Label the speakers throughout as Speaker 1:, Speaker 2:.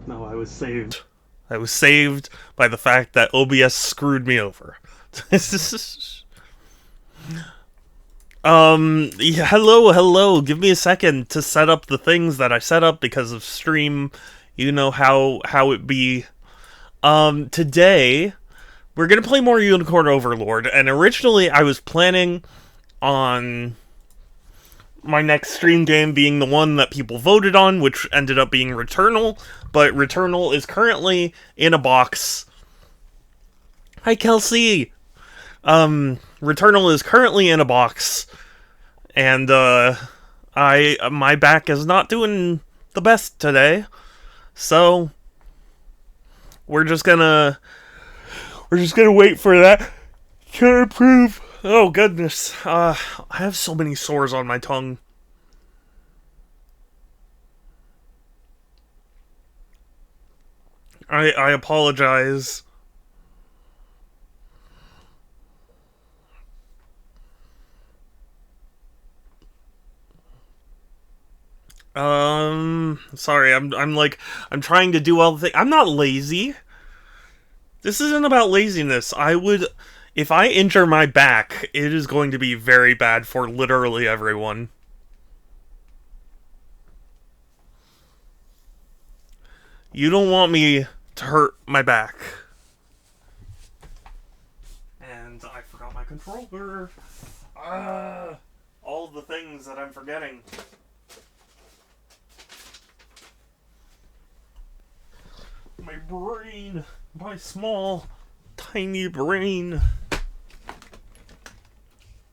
Speaker 1: No, I was saved.
Speaker 2: I was saved by the fact that OBS screwed me over. Yeah, hello. Give me a second to set up the things that I set up because of stream. You know how it be. Today we're gonna play more Unicorn Overlord, and originally I was planning on my next stream game being the one that people voted on, which ended up being Returnal, but Returnal is currently in a box. Hi, Kelsey! Returnal is currently in a box, and, my back is not doing the best today, so we're just gonna wait for that to improve. Oh, goodness. I have so many sores on my tongue. I apologize. Sorry, I'm trying to do all the things. I'm not lazy. This isn't about laziness. If I injure my back, it is going to be very bad for literally everyone. You don't want me to hurt my back. And I forgot my controller. All the things that I'm forgetting. My brain. My small, tiny brain.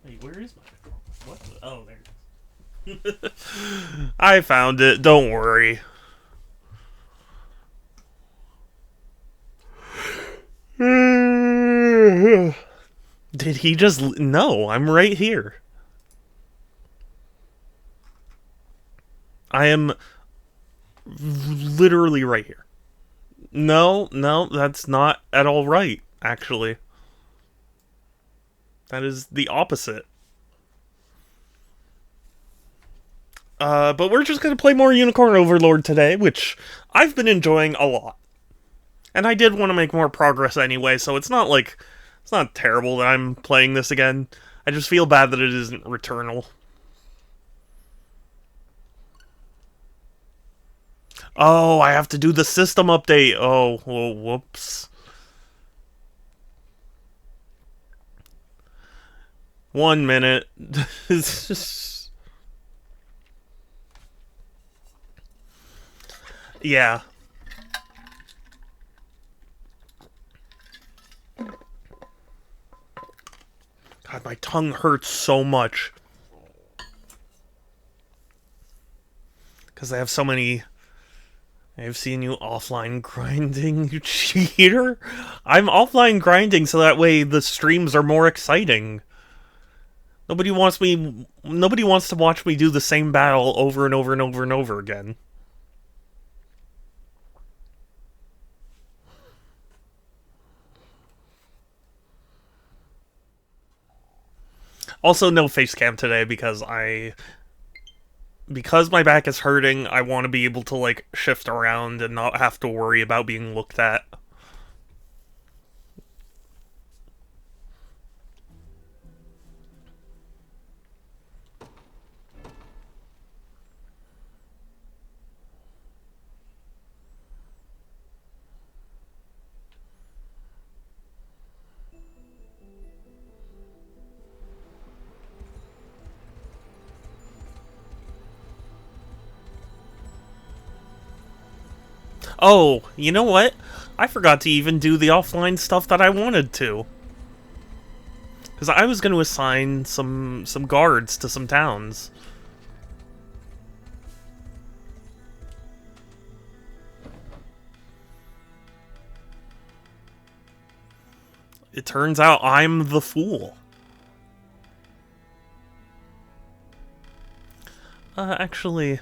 Speaker 2: Wait, where is my controller? What the? Oh, there it is. I found it. Don't worry. Did he just... No, I'm right here. I am literally right here. No, that's not at all right, actually. That is the opposite. But we're just gonna play more Unicorn Overlord today, which I've been enjoying a lot. And I did want to make more progress anyway, so it's not terrible that I'm playing this again. I just feel bad that it isn't Returnal. Oh, I have to do the system update. Oh, whoops. 1 minute. It's just... Yeah. God, my tongue hurts so much. Because I have so many... I've seen you offline grinding, you cheater. I'm offline grinding so that way the streams are more exciting. Nobody wants to watch me do the same battle over and over and over and over again. Also, no face cam today because my back is hurting, I want to be able to, like, shift around and not have to worry about being looked at. Oh, you know what? I forgot to even do the offline stuff that I wanted to. Because I was going to assign some guards to some towns. It turns out I'm the fool. Actually...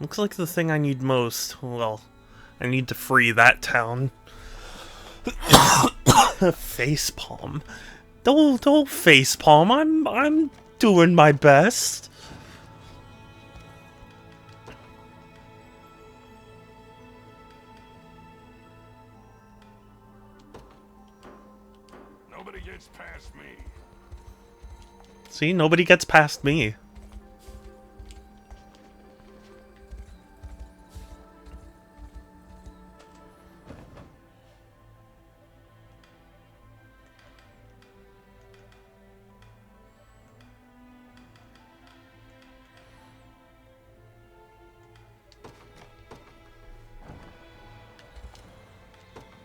Speaker 2: Looks like the thing I need most. Well, I need to free that town. Facepalm. Don't facepalm. I'm doing my best.
Speaker 1: gets past me.
Speaker 2: See, nobody gets past me.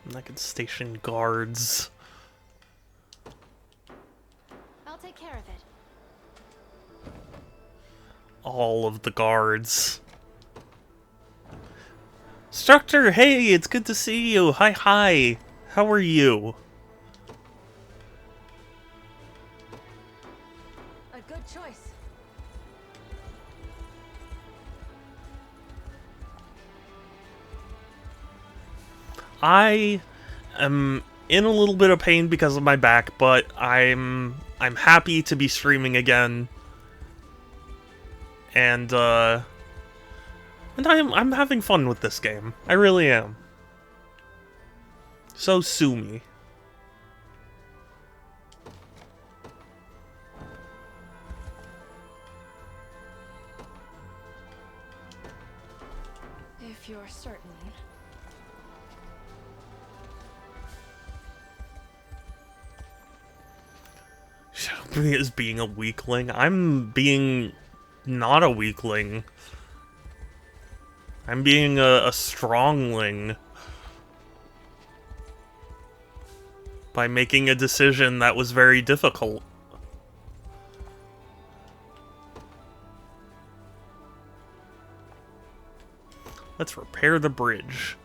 Speaker 2: And I could station guards.
Speaker 3: I'll take care of it.
Speaker 2: All of the guards. Structor, hey, it's good to see you. Hi, hi. How are you?
Speaker 3: A good choice.
Speaker 2: I am in a little bit of pain because of my back, but I'm happy to be streaming again. And I'm having fun with this game. I really am. So sue me.
Speaker 3: If you're certain.
Speaker 2: Me as being a weakling. I'm being not a weakling. I'm being a strongling. By making a decision that was very difficult. Let's repair the bridge.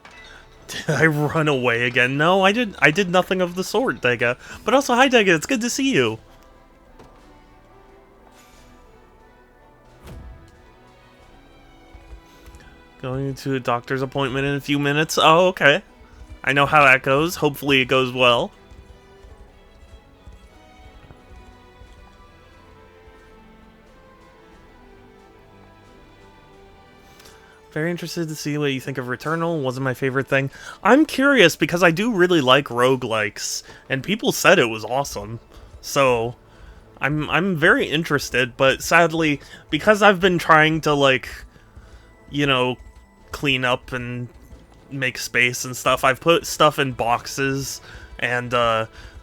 Speaker 2: Did I run away again? No, I did nothing of the sort, Dega. But also, hi Dega, it's good to see you. Going to a doctor's appointment in a few minutes. Oh, okay. I know how that goes. Hopefully it goes well. Very interested to see what you think of Returnal. Wasn't my favorite thing. I'm curious because I do really like roguelikes, and people said it was awesome. So, I'm very interested, but sadly, because I've been trying to, like, you know, clean up and make space and stuff, I've put stuff in boxes, and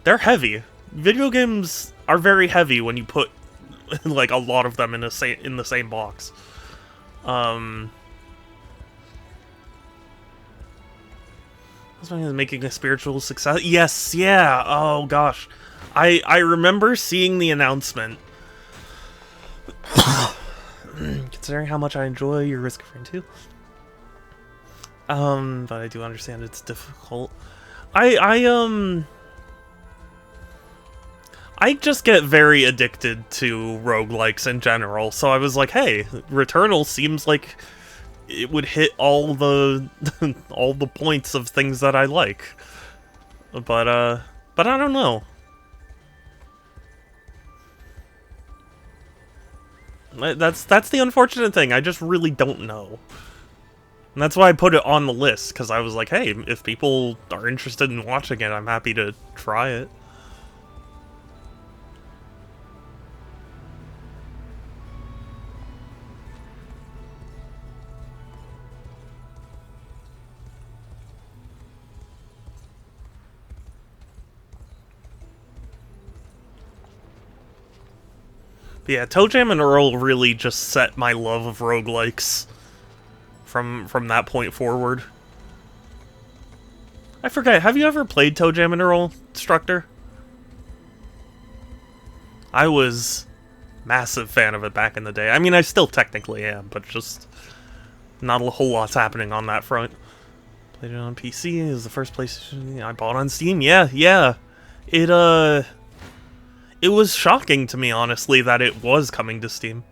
Speaker 2: they're heavy. Video games are very heavy when you put like a lot of them in the same box. Making a spiritual success. Yes, yeah. Oh gosh, I remember seeing the announcement. Considering how much I enjoy your Risk of Rain 2. But I do understand it's difficult. I just get very addicted to roguelikes in general, so I was like, hey, Returnal seems like it would hit all the all the points of things that I like. But I don't know. That's the unfortunate thing. I just really don't know. And that's why I put it on the list, because I was like, hey, if people are interested in watching it, I'm happy to try it. But yeah, ToeJam and Earl really just set my love of roguelikes from that point forward. I forget, have you ever played ToeJam and Earl, Structor? I was massive fan of it back in the day. I mean, I still technically am, but just not a whole lot's happening on that front. Played it on PC, it was the first PlayStation I bought on Steam. Yeah. It was shocking to me, honestly, that it was coming to Steam.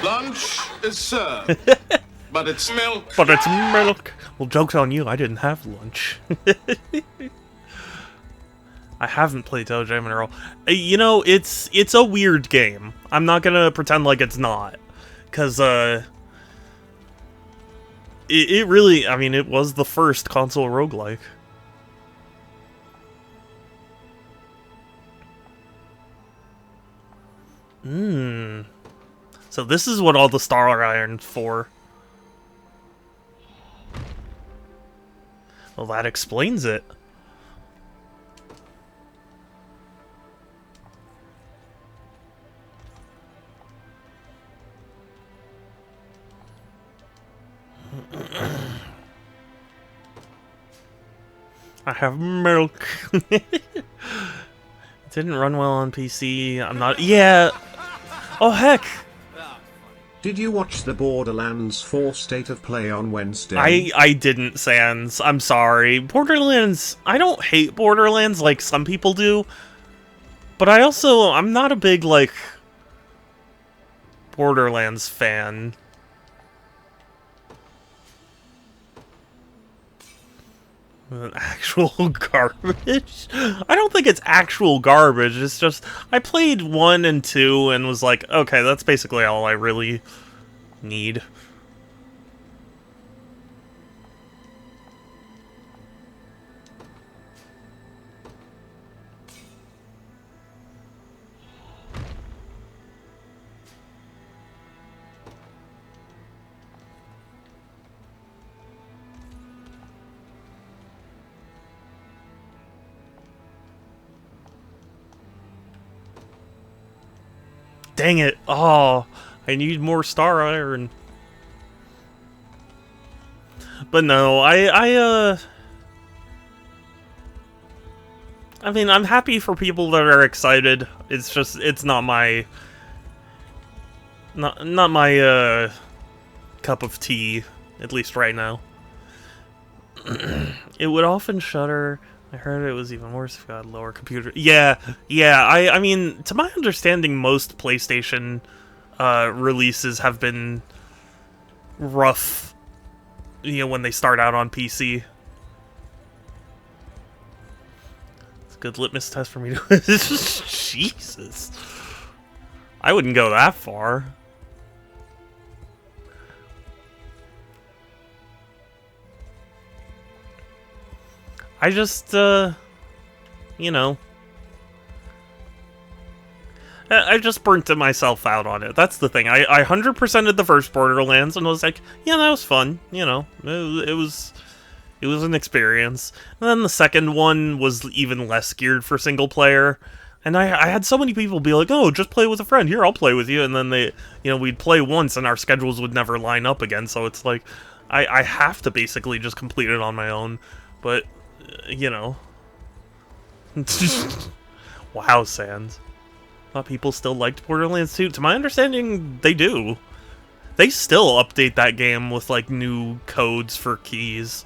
Speaker 1: Lunch is served, but it's milk.
Speaker 2: But it's milk. Well, joke's on you, I didn't have lunch. I haven't played ToeJam and Earl. You know, it's a weird game. I'm not gonna pretend like it's not. Because, it really, I mean, it was the first console roguelike. So this is what all the Star Iron's for. Well, that explains it. I have milk. Didn't run well on PC. I'm not. Yeah. Oh, heck.
Speaker 4: Did you watch the Borderlands 4 State of Play on Wednesday?
Speaker 2: I didn't, Sans. I'm sorry. Borderlands. I don't hate Borderlands like some people do. But I'm not a big, like, Borderlands fan. Actual garbage? I don't think it's actual garbage. It's just, I played 1 and 2 and was like, okay, that's basically all I really need. Dang it. Oh, I need more Star Iron. But no, I mean, I'm happy for people that are excited. It's just, it's not my... Not my, cup of tea, at least right now. It would often shudder. I heard it was even worse if you had lower computer. Yeah. I mean, to my understanding, most PlayStation releases have been rough, you know, when they start out on PC. It's a good litmus test for me to... Jesus. I wouldn't go that far. I just, you know, I just burnt myself out on it. That's the thing. I 100%ed the first Borderlands and was like, yeah, that was fun. You know, it was an experience. And then the second one was even less geared for single player. And I had so many people be like, oh, just play with a friend. Here, I'll play with you. And then they, you know, we'd play once and our schedules would never line up again. So it's like, I have to basically just complete it on my own. But... you know. Wow, Sans. Thought people still liked Borderlands 2. To my understanding, they do. They still update that game with, like, new codes for keys.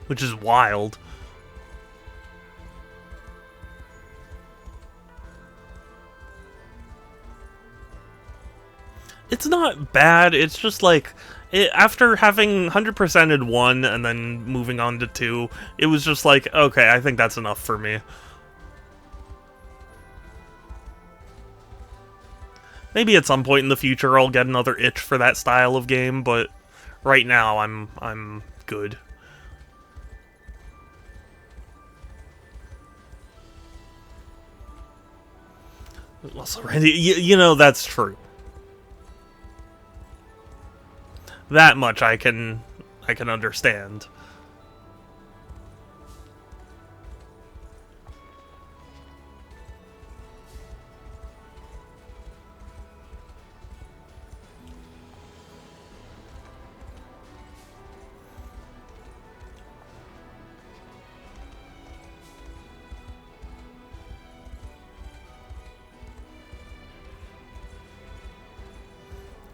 Speaker 2: Which is wild. It's not bad, it's just like, after having 100%ed 1 and then moving on to 2, it was just like, okay, I think that's enough for me. Maybe at some point in the future I'll get another itch for that style of game, but right now I'm good. Also, Randy, you know, that's true. That much I can understand.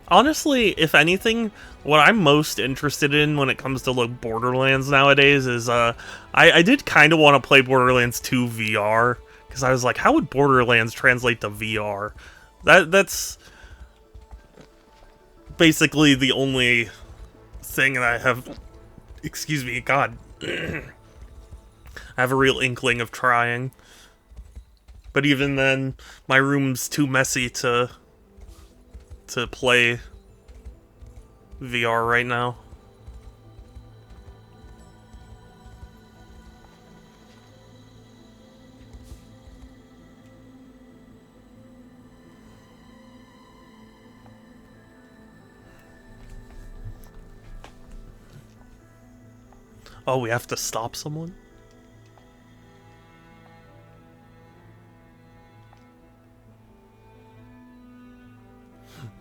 Speaker 2: Honestly, if anything, what I'm most interested in when it comes to like Borderlands nowadays is I did kind of want to play Borderlands 2 VR because I was like, how would Borderlands translate to VR? That's basically the only thing that I have. Excuse me, God. I have a real inkling of trying, but even then, my room's too messy to play VR right now. Oh, we have to stop someone?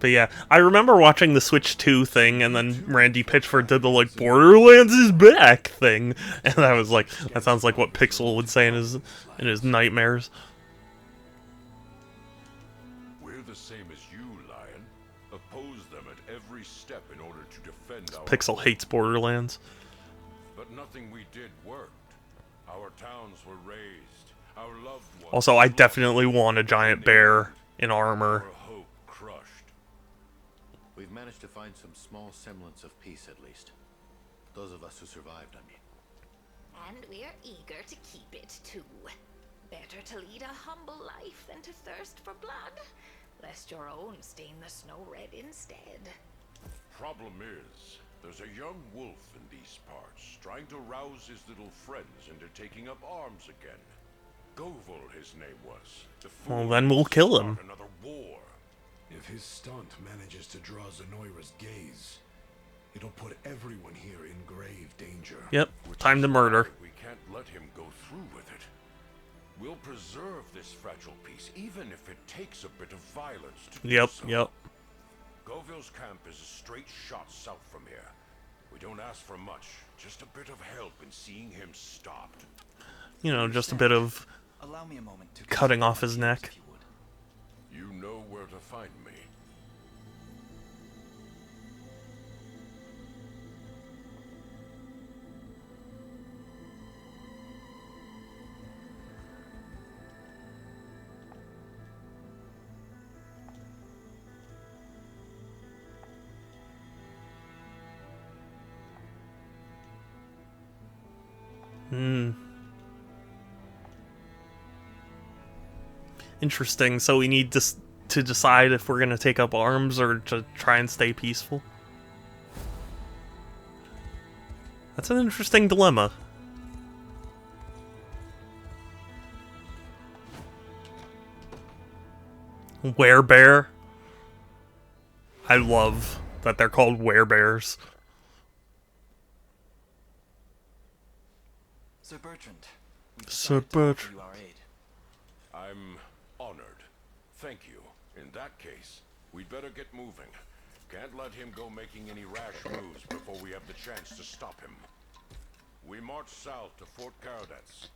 Speaker 2: But yeah, I remember watching the Switch 2 thing, and then Randy Pitchford did the, like, Borderlands is back thing. And I was like, that sounds like what Pixel would say in his nightmares.
Speaker 5: We're the same as you, Lion. Oppose them at every step in order to defend our
Speaker 2: Pixel hates Borderlands.
Speaker 5: But nothing we did worked. Our towns were razed. Our loved ones.
Speaker 2: Also, I definitely want a giant bear in armor.
Speaker 5: Our hope crushed.
Speaker 6: We've managed to find some small semblance of peace, at least. Those of us who survived, I mean.
Speaker 7: And we're eager to keep it, too. Better to lead a humble life than to thirst for blood, lest your own stain the snow red instead.
Speaker 5: Problem is, there's a young wolf in these parts, trying to rouse his little friends into taking up arms again. Govil, his name was. The
Speaker 2: Well, then we'll kill him.
Speaker 5: Another war.
Speaker 1: If his stunt manages to draw Zenoira's gaze, it'll put everyone here in grave danger.
Speaker 2: Yep, time to murder.
Speaker 5: We can't let him go through with it. We'll preserve this fragile peace, even if it takes a bit of violence to do so.
Speaker 2: Yep.
Speaker 5: Govil's camp is a straight shot south from here. We don't ask for much, just a bit of help in seeing him stopped.
Speaker 2: You know, just a bit of
Speaker 8: Allow me a moment to
Speaker 2: cutting off his neck.
Speaker 8: if you would.
Speaker 5: You know where to find me.
Speaker 2: Interesting. So we need to decide if we're going to take up arms or to try and stay peaceful. That's an interesting dilemma. Werebear. I love that they're called werebears.
Speaker 8: Sir Bertrand. we
Speaker 2: Sir
Speaker 8: decided to offer
Speaker 2: Bertrand.
Speaker 8: you our aid.
Speaker 5: I'm honored. Thank you. In that case, we'd better get moving. Can't let him go making any rash moves before we have the chance to stop him. We march south to Fort Caradets.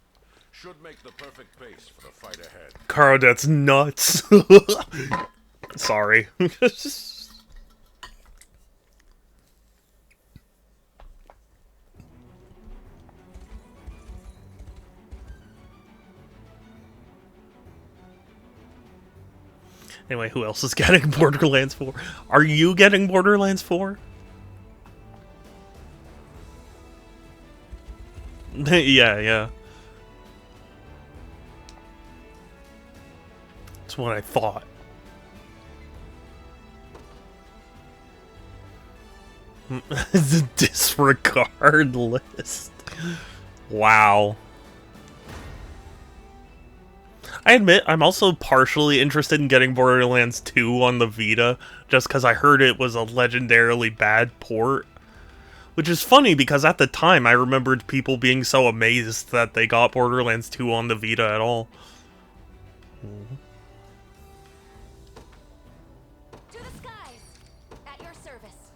Speaker 5: Should make the perfect base for the fight ahead.
Speaker 2: Caradet's nuts. Sorry. Anyway, who else is getting Borderlands 4? Are you getting Borderlands 4? Yeah. That's what I thought. The disregard list. Wow. I admit, I'm also partially interested in getting Borderlands 2 on the Vita, just because I heard it was a legendarily bad port. Which is funny, because at the time, I remembered people being so amazed that they got Borderlands 2 on the Vita at all.
Speaker 3: To the skies! At your service.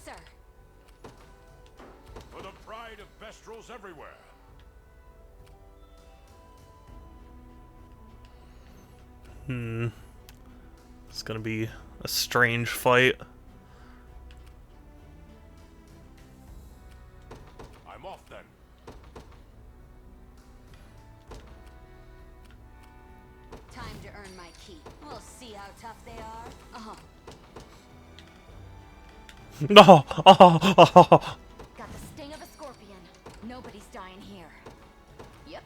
Speaker 3: Sir.
Speaker 5: For the pride of Bestrels everywhere.
Speaker 2: It's gonna be a strange fight.
Speaker 5: I'm off then.
Speaker 3: Time to earn my keep. We'll see how tough they are.
Speaker 2: No!
Speaker 3: Got the sting of a scorpion. Nobody's dying here. Yep.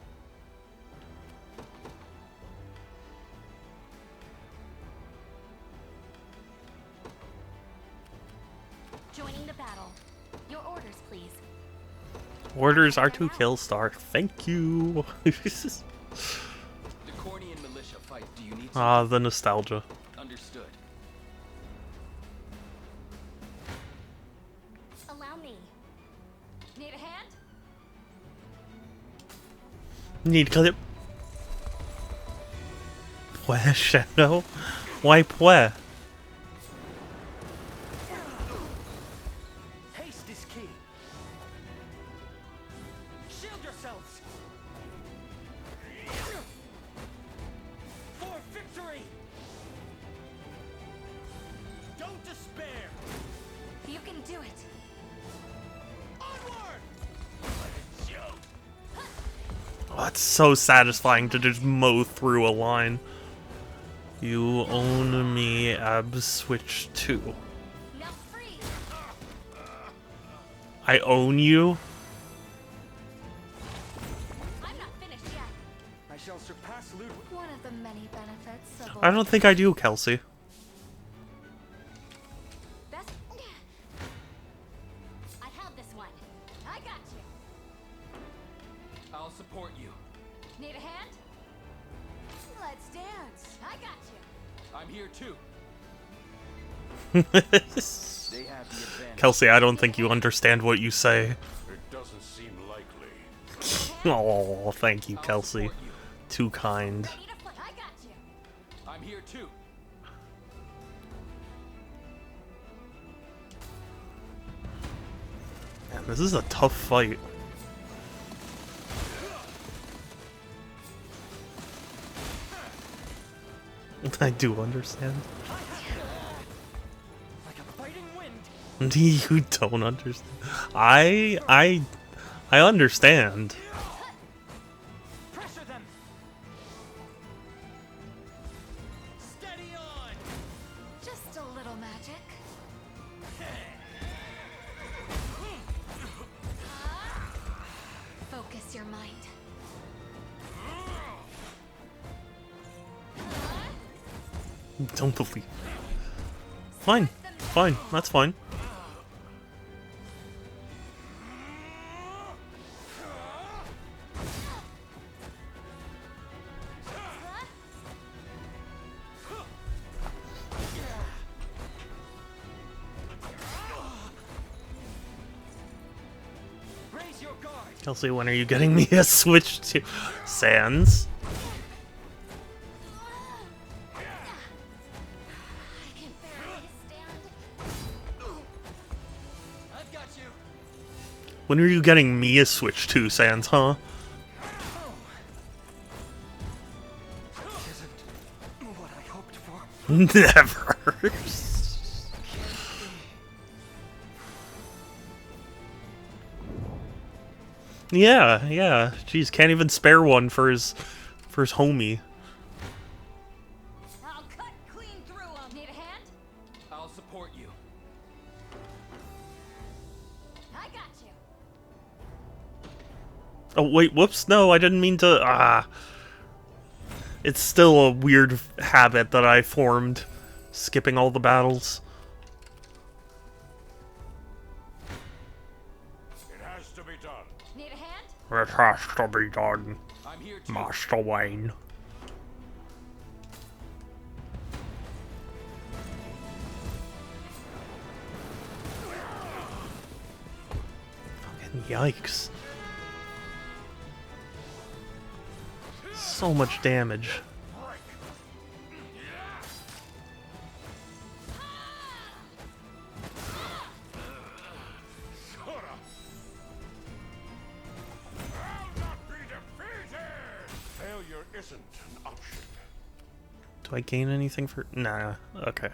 Speaker 3: Joining the battle. Your orders, please.
Speaker 2: Orders are to kill Star. Thank you.
Speaker 8: The Cornian militia fight. Do you need
Speaker 2: Ah, the nostalgia. Need clip. Pue Shadow? Why Pue?
Speaker 8: Haste is key. Shield yourselves. For victory. Don't despair.
Speaker 3: You can do it.
Speaker 8: Onward.
Speaker 2: Oh, it's so satisfying to just mow through a line. You own me, Ab Switch 2.
Speaker 3: Now freeze.
Speaker 2: I own you?
Speaker 3: I'm not finished yet.
Speaker 8: I shall surpass Ludwig.
Speaker 3: One of the many benefits of
Speaker 2: I don't think I do, Kelsey.
Speaker 3: best. I have this one. I got you.
Speaker 8: I'll support you.
Speaker 3: Need a hand? Let's dance. I got you.
Speaker 8: I'm here too. They have the advantage.
Speaker 2: Kelsey, I don't think you understand what you say.
Speaker 5: It doesn't seem likely.
Speaker 2: Oh, thank you,
Speaker 8: I'll
Speaker 2: Kelsey.
Speaker 8: support you.
Speaker 2: Too kind.
Speaker 3: Ready to flip. I got you.
Speaker 8: I'm here too.
Speaker 2: Man, this is a tough fight. I do understand.
Speaker 8: Like a fighting wind.
Speaker 2: You don't understand. I understand.
Speaker 8: Pressure them. Steady on.
Speaker 3: Just a little magic. Focus your mind.
Speaker 2: Don't believe. Fine. Fine. That's fine.
Speaker 8: Raise your guard.
Speaker 2: Kelsey, when are you getting me a Switch to Sans?
Speaker 3: I can barely stand.
Speaker 8: I've got you.
Speaker 2: When are you getting me a Switch to Sans, huh?
Speaker 8: Isn't what I hoped for.
Speaker 2: Never. Yeah. Jeez, can't even spare one for his homie.
Speaker 3: I'll cut clean through 'em. Need a hand?
Speaker 8: I'll support you.
Speaker 3: I got you.
Speaker 2: Oh wait, whoops! No, I didn't mean to. It's still a weird habit that I formed, skipping all the battles.
Speaker 5: It has to be done.
Speaker 3: Need a hand?
Speaker 2: It has to be done,
Speaker 8: I'm here too.
Speaker 2: Master Wayne. Fucking yikes. So much damage.
Speaker 5: Failure isn't an option.
Speaker 2: Do I gain anything for... Nah, okay.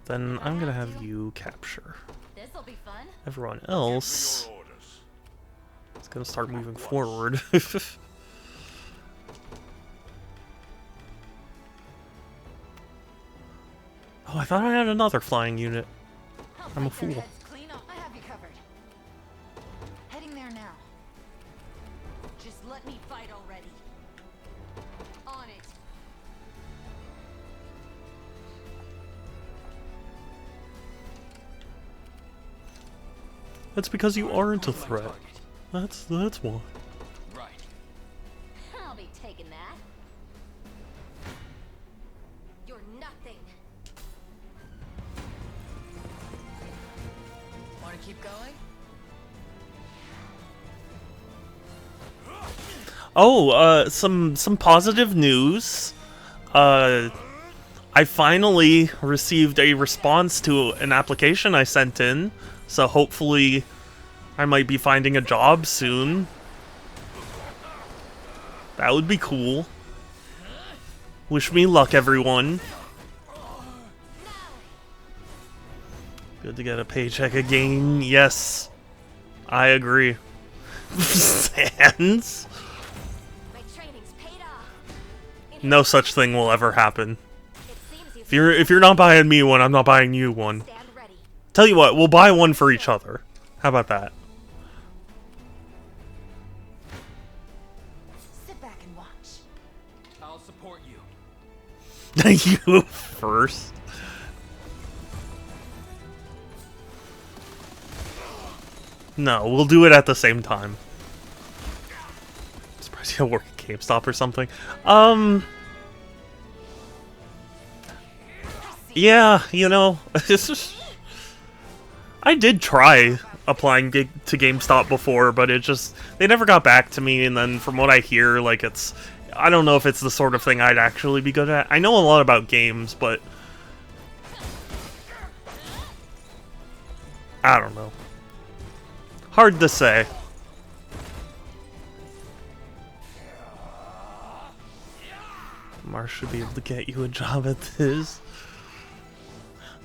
Speaker 2: Then I'm gonna have you capture.
Speaker 3: This'll be fun.
Speaker 2: Everyone
Speaker 5: Give
Speaker 2: else
Speaker 5: me your orders.
Speaker 2: is gonna start moving forward. Oh, I thought I had another flying unit.
Speaker 3: I'll
Speaker 2: I'm a
Speaker 3: fight their
Speaker 2: fool.
Speaker 3: heads clean off. I have you covered. Heading there now. Just let me fight already. On it.
Speaker 2: That's because you aren't a threat. That's why.
Speaker 8: Right.
Speaker 3: I'll be taking that. You're nothing.
Speaker 9: Want to keep going?
Speaker 2: Oh, some positive news. I finally received a response to an application I sent in, so hopefully I might be finding a job soon. That would be cool. Wish me luck, everyone. Good to get a paycheck again. Yes, I agree. Sans?
Speaker 3: My training's paid off.
Speaker 2: No such thing will ever happen. If you're not buying me one, I'm not buying you one.
Speaker 3: Stand ready.
Speaker 2: Tell you what, we'll buy one for each other. How about that?
Speaker 3: Sit back and watch.
Speaker 8: I'll support you.
Speaker 2: You first. No, we'll do it at the same time. I'm surprised you'll work at GameStop or something. Yeah, you know, I did try applying to GameStop before, but they never got back to me, and then from what I hear, like, I don't know if it's the sort of thing I'd actually be good at. I know a lot about games, but I don't know. Hard to say. Mars should be able to get you a job at this.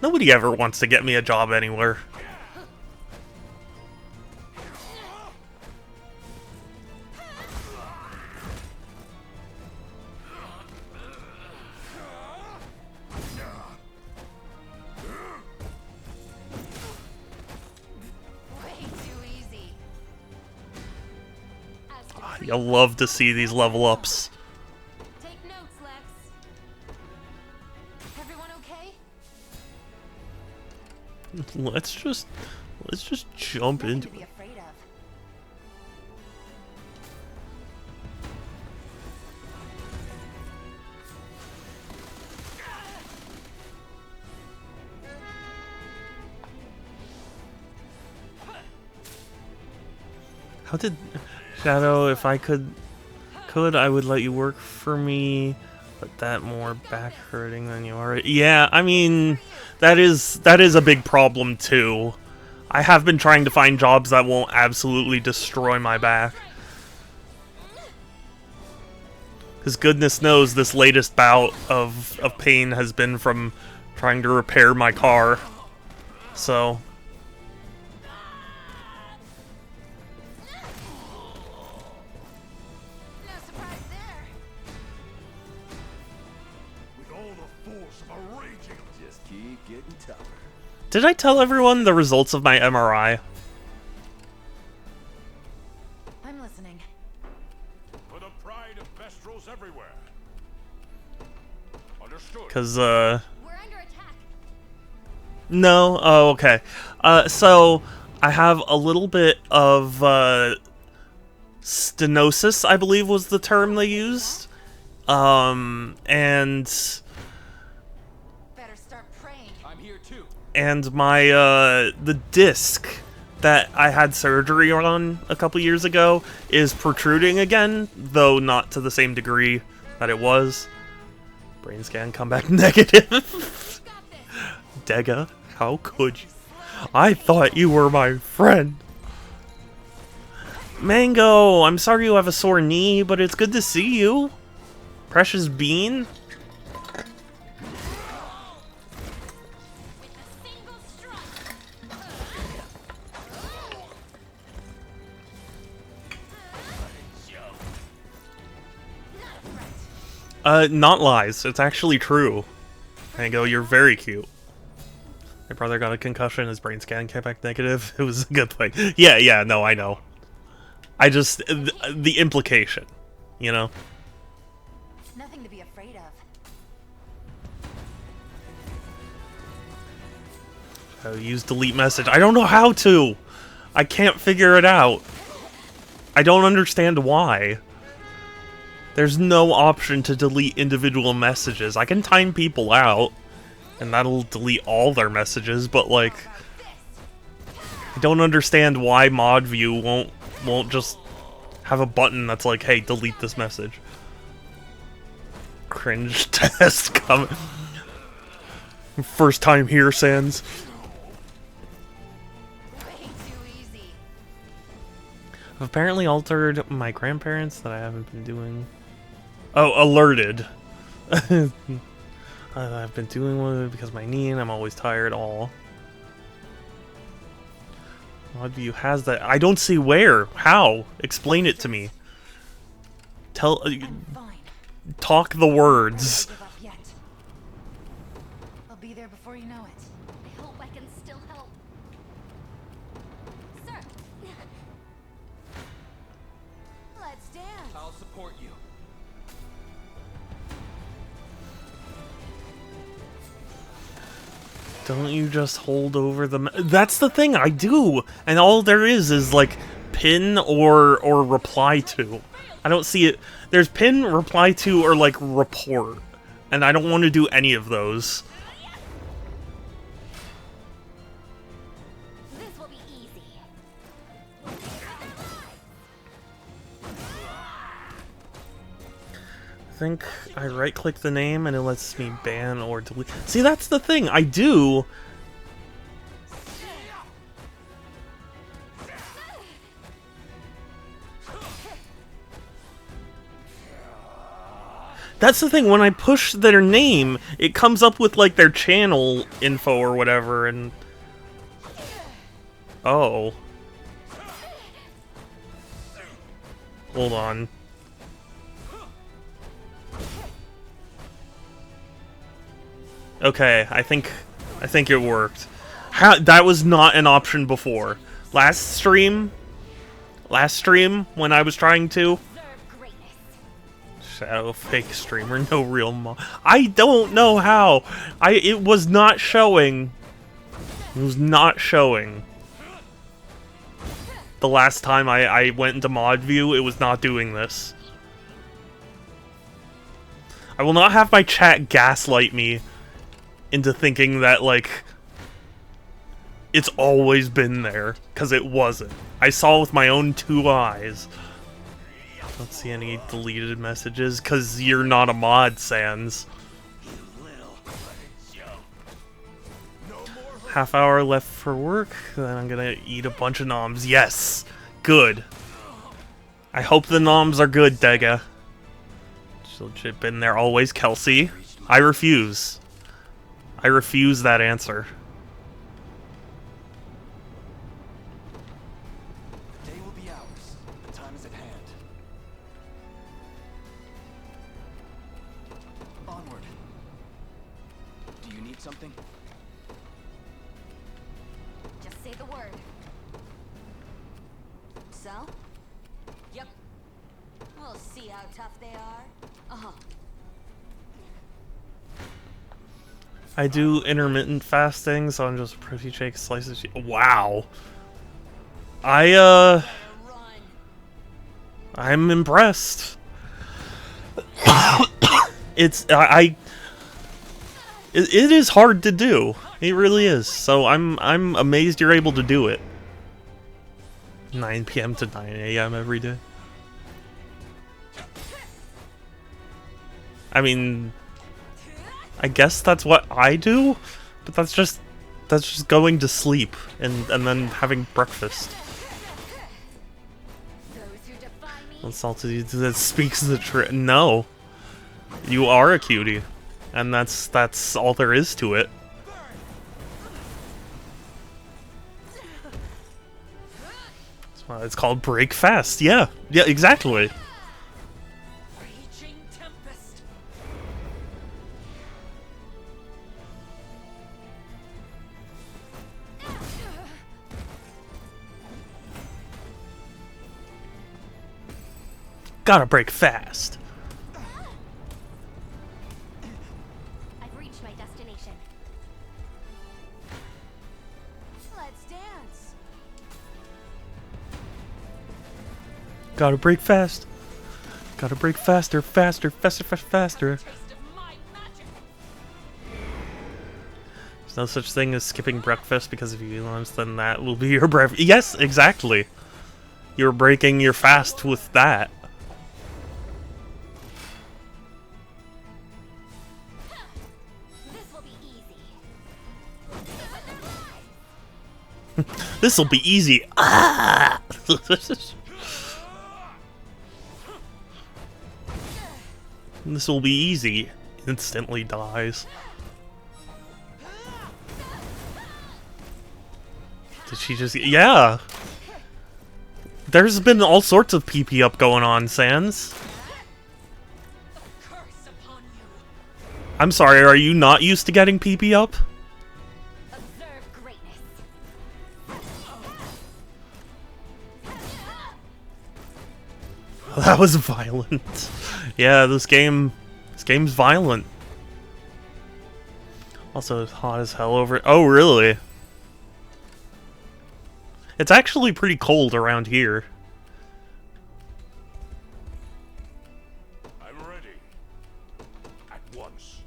Speaker 2: Nobody ever wants to get me a job anywhere.
Speaker 3: Way too easy.
Speaker 2: You'll love to see these level ups.
Speaker 3: Take notes, Lex. Everyone okay?
Speaker 2: Let's just jump
Speaker 3: Nothing
Speaker 2: into
Speaker 3: to be
Speaker 2: it.
Speaker 3: afraid of.
Speaker 2: How did Shadow? If I could, I would let you work for me, but that more back hurting than you are. Yeah, I mean, that is a big problem too. I have been trying to find jobs that won't absolutely destroy my back. Because goodness knows this latest bout of pain has been from trying to repair my car. So
Speaker 3: No surprise there.
Speaker 1: With all the force of a raging...
Speaker 6: Just keep getting tougher.
Speaker 2: did I tell everyone the results of my MRI?
Speaker 3: I'm listening.
Speaker 5: For the pride of Vestrals everywhere. Understood.
Speaker 2: Because
Speaker 3: We're under attack.
Speaker 2: no. Oh, okay. So I have a little bit of stenosis, I believe was the term they used. And
Speaker 3: Better start praying.
Speaker 8: I'm here too.
Speaker 2: my the disc that I had surgery on a couple years ago is protruding again, though not to the same degree that it was. Brain scan come back negative.
Speaker 3: Got this.
Speaker 2: Dega, how could you? I thought you were my friend. Mango, I'm sorry you have a sore knee, but it's good to see you. Precious Bean?
Speaker 3: With a single strike.
Speaker 2: Not lies. It's actually true. Mango, you're very cute. My brother got a concussion, his brain scan came back negative. It was a good thing. Yeah, no, I know. I just... the implication, you know?
Speaker 3: Nothing to be afraid of.
Speaker 2: Use delete message. I don't know how to! I can't figure it out. I don't understand why. There's no option to delete individual messages. I can time people out, and that'll delete all their messages, but like... I don't understand why mod view won't just have a button that's like, hey, delete this message. Cringe test coming. First time here, Sans.
Speaker 3: Way too easy.
Speaker 2: I've apparently altered my grandparents that I haven't been doing. Oh, alerted. I've been doing one because of my knee and I'm always tired. All. Oddview has that. I don't see where. How? Explain it to me. Tell.
Speaker 3: I'm fine.
Speaker 2: Talk the words.
Speaker 3: Don't give up yet. I'll be there before you know it.
Speaker 7: I hope I can still help. Sir!
Speaker 3: Let's dance.
Speaker 8: I'll support you.
Speaker 2: Don't you just hold over the... That's the thing, I do! And all there is like, pin or reply to. I don't see it. There's pin, reply to, or, like, report. And I don't want to do any of those.
Speaker 7: This will be easy.
Speaker 2: I think I right-click the name and it lets me ban or delete. See, that's the thing, I do... That's the thing, when I push their name, it comes up with, like, their channel info or whatever, and... Oh. Hold on. Okay, I think it worked. That was not an option before. Last stream, when I was trying to... Shadow fake streamer, no real I don't know how. It was not showing. It was not showing. The last time I went into mod view, it was not doing this. I will not have my chat gaslight me into thinking that, like, it's always been there, because it wasn't. I saw with my own 2 eyes. Don't see any deleted messages, because you're not a mod, Sans. Half hour left for work, then I'm gonna eat a bunch of noms. Yes! Good. I hope the noms are good, Dega. She'll chip in there always, Kelsey. I refuse. I refuse that answer.
Speaker 8: The day will be ours. The time is at hand. Onward. Do you need something?
Speaker 3: Just say the word. So? Yep. We'll see how tough they are. Uh-huh.
Speaker 2: I do intermittent fasting, so I'm just protein shake slices. Wow. I'm impressed. It is hard to do. It really is. So I'm amazed you're able to do it. 9 p.m. to 9 a.m. every day. I mean, I guess that's what I do, but that's just going to sleep and then having breakfast. Salty that speaks the truth. No, you are a cutie, and that's all there is to it. It's called break fast. Yeah, exactly.
Speaker 8: Raging tempest.
Speaker 2: Gotta break fast.
Speaker 7: I've reached my destination.
Speaker 3: Let's dance.
Speaker 2: Gotta break fast. Gotta break faster, faster, faster, faster, faster.
Speaker 8: Taste of my magic.
Speaker 2: There's no such thing as skipping breakfast because if you eat lunch, then that will be your breakfast. Yes, exactly. You're breaking your fast with that.
Speaker 3: This will be easy.
Speaker 2: This'll be easy. Ah! This will be easy. Instantly dies. Did she just... Yeah! There's been all sorts of PP up going on, Sans. I'm sorry, are you not used to getting PP up?
Speaker 3: Observe greatness.
Speaker 2: That was violent. Yeah, this game's violent. Also, it's hot as hell over... Oh, really? It's actually pretty cold around here.
Speaker 5: I'm ready. At once.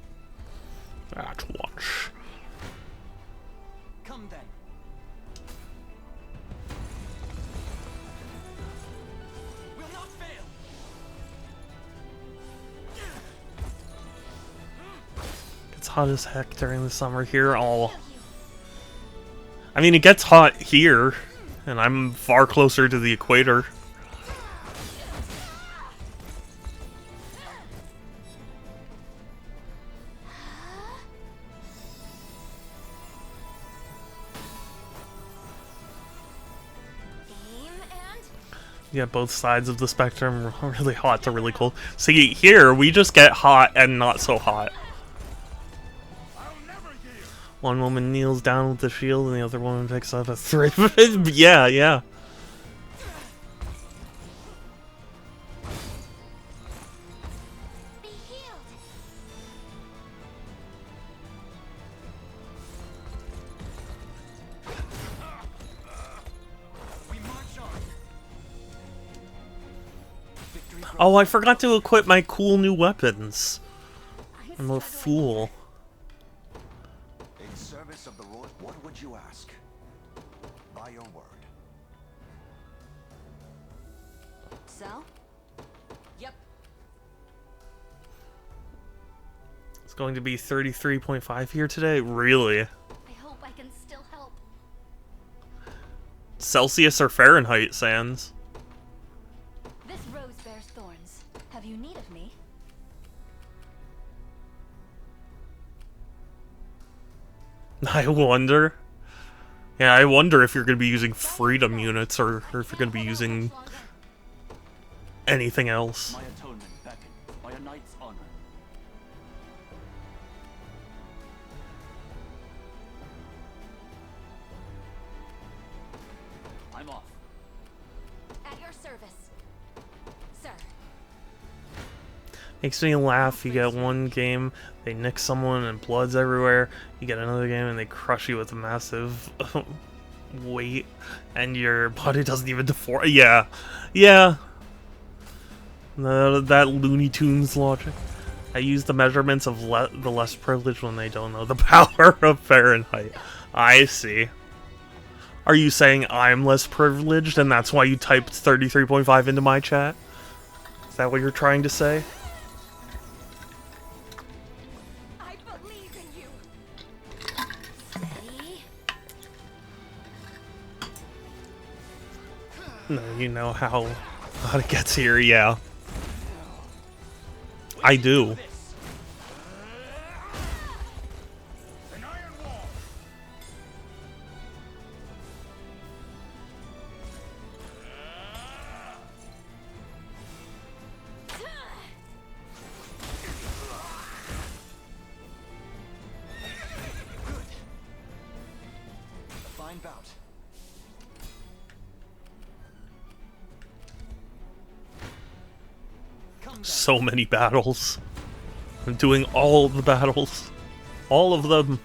Speaker 2: At once.
Speaker 8: Come then. Will not fail.
Speaker 2: It's hot as heck during the summer here. I mean, it gets hot here, and I'm far closer to the equator.
Speaker 3: Aim and
Speaker 2: Yeah, both sides of the spectrum are really hot to really cold. See, here, we just get hot and not so hot. One woman kneels down with the shield, and the other woman picks up a three. Yeah, yeah.
Speaker 3: be healed.
Speaker 8: We march on. Victory for
Speaker 2: Oh, I forgot to equip my cool new weapons. I'm a fool.
Speaker 9: In service of the Lord, what would you ask? By your word.
Speaker 3: So? Yep.
Speaker 2: It's going to be 33.5 here today? Really?
Speaker 3: I hope I can still help.
Speaker 2: Celsius or Fahrenheit, Sans?
Speaker 3: This rose bears thorns. Have you need of me?
Speaker 2: I wonder. Yeah, I wonder if you're going to be using freedom units or if you're going to be using anything else.
Speaker 8: my atonement beckoned by a knight's honor. I'm off.
Speaker 3: At your service. Sir.
Speaker 2: Makes me laugh. You get one game, they nick someone and blood's everywhere. You get another game and they crush you with a massive weight, and your body doesn't even deform. Yeah, yeah. That Looney Tunes logic. I use the measurements of the less privileged when they don't know the power of Fahrenheit. I see. Are you saying I'm less privileged and that's why you typed 33.5 into my chat? Is that what you're trying to say?
Speaker 3: I believe in you. Steady.
Speaker 2: No, you know how it gets here, yeah. I do.
Speaker 5: An iron wall.
Speaker 8: A fine bout. Come then.
Speaker 2: So many battles. I'm doing all the battles. All of them.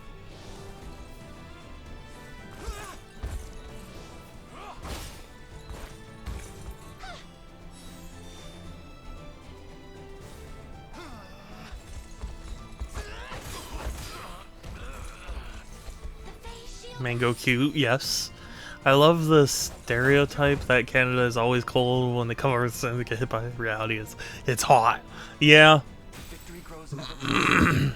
Speaker 2: Mango cute, yes. I love the stereotype that Canada is always cold when they come over and get hit by reality. It's hot. Yeah.
Speaker 8: Victory grows ever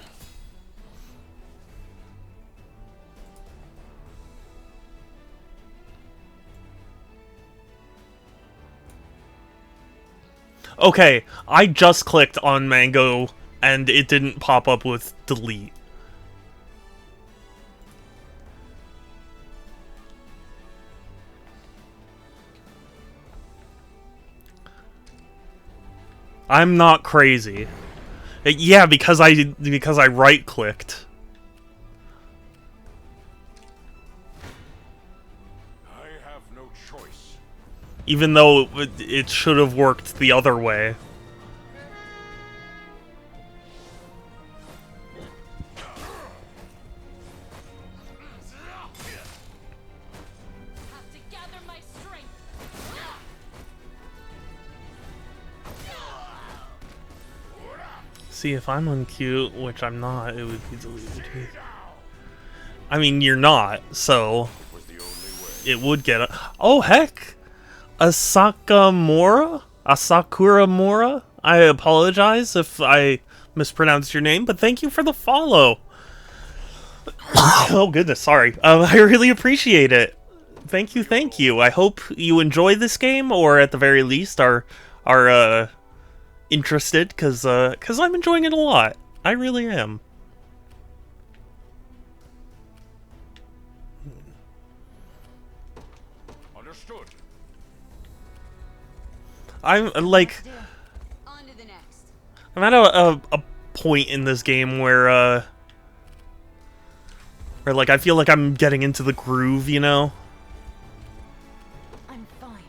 Speaker 2: Okay, I just clicked on Mango and it didn't pop up with delete. I'm not crazy. Yeah, because I right clicked.
Speaker 5: I have no choice.
Speaker 2: Even though it should have worked the other way.
Speaker 3: Have to gather my strength.
Speaker 2: See, if I'm uncute, which I'm not, it would be deleted. I mean, you're not, so it would get a... Oh, heck! Asakamura? Asakuramura? I apologize if I mispronounced your name, but thank you for the follow. Oh, goodness, sorry. I really appreciate it. Thank you, thank you. I hope you enjoy this game, or at the very least are interested, because I'm enjoying it a lot. I really am.
Speaker 5: Understood.
Speaker 2: I'm like,
Speaker 3: On to the next.
Speaker 2: I'm at a point in this game where like I feel like I'm getting into the groove, you know?
Speaker 3: I'm fine.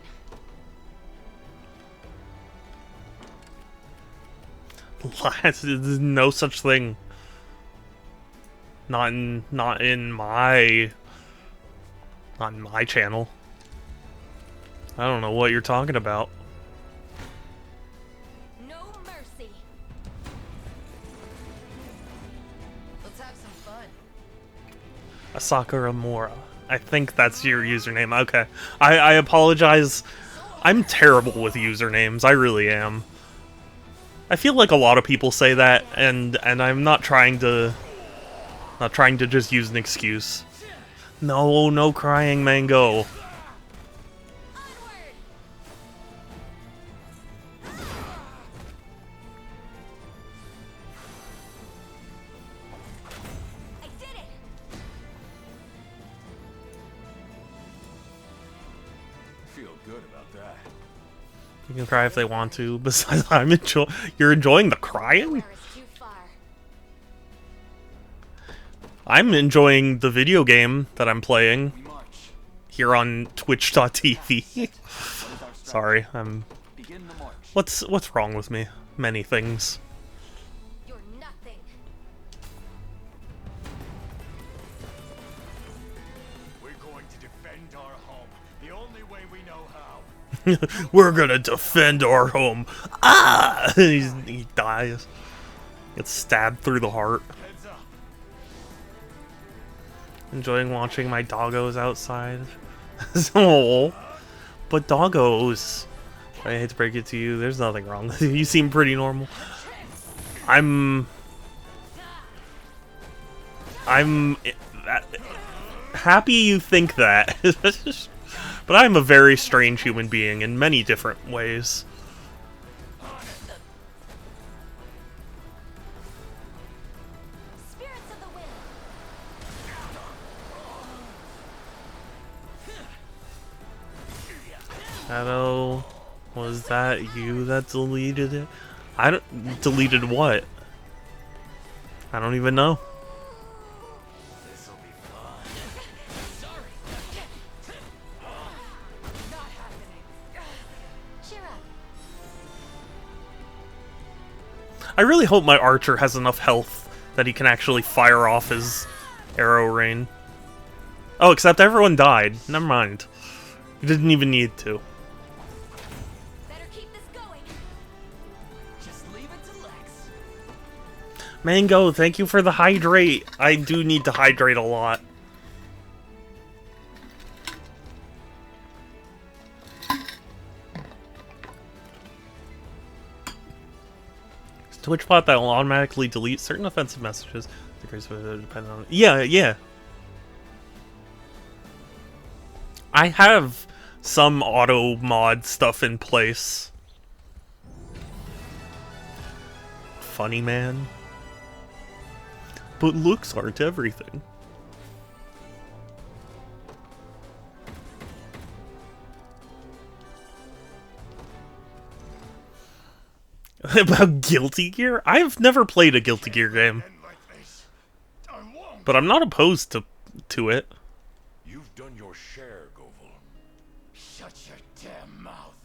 Speaker 2: There's no such thing. Not in my channel. I don't know what you're talking about.
Speaker 3: No mercy. Let's have some fun.
Speaker 2: Asakura Mora. I think that's your username. Okay. I apologize. I'm terrible with usernames. I really am. I feel like a lot of people say that, and I'm not trying to just use an excuse. No crying, Mango.
Speaker 3: I did it.
Speaker 5: Feel good about that.
Speaker 2: You can cry if they want to. Besides, you're enjoying the crying?
Speaker 3: Where is too far?
Speaker 2: I'm enjoying the video game that I'm playing
Speaker 8: we march.
Speaker 2: here on Twitch.tv. Sorry,
Speaker 8: Begin the march.
Speaker 2: what's wrong with me? Many things.
Speaker 3: You're nothing.
Speaker 5: We're going to defend our home the only way we know how.
Speaker 2: We're gonna defend our home. Ah! He dies. Gets stabbed through the heart.
Speaker 5: Heads up.
Speaker 2: Enjoying watching my doggos outside. Oh, but doggos. I hate to break it to you, there's nothing wrong with you. You seem pretty normal. I'm happy you think that. But I'm a very strange human being in many different ways.
Speaker 3: Spirits of the wind.
Speaker 2: Shadow, was that you that deleted it? I don't... Deleted what? I don't even know.
Speaker 8: This'll be fun.
Speaker 3: Not happening. Cheer up.
Speaker 2: I really hope my archer has enough health that he can actually fire off his arrow rain. Oh, except everyone died. Never mind. You didn't even need to.
Speaker 3: Better keep this going.
Speaker 8: Just leave it to Lex.
Speaker 2: Mango, thank you for the hydrate. I do need to hydrate a lot. Twitch bot that will automatically delete certain offensive messages. Depending on yeah. I have some auto mod stuff in place. Funny man. But looks aren't everything. About Guilty Gear? I've never played a Guilty Gear game. But I'm not opposed to it.
Speaker 5: You've done your share, Govel.
Speaker 10: Shut your damn mouth.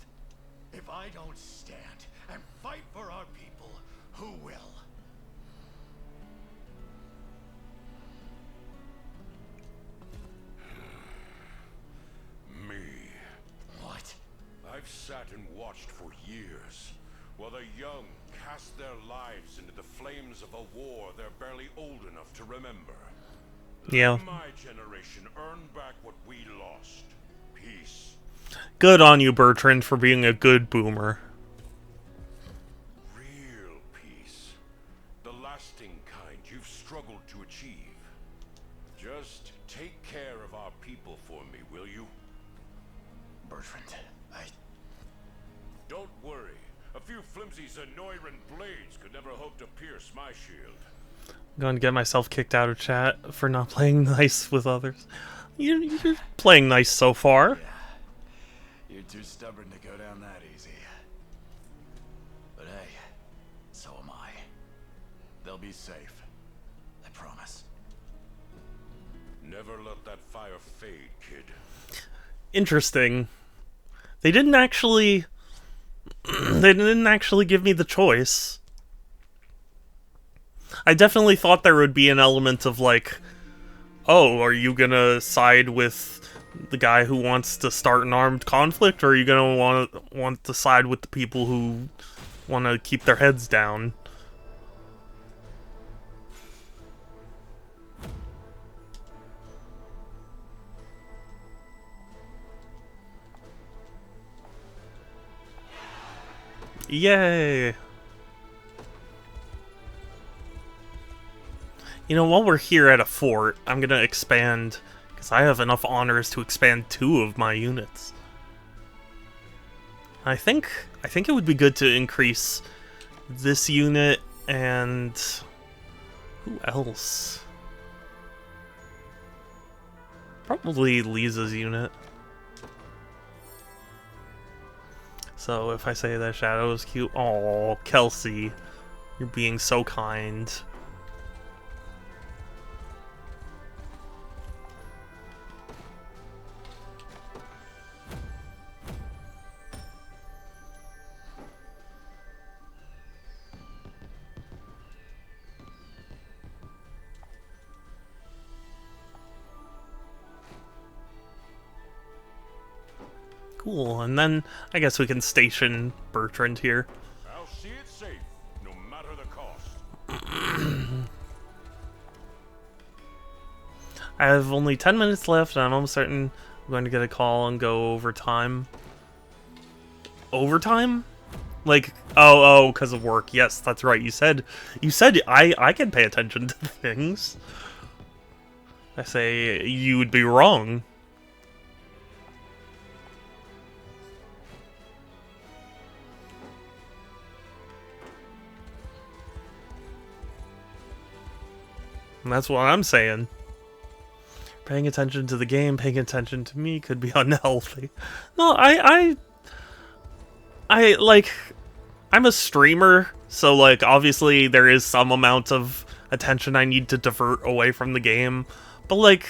Speaker 10: If I don't stand and fight for our people, who will?
Speaker 5: Me.
Speaker 10: What?
Speaker 5: I've sat and watched for years, while the young cast their lives into the flames of a war they're barely old enough to remember.
Speaker 2: Yeah.
Speaker 5: Let my generation earn back what we lost. Peace.
Speaker 2: Good on you, Bertrand, for being a good boomer.
Speaker 5: Real peace. The lasting kind you've struggled to achieve. Just take care of our people for me, will you?
Speaker 10: Bertrand,
Speaker 5: Don't worry. A few flimsy Zenoiran blades could never hope to pierce my shield.
Speaker 2: I'm going to get myself kicked out of chat for not playing nice with others. You're playing nice so far.
Speaker 10: Yeah. You're too stubborn to go down that easy. But hey, so am I. They'll be safe. I promise.
Speaker 5: Never let that fire fade, kid.
Speaker 2: Interesting. They didn't actually give me the choice. I definitely thought there would be an element of like, oh, are you gonna side with the guy who wants to start an armed conflict, or are you gonna want to side with the people who want to keep their heads down? Yay! You know, while we're here at a fort, I'm gonna expand, because I have enough honors to expand 2 of my units. I think it would be good to increase this unit and who else? Probably Lisa's unit. So if I say that Shadow is cute, oh, Kelsey, you're being so kind. Cool, and then I guess we can station Bertrand here.
Speaker 5: I'll see it safe, no matter the cost.
Speaker 2: I have only 10 minutes left, and I'm almost certain I'm going to get a call and go overtime. Overtime? Like, oh, because of work. Yes, that's right. You said I can pay attention to things. I say you would be wrong. And that's what I'm saying. Paying attention to the game, paying attention to me could be unhealthy. No, I like, I'm a streamer, so like obviously there is some amount of attention I need to divert away from the game. But like,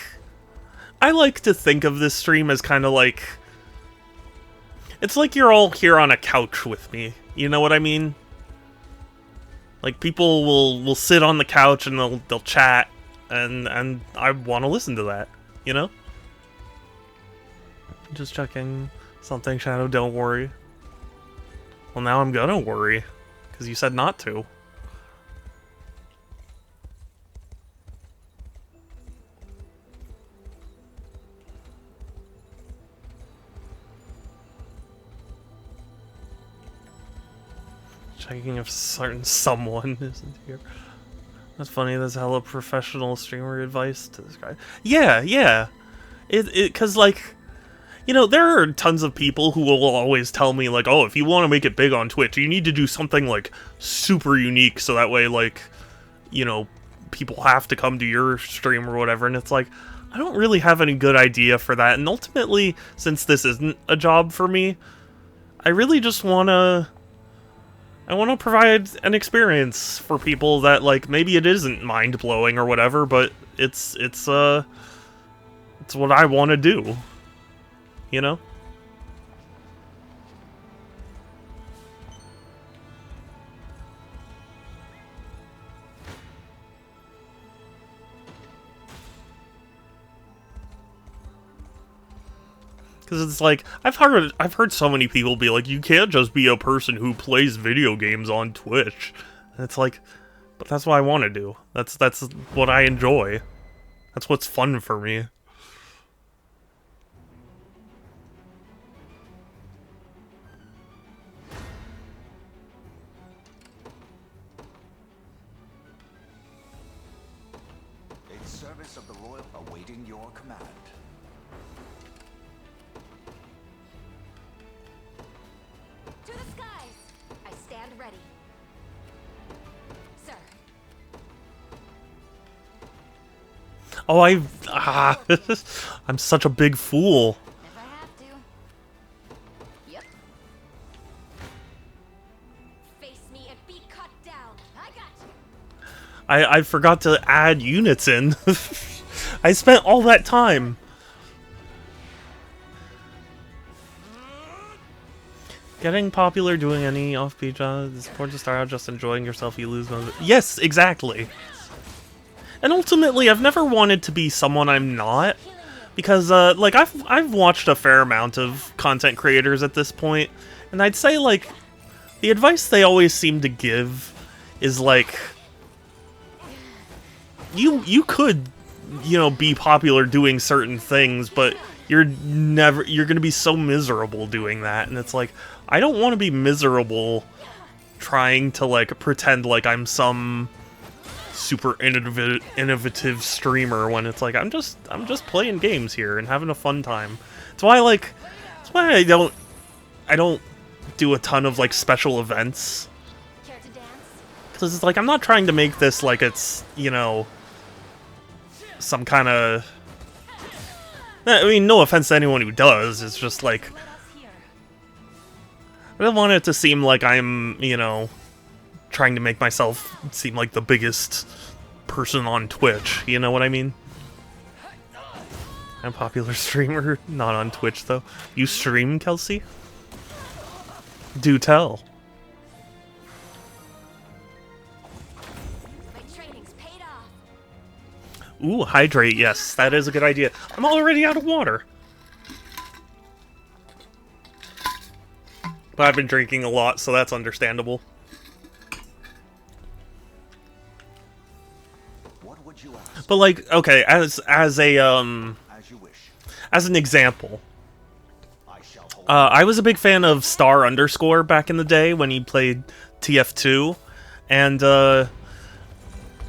Speaker 2: I like to think of this stream as kind of like, it's like you're all here on a couch with me. You know what I mean? Like, people will sit on the couch and they'll chat, and I want to listen to that, you know? Just checking something, Shadow, don't worry. Well, now I'm gonna worry, because you said not to. Checking if certain someone isn't here. That's funny, that's hella professional streamer advice to this guy. Yeah, yeah. Cause like, you know, there are tons of people who will always tell me like, oh, if you want to make it big on Twitch, you need to do something like super unique so that way like, you know, people have to come to your stream or whatever. And it's like, I don't really have any good idea for that. And ultimately, since this isn't a job for me, I really just want to provide an experience for people that, like, maybe it isn't mind-blowing or whatever, but it's what I want to do, you know? Because it's like, I've heard so many people be like, you can't just be a person who plays video games on Twitch. And it's like, but that's what I want to do. That's what I enjoy. That's what's fun for me.
Speaker 9: A service of the Royal awaiting your command.
Speaker 3: To the skies! I stand ready. Sir.
Speaker 2: Oh, I'm such a big fool.
Speaker 3: If I have to. Yep. Face me and be cut down. I got you.
Speaker 2: I forgot to add units in. I spent all that time. Getting popular, doing any offbeat jobs, it's important to start out just enjoying yourself, you lose most of it. Yes, exactly. And ultimately, I've never wanted to be someone I'm not. Because, like, I've watched a fair amount of content creators at this point, and I'd say, like, the advice they always seem to give is, like, you could, you know, be popular doing certain things, but you're gonna be so miserable doing that, and it's like, I don't want to be miserable trying to, like, pretend like I'm some super innovative streamer when it's like, I'm just playing games here and having a fun time. That's why I don't do a ton of, like, special events.
Speaker 3: Care to dance?
Speaker 2: Because it's like, I'm not trying to make this like it's, you know, some kind of... I mean, no offense to anyone who does, it's just like,
Speaker 3: Let us hear.
Speaker 2: I don't want it to seem like I'm, you know, trying to make myself seem like the biggest person on Twitch, you know what I mean? I'm a popular streamer, not on Twitch though. You stream, Kelsey? Do tell.
Speaker 3: My training's paid off.
Speaker 2: Ooh, hydrate, yes, that is a good idea. I'm already out of water. But I've been drinking a lot, so that's understandable.
Speaker 9: What would you ask?
Speaker 2: But, like, okay, as
Speaker 9: As you wish.
Speaker 2: as an example,
Speaker 9: I shall hold.
Speaker 2: I was a big fan of Star Underscore back in the day when he played TF2, and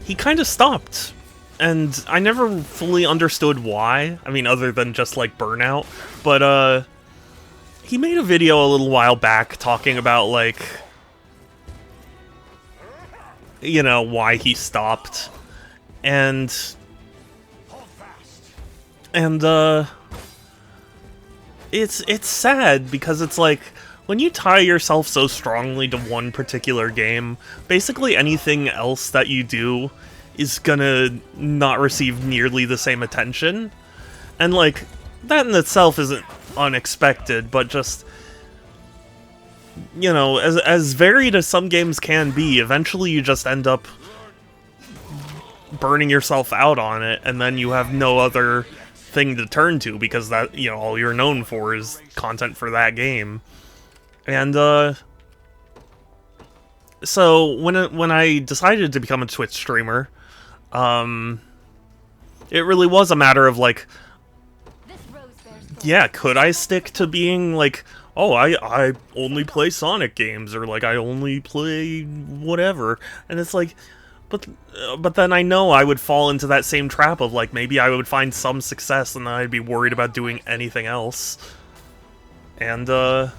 Speaker 2: he kind of stopped, and I never fully understood why. I mean, other than just, like, burnout, but he made a video a little while back talking about, like, you know, why he stopped, and it's sad because it's like, when you tie yourself so strongly to one particular game, basically anything else that you do is gonna not receive nearly the same attention. And, like, that in itself isn't unexpected, but just, you know, as varied as some games can be, eventually you just end up burning yourself out on it, and then you have no other thing to turn to, because that, you know, all you're known for is content for that game. And so when I decided to become a Twitch streamer, it really was a matter of, like,
Speaker 3: This rose bears thorns.
Speaker 2: yeah, could I stick to being, like, oh, I only play Sonic games, or like I only play whatever, and it's like, but then I know I would fall into that same trap of like maybe I would find some success and then I'd be worried about doing anything else, and so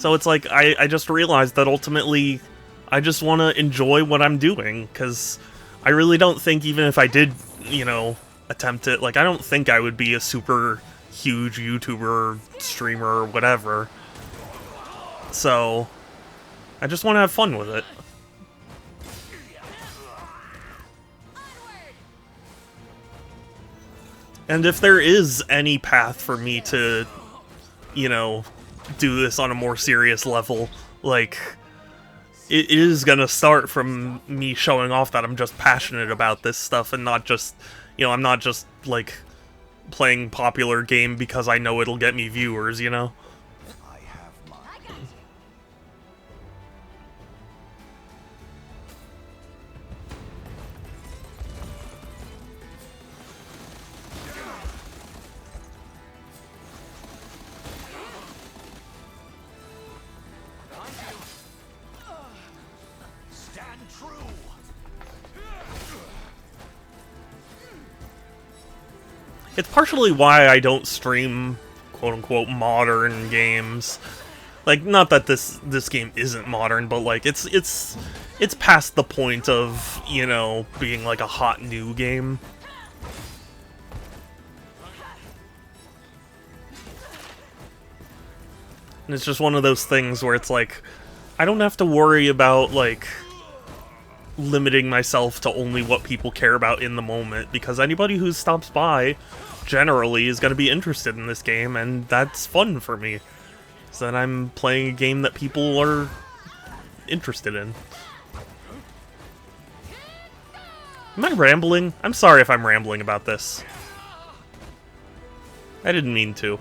Speaker 2: it's like I just realized that ultimately I just want to enjoy what I'm doing, because I really don't think, even if I did, you know, attempt it, like I don't think I would be a super huge YouTuber, streamer, or whatever. So I just want to have fun with it. And if there is any path for me to, you know, do this on a more serious level, like, it is gonna start from me showing off that I'm just passionate about this stuff and not just, you know, I'm not just, like, playing popular game because I know it'll get me viewers, you know?
Speaker 9: I have mine.
Speaker 8: Stand true.
Speaker 2: It's partially why I don't stream quote-unquote modern games. Like, not that this game isn't modern, but like it's past the point of, you know, being like a hot new game. And it's just one of those things where it's like, I don't have to worry about, like, limiting myself to only what people care about in the moment, because anybody who stops by generally is going to be interested in this game, and that's fun for me. So that I'm playing a game that people are interested in. Am I rambling? I'm sorry if I'm rambling about this. I didn't mean to.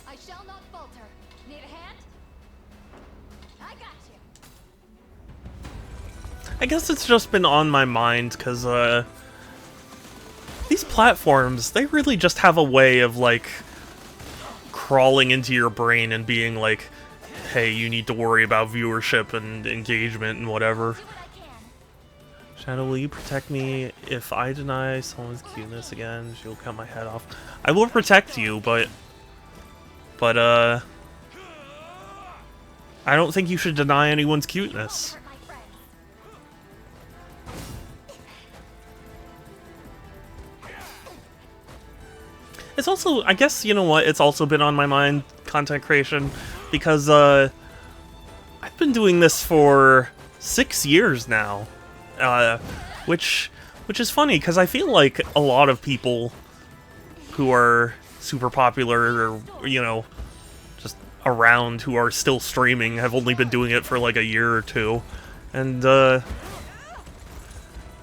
Speaker 3: I shall not falter. Need a hand? I got you.
Speaker 2: I guess it's just been on my mind, because, these platforms, they really just have a way of, like, crawling into your brain and being like, hey, you need to worry about viewership and engagement and whatever. Shadow, will you protect me if I deny someone's cuteness again? She'll cut my head off. I will protect you, but I don't think you should deny anyone's cuteness. It's also, I guess, you know what, it's also been on my mind, content creation, because, I've been doing this for 6 years now, which is funny, because I feel like a lot of people who are super popular, or, you know, just around, who are still streaming, have only been doing it for, like, a year or two, and, I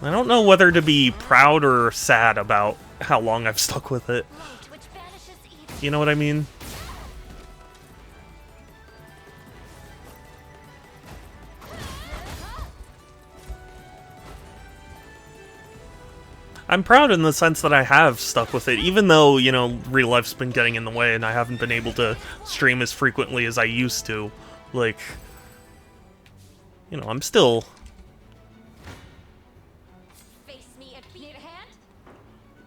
Speaker 2: don't know whether to be proud or sad about how long I've stuck with it. You know what I mean? I'm proud in the sense that I have stuck with it, even though, you know, real life's been getting in the way and I haven't been able to stream as frequently as I used to. Like, you know, I'm still...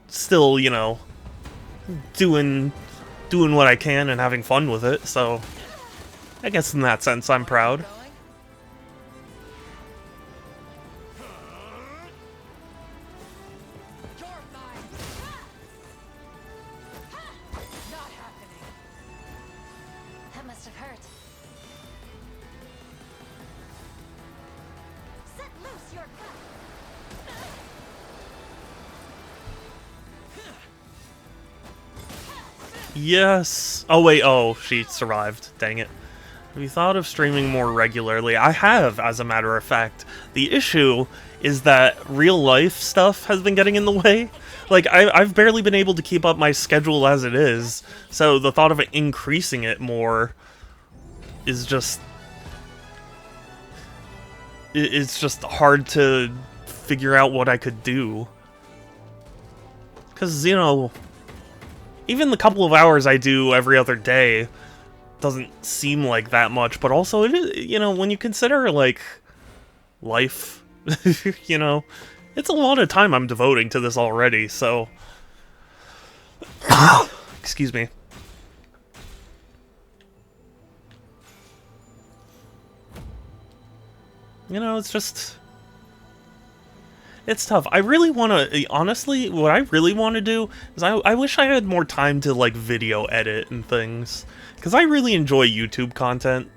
Speaker 2: still, you know, doing what I can and having fun with it, so I guess in that sense I'm proud.
Speaker 3: That must have hurt. Set loose your gun.
Speaker 2: Yes! Oh wait, oh, she survived. Dang it. Have you thought of streaming more regularly? I have, as a matter of fact. The issue is that real life stuff has been getting in the way. like, I've barely been able to keep up my schedule as it is, so the thought of it increasing it more is just... It's just hard to figure out what I could do. Because, you know, even the couple of hours I do every other day doesn't seem like that much, but also, it is, you know, when you consider, like, life, you know, it's a lot of time I'm devoting to this already, so... Excuse me. You know, it's just... It's tough. I really want to... Honestly, what I really want to do is I wish I had more time to, like, video edit and things. Because I really enjoy YouTube content.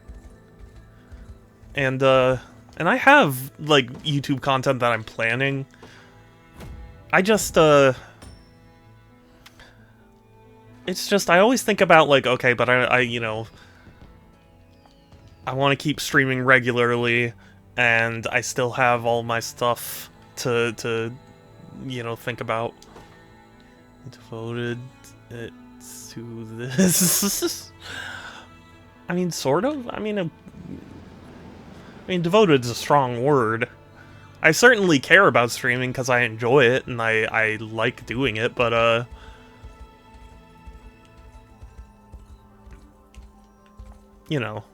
Speaker 2: And I have, like, YouTube content that I'm planning. I just, It's just, I always think about, like, okay, but I you know... I want to keep streaming regularly, and I still have all my stuff to you know, think about. Devoted it to this. I mean, sort of. I mean, devoted is a strong word. I certainly care about streaming because I enjoy it and I like doing it, but you know.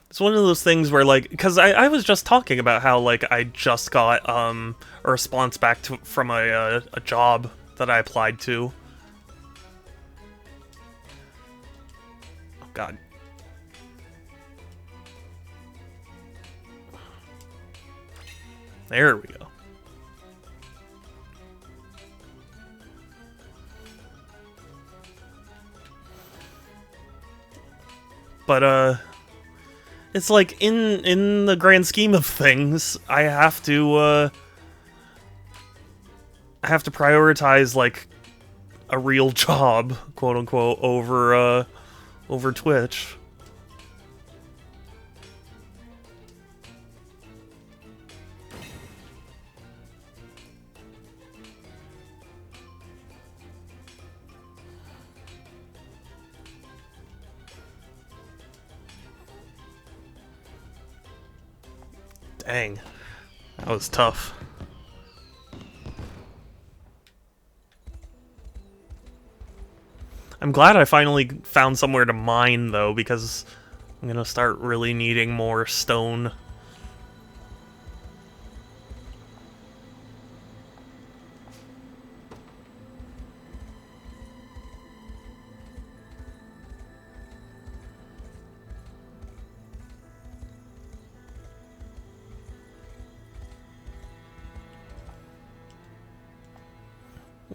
Speaker 2: It's one of those things where, like, because I was just talking about how, like, I just got a response back from a job that I applied to. Oh, God. There we go. But, it's like, in the grand scheme of things, I have to prioritize, like, a real job, quote-unquote, over Twitch. Dang, that was tough. I'm glad I finally found somewhere to mine, though, because I'm gonna start really needing more stone.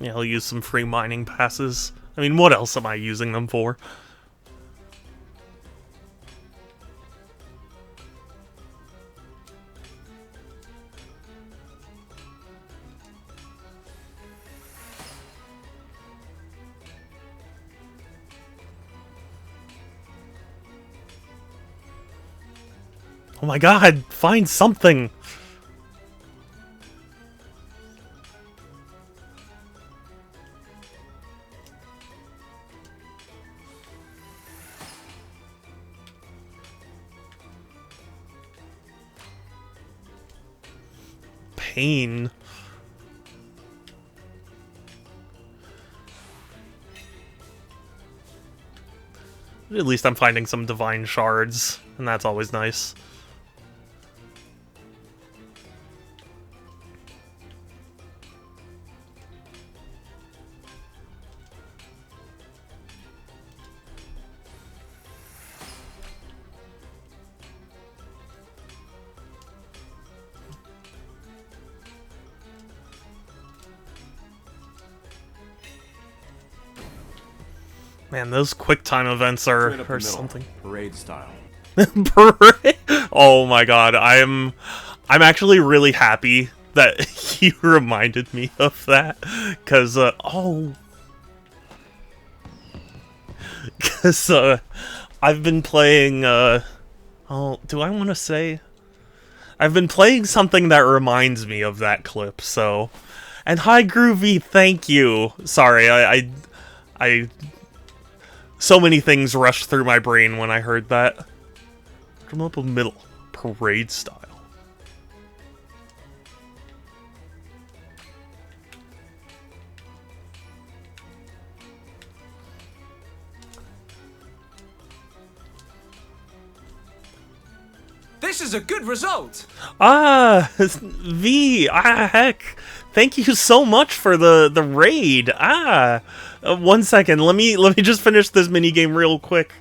Speaker 2: Yeah, I'll use some free mining passes. I mean, what else am I using them for? Oh my God, find something! Pain. At least I'm finding some divine shards, and that's always nice. Man, those quick time events are something.
Speaker 9: Parade style.
Speaker 2: Parade? Oh my God, I'm actually really happy that you reminded me of that, because I've been playing Oh, do I want to say? I've been playing something that reminds me of that clip, so... And hi, Groovy, thank you! Sorry, I so many things rushed through my brain when I heard that. Come up with middle. Parade style.
Speaker 11: This is a good result!
Speaker 2: V, heck. Thank you so much for the raid. 1 second. Let me just finish this minigame real quick.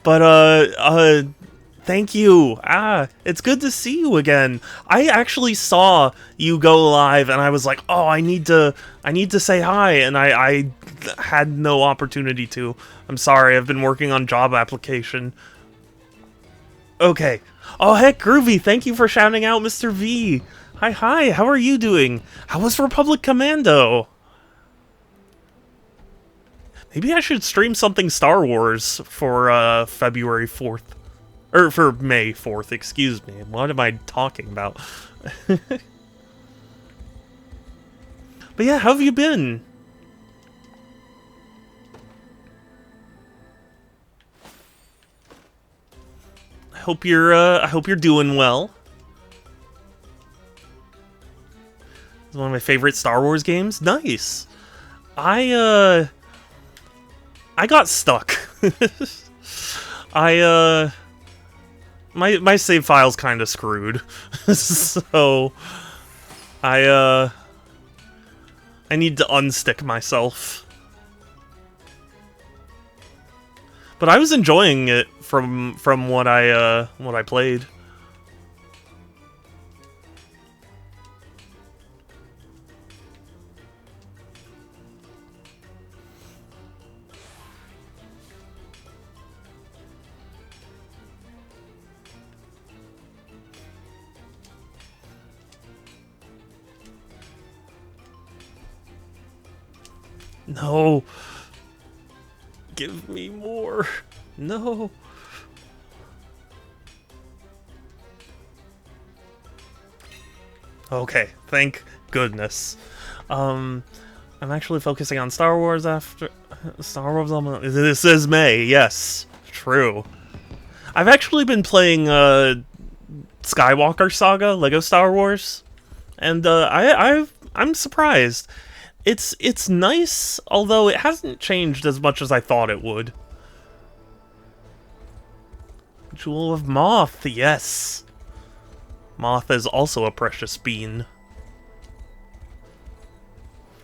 Speaker 2: But, thank you. It's good to see you again. I actually saw you go live, and I was like, oh, I need to say hi, and I had no opportunity to. I'm sorry, I've been working on job application. Okay. Oh, heck, Groovy, thank you for shouting out Mr. V. Hi, how are you doing? How was Republic Commando? Maybe I should stream something Star Wars for February 4th. Or for May 4th, excuse me. What am I talking about? But yeah, how have you been? I hope you're doing well. It's one of my favorite Star Wars games. Nice. I got stuck. My save file's kind of screwed. So I need to unstick myself. But I was enjoying it from what I played. No. Give me more. No. Okay, thank goodness. I'm actually focusing on Star Wars after... Star Wars... This is May, yes. True. I've actually been playing, Skywalker Saga, Lego Star Wars. And, I'm surprised. It's nice, although it hasn't changed as much as I thought it would. Jewel of Moth, yes. Moth is also a precious bean.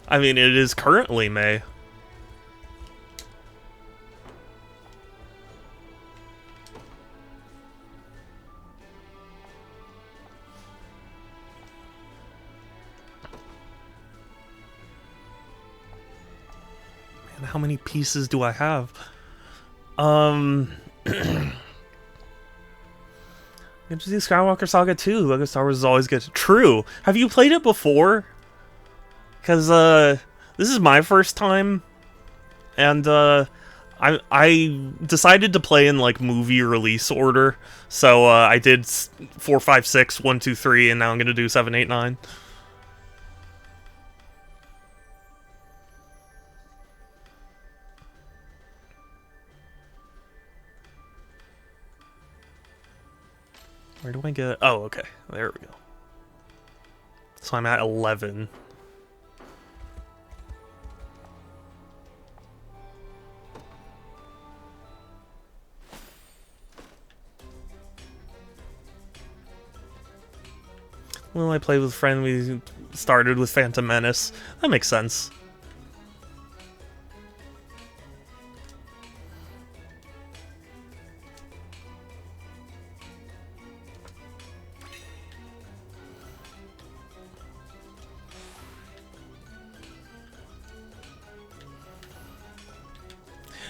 Speaker 2: I mean, it is currently May. Man, how many pieces do I have? Good to see Skywalker Saga 2. Lego Star Wars is always good. True. Have you played it before? Because, this is my first time. And, I decided to play in, like, movie release order. So, I did 4, 5, 6, 1, 2, 3, and now I'm gonna do 7, 8, 9. Where do I get... Oh, okay. There we go. So I'm at 11. Well, I played with a friend. We started with Phantom Menace. That makes sense.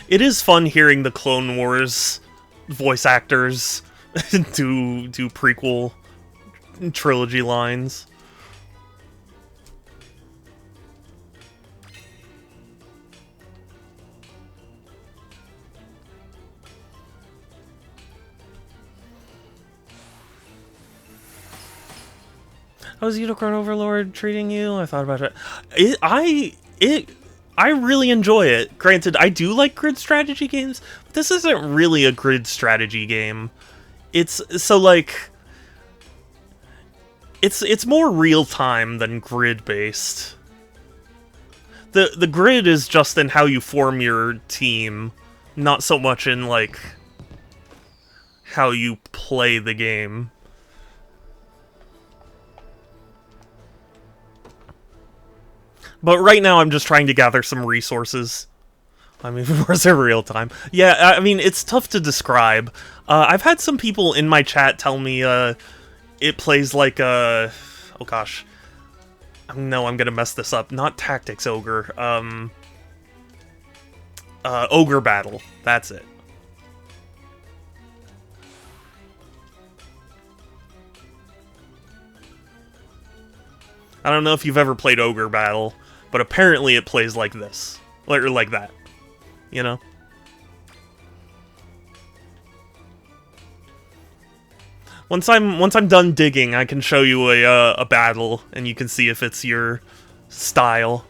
Speaker 2: It is fun hearing the Clone Wars voice actors do prequel trilogy lines. How's Unicorn Overlord treating you? I thought about it. I really enjoy it. Granted, I do like grid strategy games, but this isn't really a grid strategy game. It's so like it's more real time than grid based. The grid is just in how you form your team, not so much in like how you play the game. But right now I'm just trying to gather some resources. I mean, where's it real time? Yeah, I mean, it's tough to describe. I've had some people in my chat tell me it plays like a... Oh gosh. No, I'm gonna mess this up. Not Tactics Ogre. Ogre Battle. That's it. I don't know if you've ever played Ogre Battle, but apparently it plays like this. Or like that. You know? Once I'm done digging, I can show you a battle, and you can see if it's your style.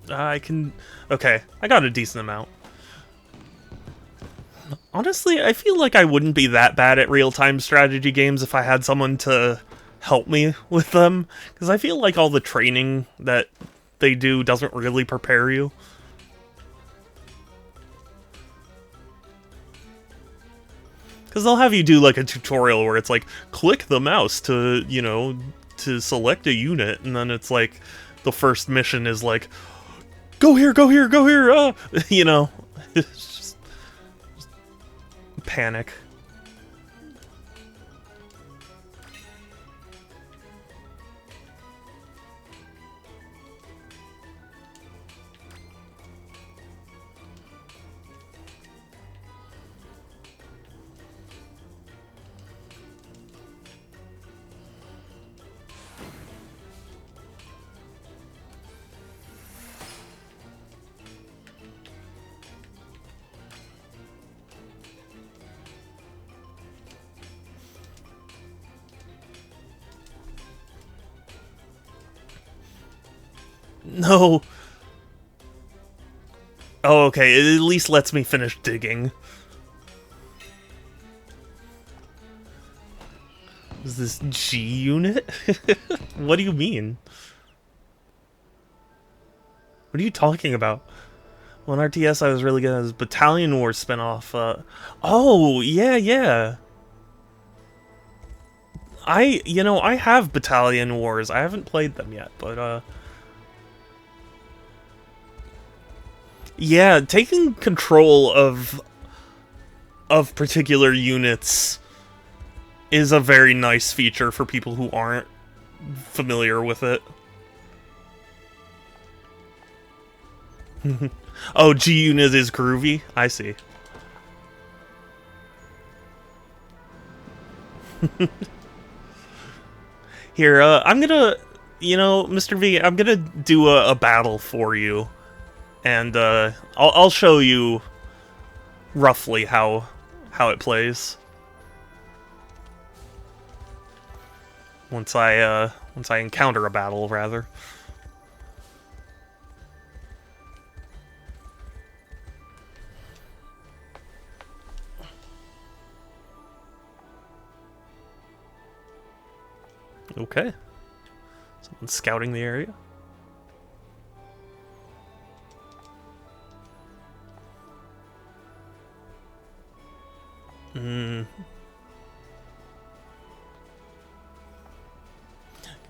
Speaker 2: I can... Okay, I got a decent amount. Honestly, I feel like I wouldn't be that bad at real-time strategy games if I had someone to help me with them. Because I feel like all the training that they do doesn't really prepare you. Because they'll have you do like a tutorial where it's like, click the mouse to, you know, to select a unit. And then it's like, the first mission is like, go here, go here, go here, you know, it's just panic. No. Oh, okay. It at least lets me finish digging. Is this G unit? What do you mean? What are you talking about? Well, in RTS I was really good as Battalion Wars spinoff. Oh, yeah, yeah. You know, I have Battalion Wars. I haven't played them yet, but, yeah, taking control of particular units is a very nice feature for people who aren't familiar with it. Oh, G-Unit is groovy? I see. Here, I'm gonna, you know, Mr. V, I'm gonna do a battle for you. And, I'll show you roughly how it plays. Once I encounter a battle, rather. Okay. Someone's scouting the area. Give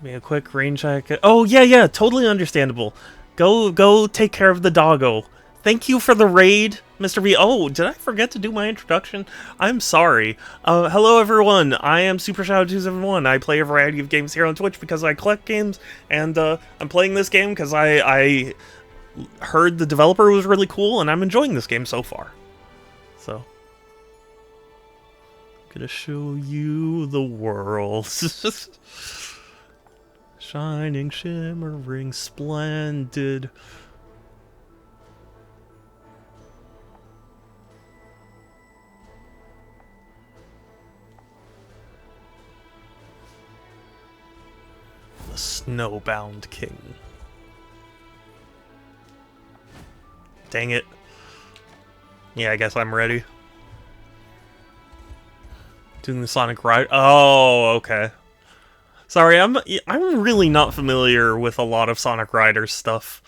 Speaker 2: me a quick range check. Oh, yeah, yeah, totally understandable. Go take care of the doggo. Thank you for the raid, Mr. V. Oh, did I forget to do my introduction? I'm sorry. Hello, everyone. I am Super Shadow271. I play a variety of games here on Twitch because I collect games, and I'm playing this game because I heard the developer was really cool, and I'm enjoying this game so far. So, I'm gonna show you the world. Shining, shimmering, splendid. The Snowbound King. Dang it. Yeah, I guess I'm ready. Doing the Sonic Ride. Oh, okay. Sorry, I'm really not familiar with a lot of Sonic Riders stuff.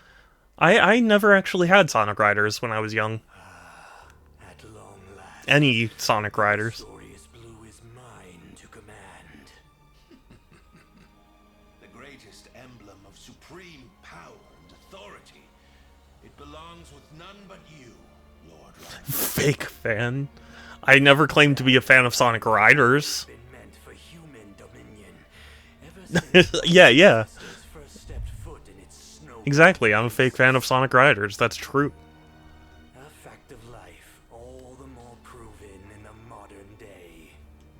Speaker 2: I never actually had Sonic Riders when I was young.
Speaker 9: At long last,
Speaker 2: Any Sonic Riders.
Speaker 9: Glorious Blue is mine to command. The greatest emblem of supreme power and authority. It belongs with none but you, Lord Ryan.
Speaker 2: Fake fan. I never claimed to be a fan of Sonic Riders.
Speaker 9: Been meant for human dominion. Ever since
Speaker 2: Yeah.
Speaker 9: first stepped foot in its snow.
Speaker 2: Exactly, I'm a fake fan of Sonic Riders. That's true.
Speaker 9: A fact of life, all the more proven in the modern day.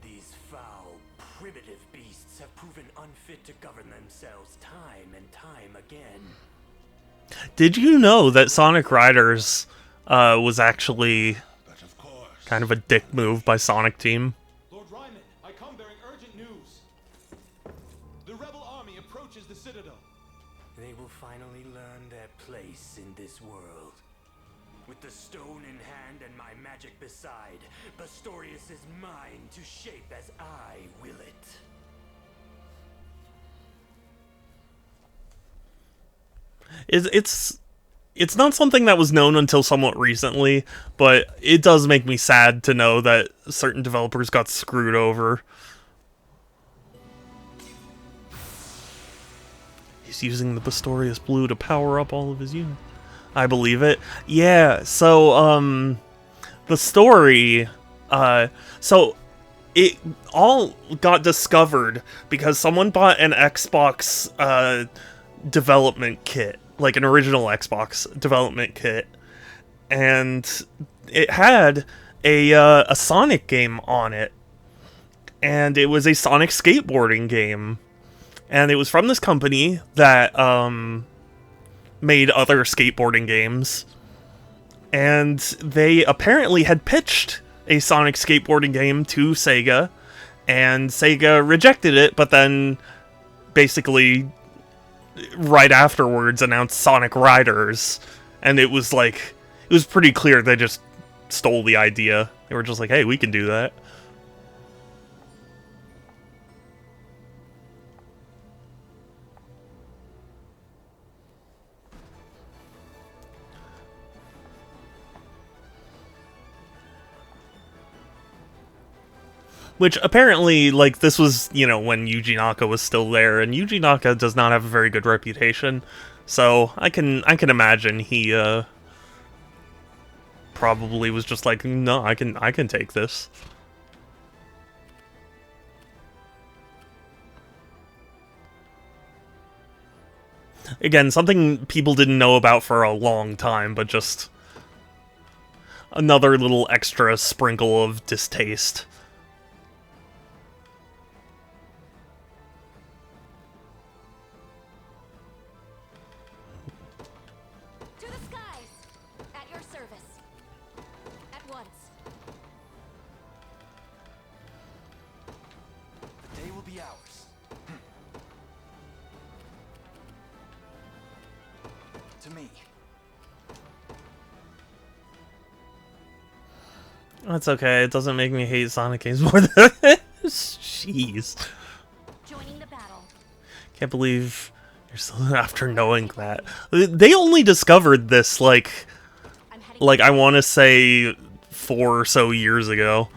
Speaker 9: These foul, primitive beasts have proven unfit to govern themselves time and time again.
Speaker 2: Did you know that Sonic Riders was actually
Speaker 1: But of course.
Speaker 2: kind of a dick move by Sonic Team?
Speaker 11: Lord Ryman, I come bearing urgent news. The rebel army approaches the Citadel.
Speaker 9: They will finally learn their place in this world. With the stone in hand and my magic beside, Bastorius is mine to shape as I will it.
Speaker 2: It's not something that was known until somewhat recently, but it does make me sad to know that certain developers got screwed over. He's using the Bastorius Blue to power up all of his units. I believe it. Yeah, so, the story, so it all got discovered because someone bought an Xbox, development kit, like an original Xbox development kit, and it had a Sonic game on it, and it was a Sonic skateboarding game, and it was from this company that made other skateboarding games, and they apparently had pitched a Sonic skateboarding game to Sega, and Sega rejected it, but then basically right afterwards announced Sonic Riders, and it was pretty clear they just stole the idea. They were just like, hey, we can do that. Which apparently, like, this was, you know, when Yuji Naka was still there, and Yuji Naka does not have a very good reputation, so I can imagine he probably was just like, no, I can take this. Again, something people didn't know about for a long time, but just another little extra sprinkle of distaste.
Speaker 3: To the skies! At your service. At once.
Speaker 9: The day will be ours. To me.
Speaker 2: That's okay, it doesn't make me hate Sonic games more than jeez.
Speaker 3: Joining the battle.
Speaker 2: Can't believe you're still after knowing that. They only discovered this, like I want to say 4 or so years ago.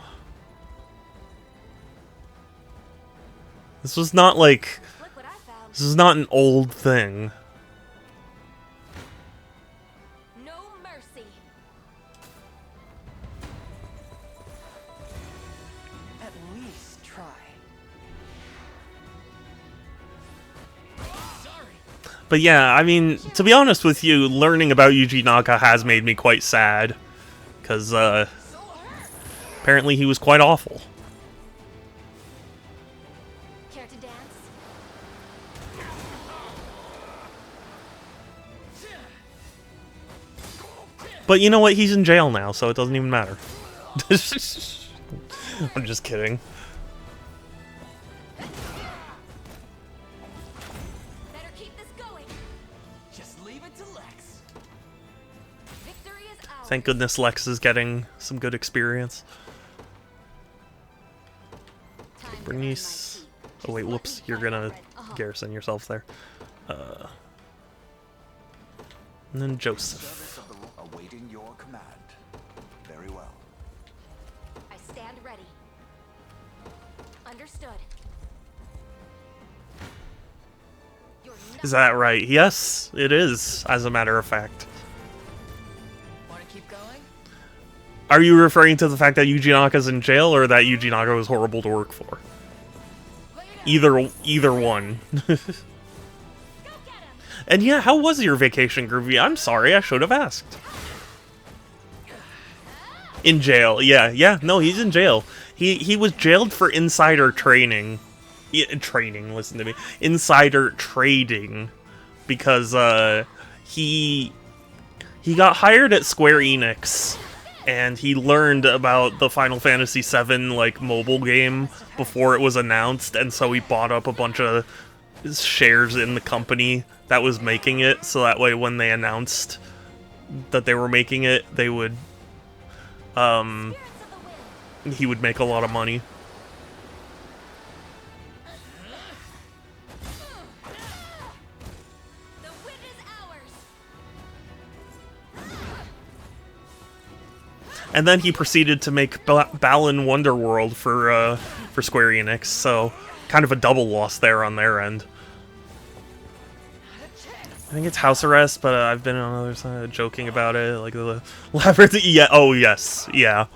Speaker 2: This was not like...
Speaker 3: Look what I found.
Speaker 2: This is not an old thing.
Speaker 3: No mercy.
Speaker 12: try.
Speaker 2: But yeah, I mean, to be honest with you, learning about Yuji Naka has made me quite sad. Because, apparently he was quite awful.
Speaker 3: Care to dance?
Speaker 2: But you know what? He's in jail now, so it doesn't even matter. I'm just kidding.
Speaker 3: Better keep this going.
Speaker 12: Just leave it to Lex.
Speaker 3: Victory is ours.
Speaker 2: Thank goodness Lex is getting some good experience.
Speaker 3: Time to earn my
Speaker 2: Bernice.
Speaker 3: keep.
Speaker 2: Oh
Speaker 3: Just
Speaker 2: wait,
Speaker 3: let
Speaker 2: whoops.
Speaker 3: me
Speaker 2: You're
Speaker 3: fight
Speaker 2: gonna
Speaker 3: already.
Speaker 2: garrison yourself there. And then Joseph.
Speaker 8: Service of the awaiting your command. Very well.
Speaker 3: I stand ready. Understood. You're
Speaker 2: Is that right? Yes, it is, as a matter of fact.
Speaker 12: Want to keep going?
Speaker 2: Are you referring to the fact that Yuji Naka's in jail, or that Yuji Naka was horrible to work for? Either one. And yeah, how was your vacation, Groovy? I'm sorry, I should have asked. In jail, yeah, no, he's in jail. He was jailed for insider training. Listen to me. Insider trading. Because, he got hired at Square Enix, and he learned about the Final Fantasy VII, like, mobile game before it was announced, and so he bought up a bunch of shares in the company that was making it, so that way when they announced that they were making it, they would, he would make a lot of money.
Speaker 3: The win is ours.
Speaker 2: And then he proceeded to make Balan Wonderworld for Square Enix, so kind of a double loss there on their end. I think it's house arrest, but I've been on the other side joking about it, like the labyrinth. Yeah, oh yes, yeah.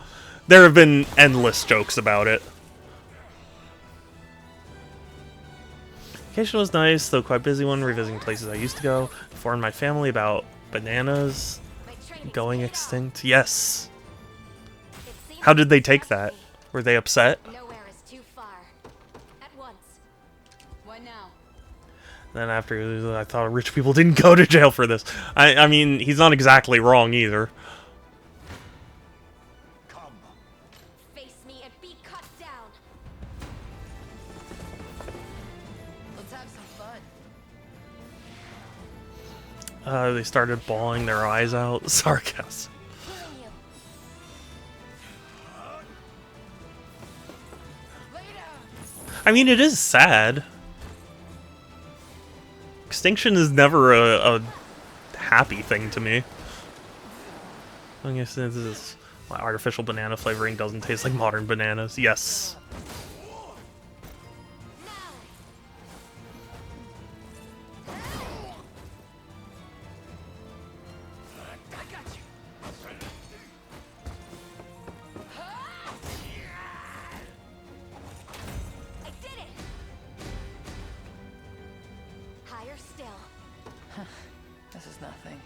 Speaker 2: There have been endless jokes about it. Vacation was nice, though quite busy one, revisiting places I used to go. Informed my family about bananas going extinct. Yes. How did they take that? Were they upset?
Speaker 3: Nowhere is too far. At once. What now?
Speaker 2: Then after, I thought rich people didn't go to jail for this. I mean, he's not exactly wrong either.
Speaker 3: Face me and be cut down.
Speaker 12: Let's have some fun.
Speaker 2: They started bawling their eyes out. Sarcasm.
Speaker 3: Healing you.
Speaker 2: I mean, it is sad. Extinction is never a happy thing to me. I guess this is my artificial banana flavoring doesn't taste like modern bananas. Yes.
Speaker 3: I did it. Higher still.
Speaker 12: This is nothing.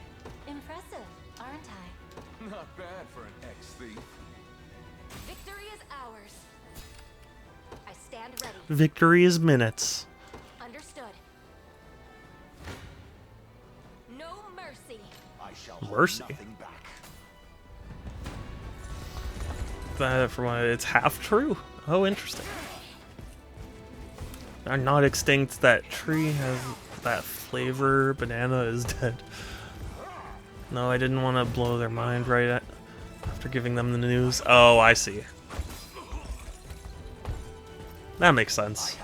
Speaker 3: Impressive, aren't I?
Speaker 11: Not bad for an ex-thief.
Speaker 3: Victory is ours. I stand ready.
Speaker 2: Victory is minutes.
Speaker 3: Understood. No mercy.
Speaker 8: I shall
Speaker 2: Mercy.
Speaker 8: hold nothing back.
Speaker 2: It's half true. Oh, interesting. Are not extinct. That tree has that flavor. Banana is dead. No, I didn't want to blow their mind right after giving them the news. Oh, I see. That makes sense.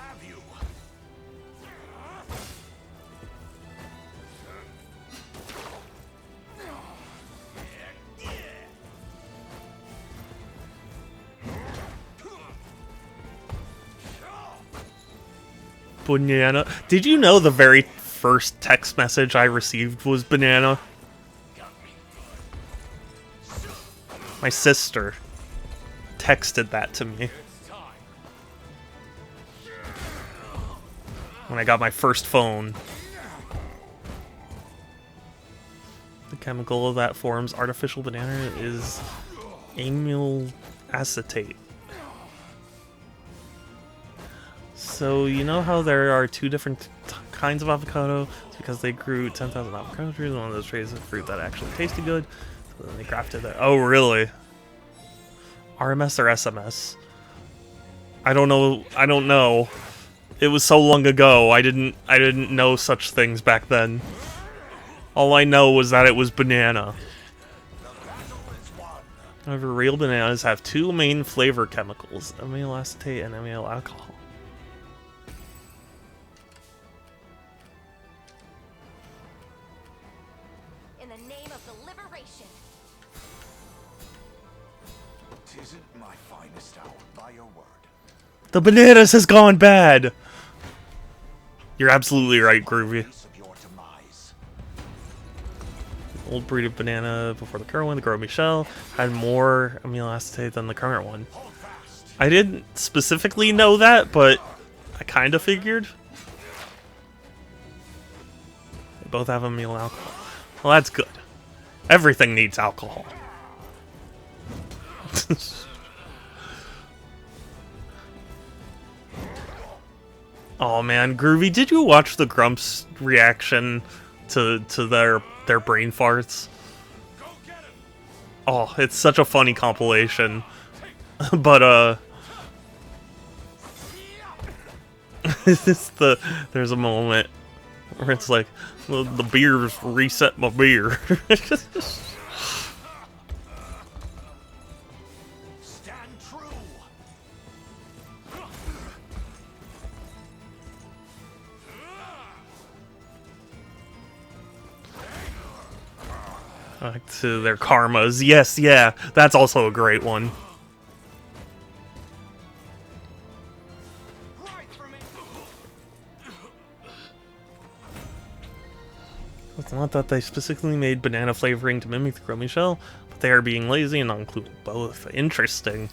Speaker 2: Banana. Did you know the very first text message I received was banana? My sister texted that to me. when I got my first phone. The chemical that forms artificial banana is amyl acetate. So you know how there are two different kinds of avocado? It's because they grew 10,000 avocado trees. One of those trees of fruit that actually tasted good. So then they crafted that. Oh, really? RMS or SMS? I don't know. I don't know. It was so long ago. I didn't know such things back then. All I know was that it was banana. However, real bananas have two main flavor chemicals, amyl acetate and amyl alcohol.
Speaker 7: In the name of the liberation.
Speaker 8: Tisn't my finest hour, by your word.
Speaker 2: The bananas has gone bad! You're absolutely right, Groovy. Old breed of banana before the current one, the Gros Michel, had more amyl acetate than the current one. I didn't specifically know that, but I kind of figured. They both have amyl alcohol. Well, that's good. Everything needs alcohol. Oh man, Groovy, did you watch the Grumps reaction to their brain farts? Oh, it's such a funny compilation. But there's a moment where it's like the beer's reset my beer. Back to their karmas. Yes, yeah, that's also a great one. It's not that they specifically made banana flavoring to mimic the Gros Michel, but they are being lazy and not including both. Interesting.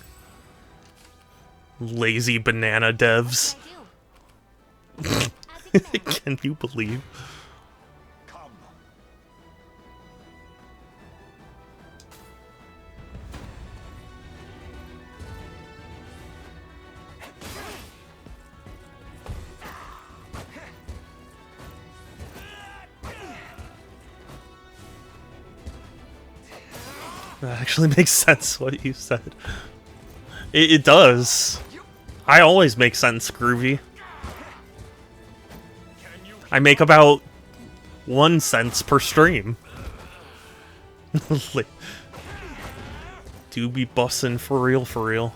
Speaker 2: Lazy banana devs. Can you believe? That actually makes sense, what you said. It does. I always make sense, Groovy. I make about 1 cent per stream. Do be bussin' for real, for real.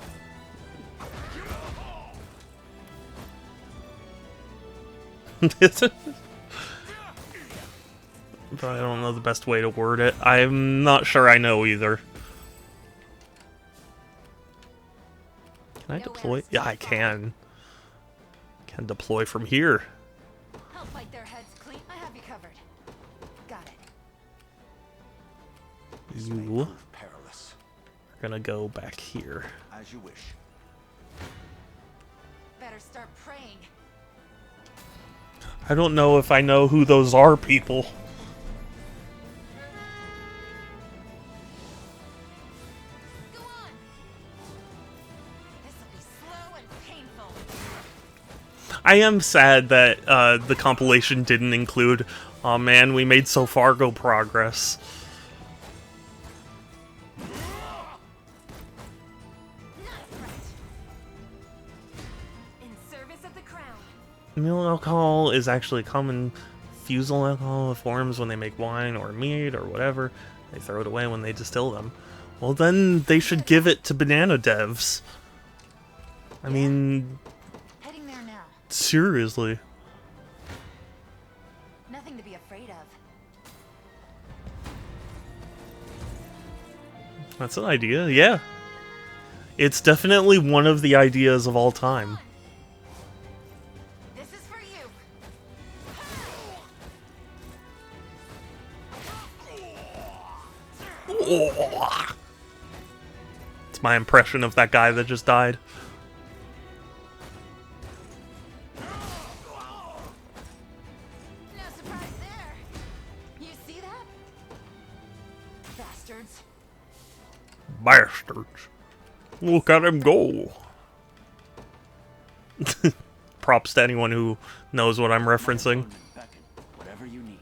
Speaker 2: But I don't know the best way to word it. I'm not sure I know either. Can I deploy? Yeah, I can. Can deploy from here.
Speaker 3: I'll fight their heads clean. I have you covered. Got it.
Speaker 2: You are gonna go back here.
Speaker 8: As you wish.
Speaker 3: Better start praying.
Speaker 2: I don't know if I know who those are, people. I am sad that the compilation didn't include, oh man, we made so far go progress.
Speaker 3: In service of the crown.
Speaker 2: Amyl alcohol is actually common fusel alcohol. It forms when they make wine or mead or whatever. They throw it away when they distill them. Well, then they should give it to banana devs. I mean... Seriously.
Speaker 3: Nothing to be afraid of.
Speaker 2: That's an idea, yeah. It's definitely one of the ideas of all time.
Speaker 3: This is for you.
Speaker 2: It's my impression of that guy that just died.
Speaker 3: bastards.
Speaker 2: Bastards. Look at him go. Props to anyone who knows what I'm referencing.
Speaker 10: Whatever you need.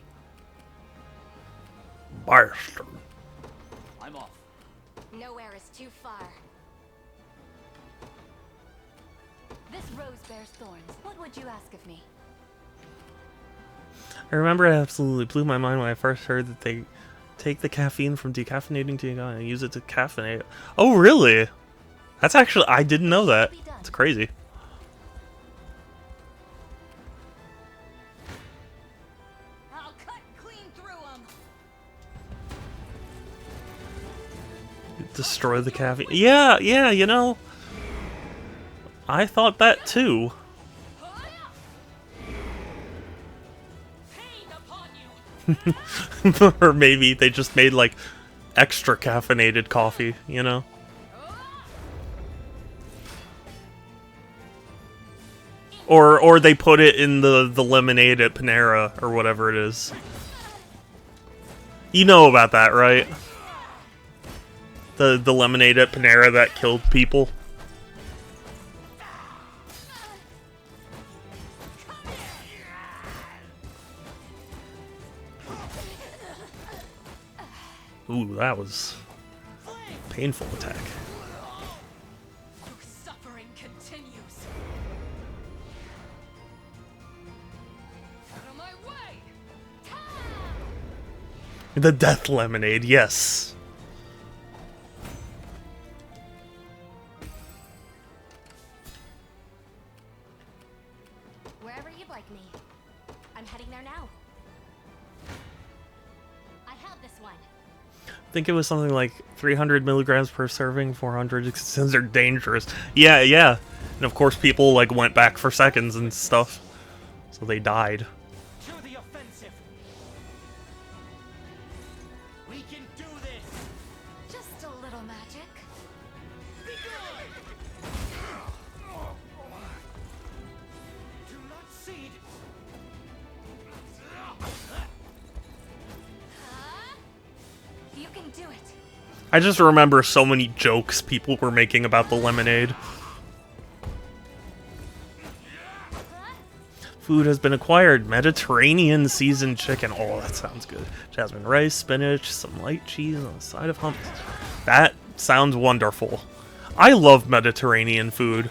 Speaker 2: Bastard.
Speaker 10: I'm off.
Speaker 3: Nowhere is too far. This rose bears thorns. What would you ask of me?
Speaker 2: I remember it absolutely blew my mind when I first heard that they take the caffeine from decaffeinating tea and use it to caffeinate. Oh, really? That's actually... I didn't know that. It's crazy.
Speaker 3: I'll cut clean through them.
Speaker 2: Destroy the caffeine. Yeah, yeah, you know. I thought that too. Or maybe they just made like extra caffeinated coffee, you know? Or they put it in the lemonade at Panera or whatever it is. You know about that, right? The lemonade at Panera that killed people. Ooh, that was a painful attack.
Speaker 3: Your suffering continues. Out of my way!
Speaker 2: The death lemonade, yes.
Speaker 3: Wherever you'd like me. I'm heading there now. I have this one.
Speaker 2: I think it was something like 300 milligrams per serving, 400 since they're dangerous. Yeah, yeah. And of course people like went back for seconds and stuff. So they died.
Speaker 9: To the offensive. We can do this.
Speaker 3: Just a little magic.
Speaker 9: Be good. Do not cede.
Speaker 3: You can do it.
Speaker 2: I just remember so many jokes people were making about the lemonade. Food has been acquired. Mediterranean seasoned chicken. Oh, that sounds good. Jasmine rice, spinach, some light cheese on the side of hummus. That sounds wonderful. I love Mediterranean food.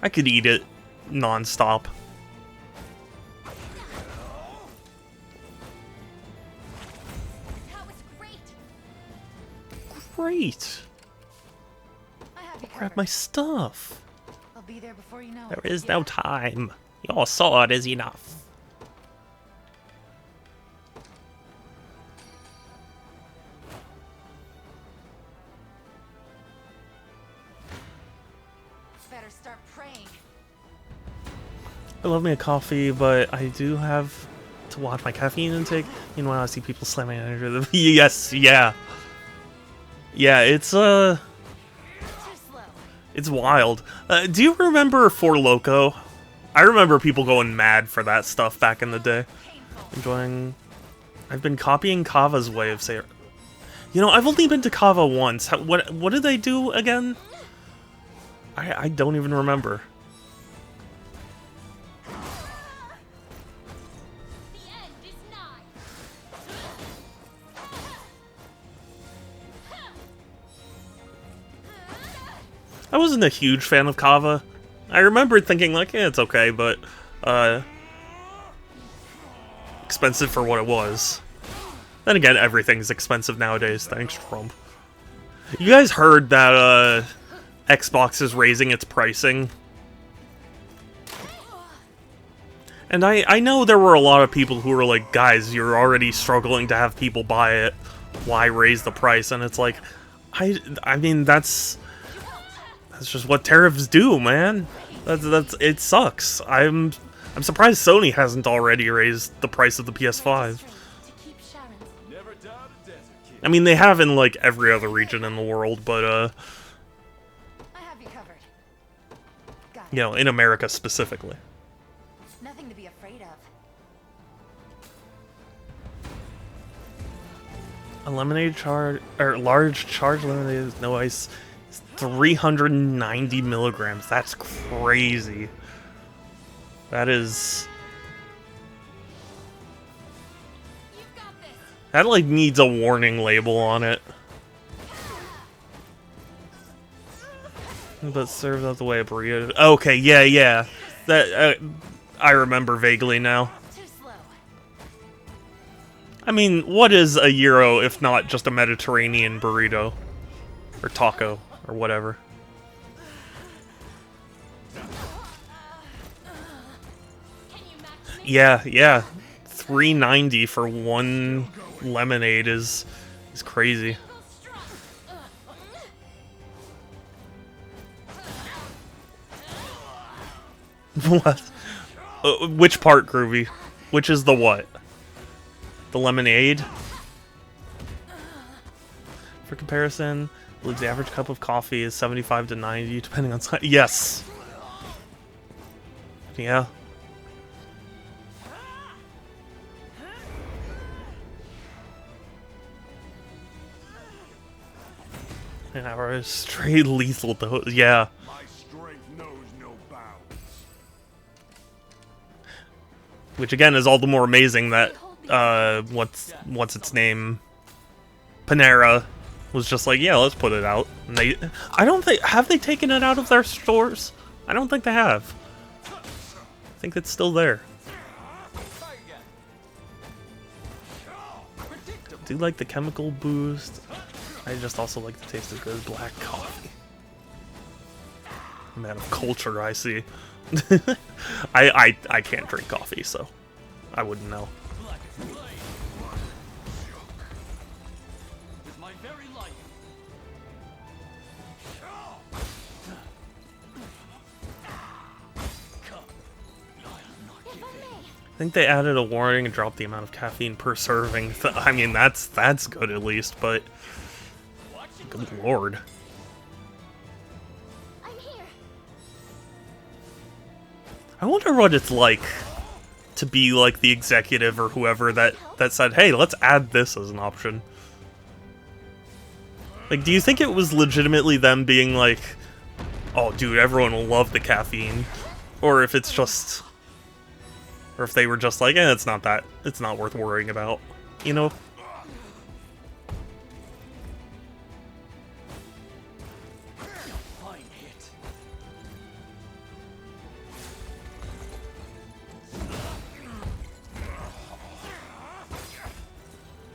Speaker 2: I could eat it non-stop.
Speaker 3: That was great.
Speaker 2: Great.
Speaker 3: I have you
Speaker 2: Grab
Speaker 3: covered.
Speaker 2: my stuff.
Speaker 3: I'll be there before you know
Speaker 2: There
Speaker 3: it.
Speaker 2: is no time. Your sword is enough.
Speaker 3: Better start praying.
Speaker 2: I love me a coffee, but I do have to watch my caffeine intake. You know, when I see people slamming under the... Yes, yeah. Yeah, it's,
Speaker 3: Too slow.
Speaker 2: it's wild. Do you remember Four Loko? I remember people going mad for that stuff back in the day. Enjoying... I've been copying Kava's way of saying... You know, I've only been to Kava once. What did they do again? I don't even remember.
Speaker 3: The end is nigh.
Speaker 2: I wasn't a huge fan of Kava. I remember thinking like, yeah, it's okay, but expensive for what it was. Then again, everything's expensive nowadays, thanks Trump. You guys heard that Xbox is raising its pricing? And I know there were a lot of people who were like, guys, you're already struggling to have people buy it. Why raise the price? And it's like, I mean, that's just what tariffs do, man. It sucks. I'm surprised Sony hasn't already raised the price of the PS5. I mean, they have in like every other region in the world, but
Speaker 3: I have you covered. Got
Speaker 2: you know, in America specifically.
Speaker 3: Nothing to be afraid of.
Speaker 2: A lemonade charge, or large charge lemonade with no ice, is 390 milligrams. That's crazy. That is... That, like, needs a warning label on it. But served out the way of burrito. Okay, yeah. That, I remember vaguely now. I mean, what is a gyro if not just a Mediterranean burrito? Or taco, or whatever. Yeah. 390 for one lemonade is crazy. What? Which part, Groovy? Which is the what? The lemonade? For comparison, I believe the average cup of coffee is 75 to 90, depending on size. Yes! Yeah. Yeah, or a straight lethal dose. Yeah. Which again is all the more amazing that what's its name, Panera was just like, yeah, let's put it out. And have they taken it out of their stores? I don't think they have. I think it's still there. I do like the chemical boost. I just also like the taste of good black coffee. Man of culture, I see. I can't drink coffee, so I wouldn't know. I think they added a warning and dropped the amount of caffeine per serving. I mean, that's good at least, but good lord. I wonder what it's like to be like the executive or whoever that said, hey, let's add this as an option. Like, do you think it was legitimately them being like, oh, dude, everyone will love the caffeine? Or if it's just... Or if they were just like, it's not worth worrying about, you know?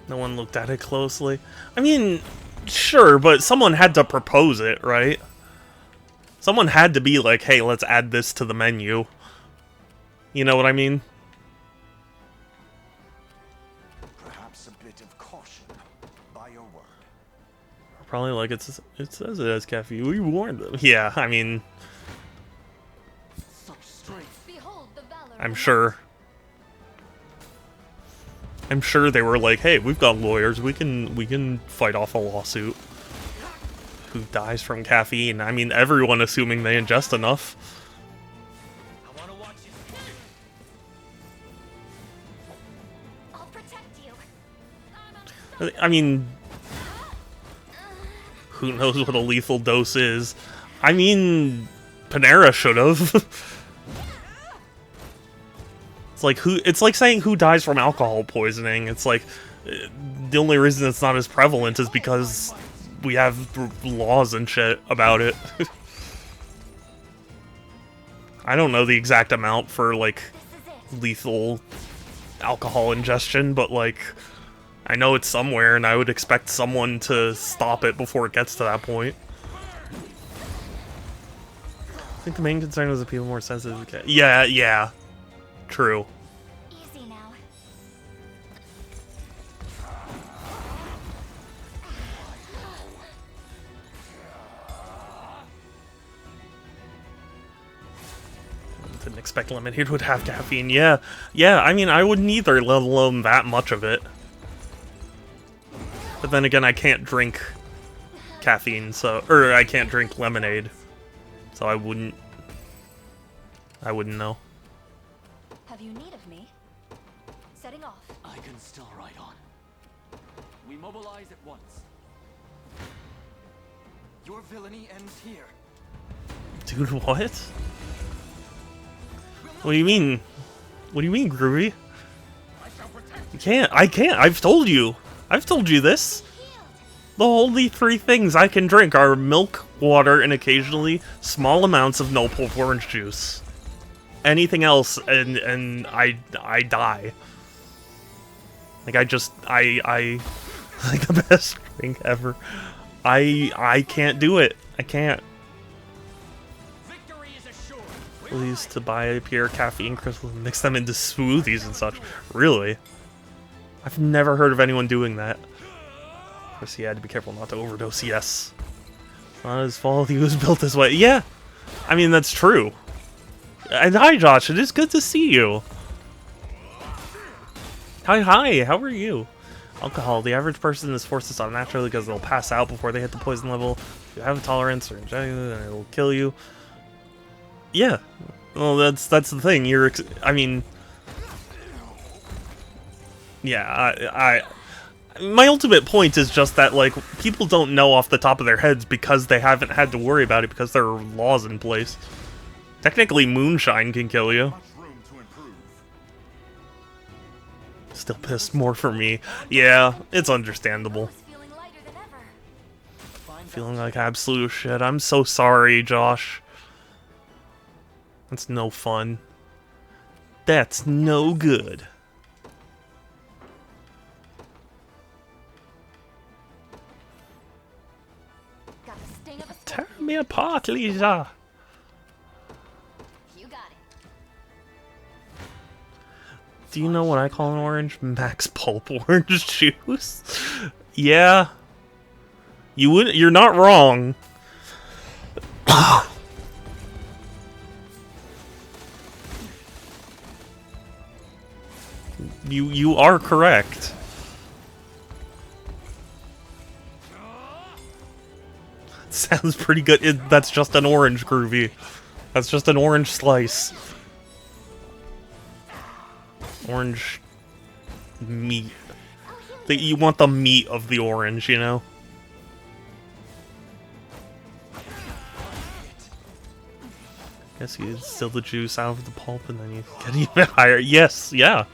Speaker 2: No one looked at it closely. I mean, sure, but someone had to propose it, right? Someone had to be like, hey, let's add this to the menu. You know what I mean?
Speaker 8: Perhaps a bit of caution by your word.
Speaker 2: Probably like it says it has caffeine. We warned them. Yeah, I mean, I'm sure they were like, hey, we've got lawyers. We can fight off a lawsuit. Who dies from caffeine? I mean, everyone assuming they ingest enough. I mean, who knows what a lethal dose is? I mean, Panera should have. It's like saying who dies from alcohol poisoning. It's like the only reason it's not as prevalent is because we have laws and shit about it. I don't know the exact amount for like lethal alcohol ingestion, but like I know it's somewhere, and I would expect someone to stop it before it gets to that point. I think the main concern was that people more sensitive to yeah. True.
Speaker 3: Easy now.
Speaker 2: Didn't expect lemonade would have caffeine. Yeah, I mean, I wouldn't either, let alone that much of it. But then again, I can't drink caffeine, or I can't drink lemonade, so I wouldn't know.
Speaker 3: Have you need of me? Setting off.
Speaker 10: I can still ride on.
Speaker 9: We mobilize at once. Your villainy ends here.
Speaker 2: Dude, what? What do you mean? What do you mean, Groovy? You can't. I can't. I've told you. I've told you this. The only 3 things I can drink are milk, water, and occasionally small amounts of no pulp orange juice. Anything else, and I die. Like I like the best drink ever. I can't do it. I can't. Please to buy a pure caffeine crystal and mix them into smoothies and such. Really? I've never heard of anyone doing that. Of course, he had to be careful not to overdose. Yes. It's not his fault he was built this way. Yeah. I mean, that's true. And hi, Josh. It is good to see you. Hi. How are you? Alcohol. The average person is forced to stop naturally because they'll pass out before they hit the poison level. If you have a tolerance or injecting it, it'll kill you. Yeah. Well, that's the thing. I mean, yeah. My ultimate point is just that, like, people don't know off the top of their heads because they haven't had to worry about it because there are laws in place. Technically, moonshine can kill you. Still pissed more for me. Yeah, it's understandable. Feeling like absolute shit. I'm so sorry, Josh. That's no fun. That's no good. Tear me apart, Lisa. Do you know what I call an orange? Max Pulp orange juice? Yeah. You're not wrong. You are correct. Sounds pretty good. That's just an orange, Groovy. That's just an orange slice. Orange meat. You want the meat of the orange, you know? Guess you distill the juice out of the pulp and then you get even higher. Yes, yeah.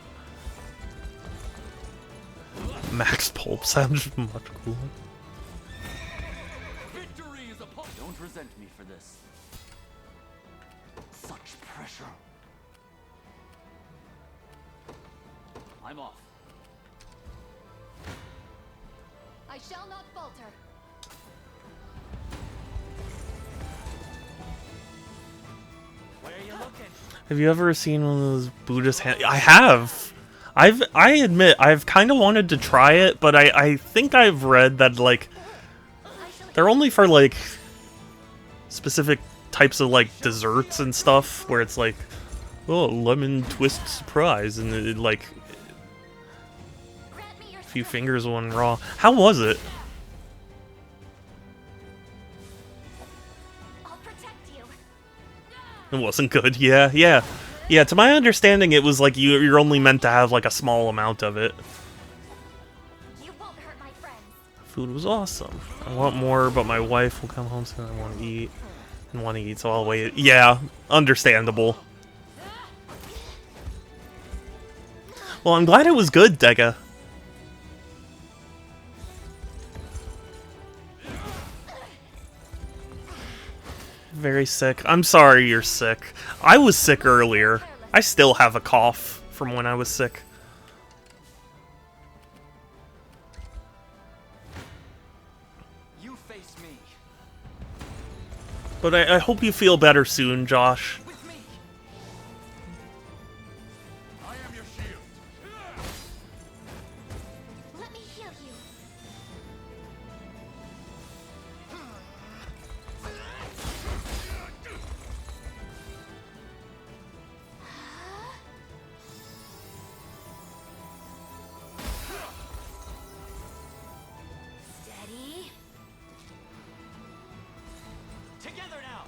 Speaker 2: Max Pulp sounds much cooler.
Speaker 9: Don't resent me for this. Such pressure. I'm off.
Speaker 3: I shall not falter.
Speaker 9: Where are you looking?
Speaker 2: Have you ever seen one of those Buddhist hand? I have. I admit I've kind of wanted to try it, but I think I've read that like they're only for like specific types of like desserts and stuff where it's like, oh, lemon twist surprise, and it like a few fingers one raw. How was it? It wasn't good. Yeah. To my understanding, it was like you're only meant to have like a small amount of it. Food was awesome. I want more, but my wife will come home soon. I want to eat, so I'll wait. Yeah, understandable. Well, I'm glad it was good, Dega. Very sick. I'm sorry you're sick. I was sick earlier. I still have a cough from when I was sick.
Speaker 9: You face me.
Speaker 2: But I hope you feel better soon, Josh.
Speaker 5: I am your shield.
Speaker 3: Let me heal you. Steady.
Speaker 9: Together now.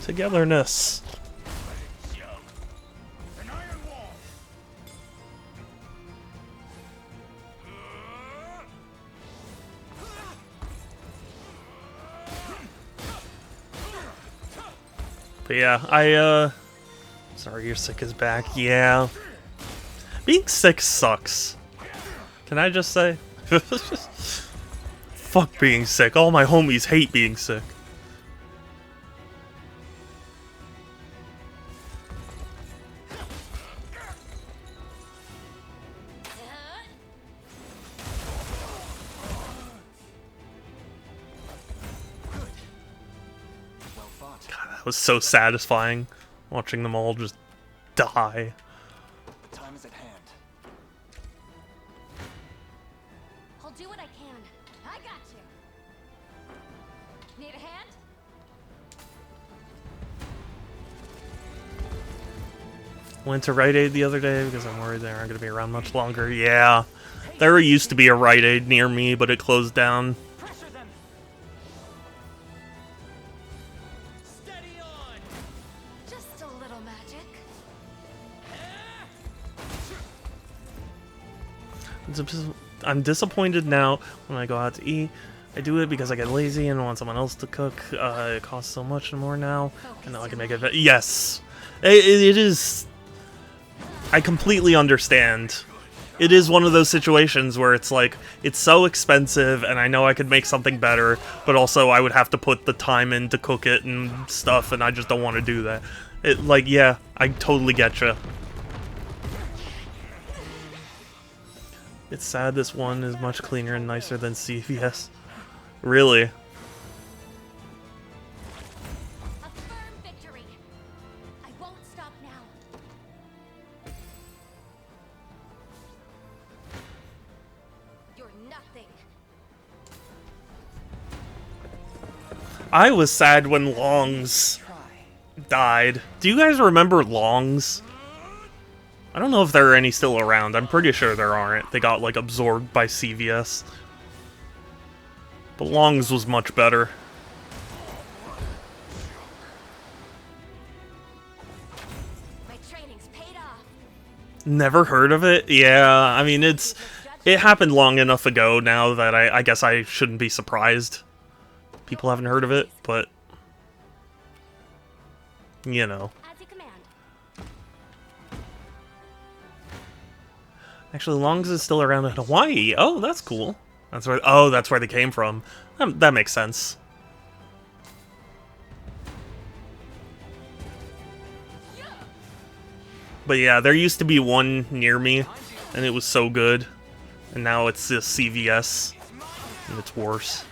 Speaker 2: Togetherness.
Speaker 5: An iron wall.
Speaker 2: But yeah, sorry you're sick is back. Yeah. Being sick sucks. Can I just say? Fuck being sick. All my homies hate being sick. God, that was so satisfying, watching them all just die.
Speaker 8: Time is at hand.
Speaker 3: I'll do what I can. I got you. Need a hand?
Speaker 2: Went to Rite Aid the other day because I'm worried they aren't going to be around much longer. Yeah, there used to be a Rite Aid near me, but it closed down.
Speaker 3: Just a little magic.
Speaker 2: I'm disappointed now when I go out to eat. I do it because I get lazy and want someone else to cook. It costs so much more now, and now I can make it. Yes, it is. I completely understand. It is one of those situations where it's like, it's so expensive, and I know I could make something better, but also I would have to put the time in to cook it and stuff, and I just don't want to do that. Yeah, I totally get you. It's sad this one is much cleaner and nicer than CVS. Really?
Speaker 3: A firm victory. I won't stop now. You're nothing.
Speaker 2: I was sad when Longs died. Do you guys remember Longs? I don't know if there are any still around. I'm pretty sure there aren't. They got, like, absorbed by CVS. But Longs was much better.
Speaker 3: My training's paid off.
Speaker 2: Never heard of it? Yeah, I mean, it happened long enough ago now that I guess I shouldn't be surprised. People haven't heard of it, but... you know.
Speaker 3: As you command.
Speaker 2: Actually, Longs is still around in Hawaii. Oh, that's cool. That's where. Oh, that's where they came from. That makes sense. But yeah, there used to be one near me, and it was so good. And now it's just CVS, and it's worse.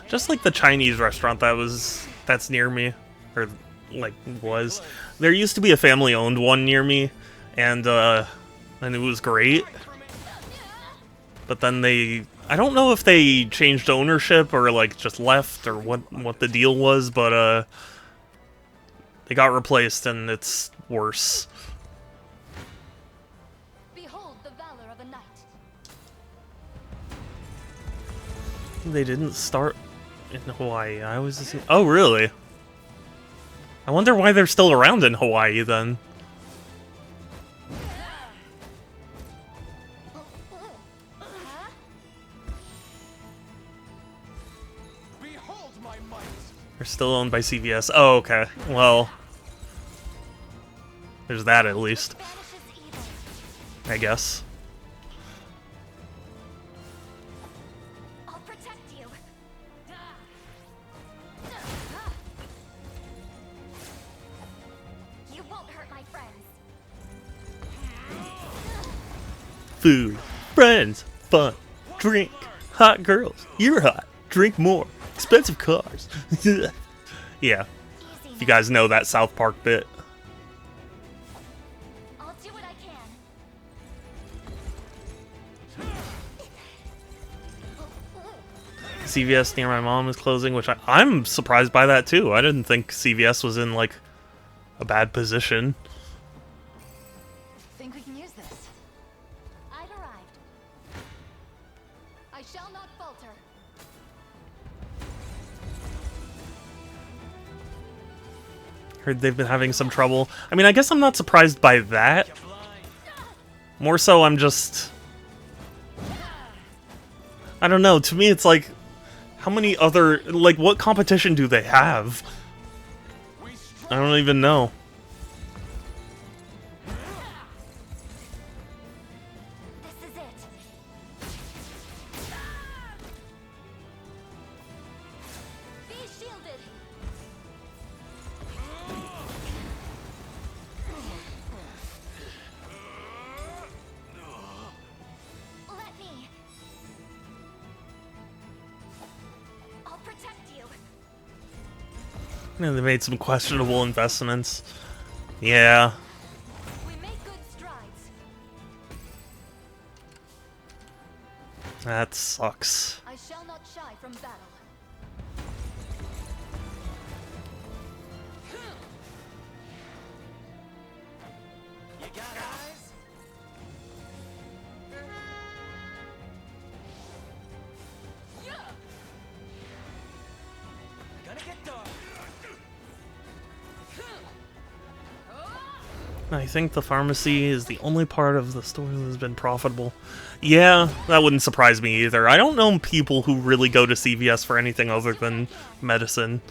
Speaker 2: Just like the Chinese restaurant that's near me, or like was. There used to be a family-owned one near me, and it was great. But then I don't know if they changed ownership or like just left or what the deal was, but they got replaced and it's worse.
Speaker 3: Behold the valor of a knight.
Speaker 2: They didn't start in Hawaii. I always assume. Oh, really? I wonder why they're still around in Hawaii then.
Speaker 11: Behold my might.
Speaker 2: They're still owned by CVS. Oh, okay. Well, there's that at least, I guess.
Speaker 3: I'll protect you. You won't hurt my friends.
Speaker 2: Food, friends, fun, drink, hot girls. You're hot. Drink more. Expensive cars. Yeah. If you guys know that South Park bit.
Speaker 3: I'll do what I can.
Speaker 2: CVS near my mom is closing, which I'm surprised by that too. I didn't think CVS was in like a bad position.
Speaker 12: Think we can use this?
Speaker 3: I've arrived. I shall not falter.
Speaker 2: Heard they've been having some trouble. I mean, I guess I'm not surprised by that. More so, I'm just... I don't know, to me it's like, how many other, like, what competition do they have? I don't even know.
Speaker 3: This is it. Be shielded. Let me. I'll protect you.
Speaker 2: Yeah, they made some questionable investments. Yeah.
Speaker 3: We make good strides.
Speaker 2: That sucks.
Speaker 3: I shall not shy from battle.
Speaker 9: You got eyes? Gonna get dark.
Speaker 2: I think the pharmacy is the only part of the store that has been profitable. Yeah, that wouldn't surprise me either. I don't know people who really go to CVS for anything other than medicine.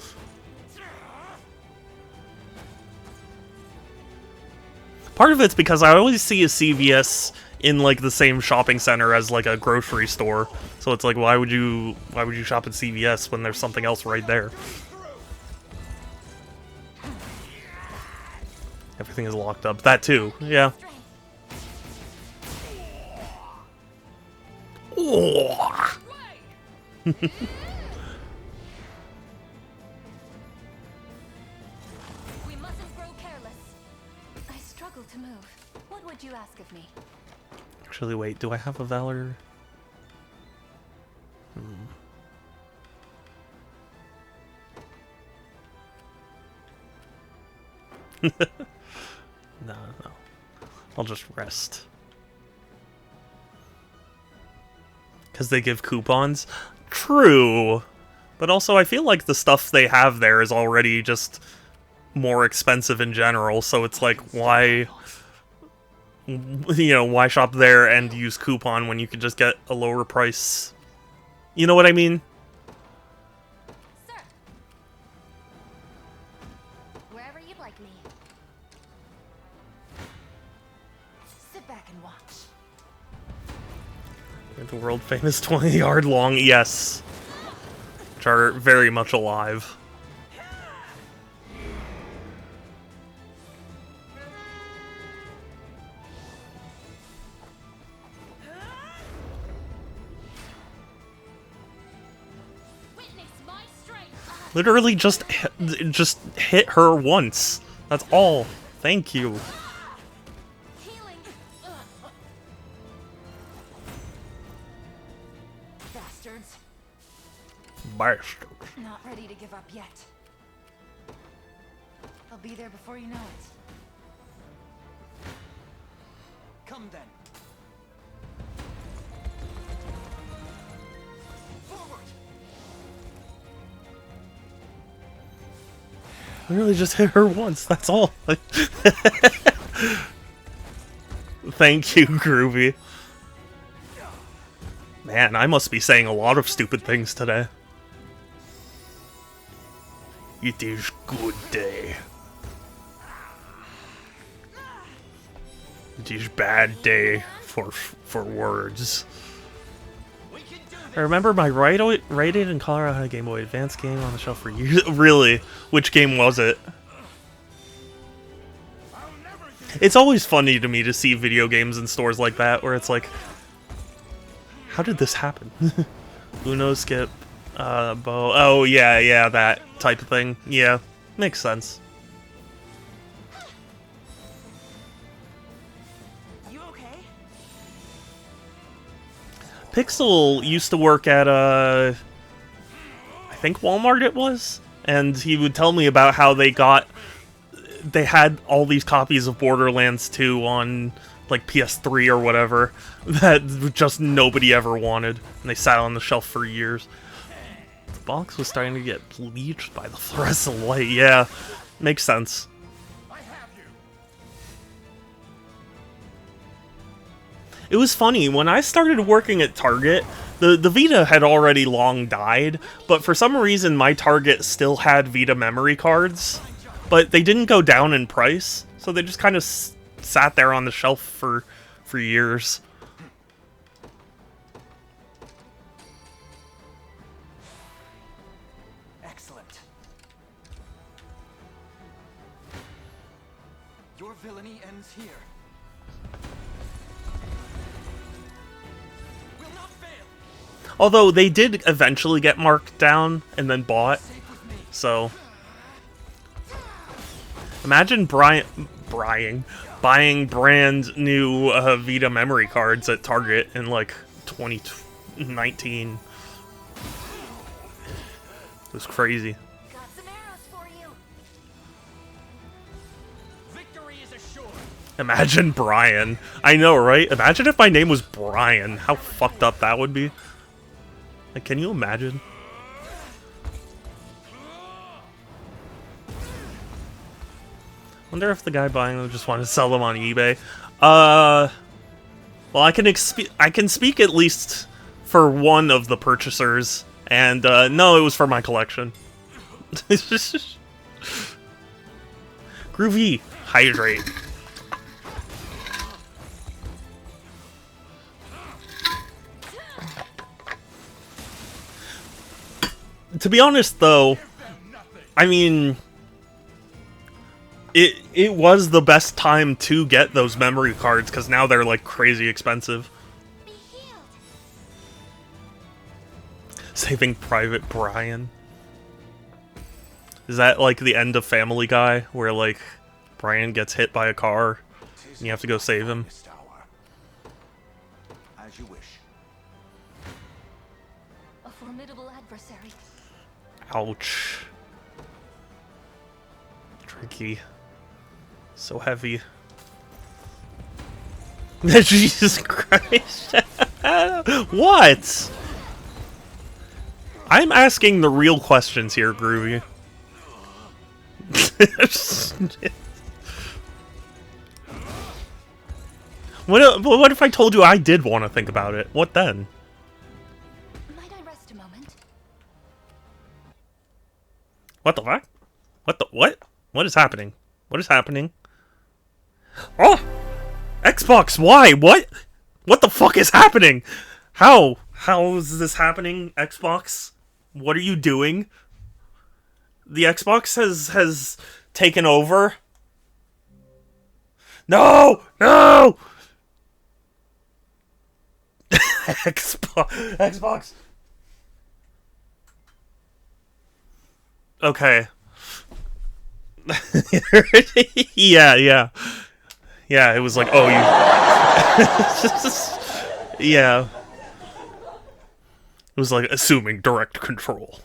Speaker 2: Part of it's because I always see a CVS in like the same shopping center as like a grocery store. So it's like, why would you shop at CVS when there's something else right there? Everything is locked up. That too, yeah.
Speaker 3: We mustn't grow careless. I struggle to move. What would you ask of me?
Speaker 2: Actually, wait, do I have a Valor? No. I'll just rest. Because they give coupons? True! But also, I feel like the stuff they have there is already just more expensive in general, so it's like, why... You know, why shop there and use coupon when you could just get a lower price? You know what I mean?
Speaker 3: Sir. Wherever you'd like me. Sit back and watch.
Speaker 2: The world famous 20-yard long, yes. Which are very much alive. Literally just hit her once. That's all. Thank you.
Speaker 3: Healing. Bastards.
Speaker 2: Bastards.
Speaker 3: Not ready to give up yet. I'll be there before you know it.
Speaker 9: Come then.
Speaker 2: Literally just hit her once, that's all. Thank you, Groovy. Man, I must be saying a lot of stupid things today. It is good day. It is bad day for words. I remember my Rite Aid in Colorado had a Game Boy Advance game on the shelf for years. Really? Which game was it? It's always funny to me to see video games in stores like that, where it's like, how did this happen? Uno, skip, bow. Oh, yeah, that type of thing. Yeah, makes sense. Pixel used to work at, I think Walmart it was? And he would tell me about how they had all these copies of Borderlands 2 on, like, PS3 or whatever, that just nobody ever wanted. And they sat on the shelf for years. The box was starting to get bleached by the fluorescent light. Yeah, makes sense. It was funny, when I started working at Target, the Vita had already long died, but for some reason my Target still had Vita memory cards, but they didn't go down in price, so they just kind of sat there on the shelf for years.
Speaker 8: Excellent. Your villainy ends here. Will not fail.
Speaker 2: Although they did eventually get marked down and then bought, so imagine buying brand new Vita memory cards at Target in like 2019. It was crazy.
Speaker 7: Got some arrows for you.
Speaker 11: Victory is assured.
Speaker 2: Imagine Brian. I know, right? Imagine if my name was Brian. How fucked up that would be. Like, can you imagine? Wonder if the guy buying them just wanted to sell them on eBay. Well, I can speak at least for one of the purchasers, and no, it was for my collection. Groovy, hydrate. To be honest, though, I mean, it was the best time to get those memory cards, because now they're, like, crazy expensive. Saving Private Brian. Is that, like, the end of Family Guy, where, like, Brian gets hit by a car, and you have to go save him?
Speaker 8: As you wish.
Speaker 3: A formidable adversary.
Speaker 2: Ouch. Tricky. So heavy. Jesus Christ. What? I'm asking the real questions here, Groovy. What if I told you I did want to think about it? What then?
Speaker 3: Might I rest a moment?
Speaker 2: What the fuck? What? What is happening? What is happening? Oh! Xbox, why? What? What the fuck is happening? How? How is this happening, Xbox? What are you doing? The Xbox has taken over? No! No! Xbox. Okay. Yeah. Yeah, it was like, oh, you... Yeah. It was like assuming direct control.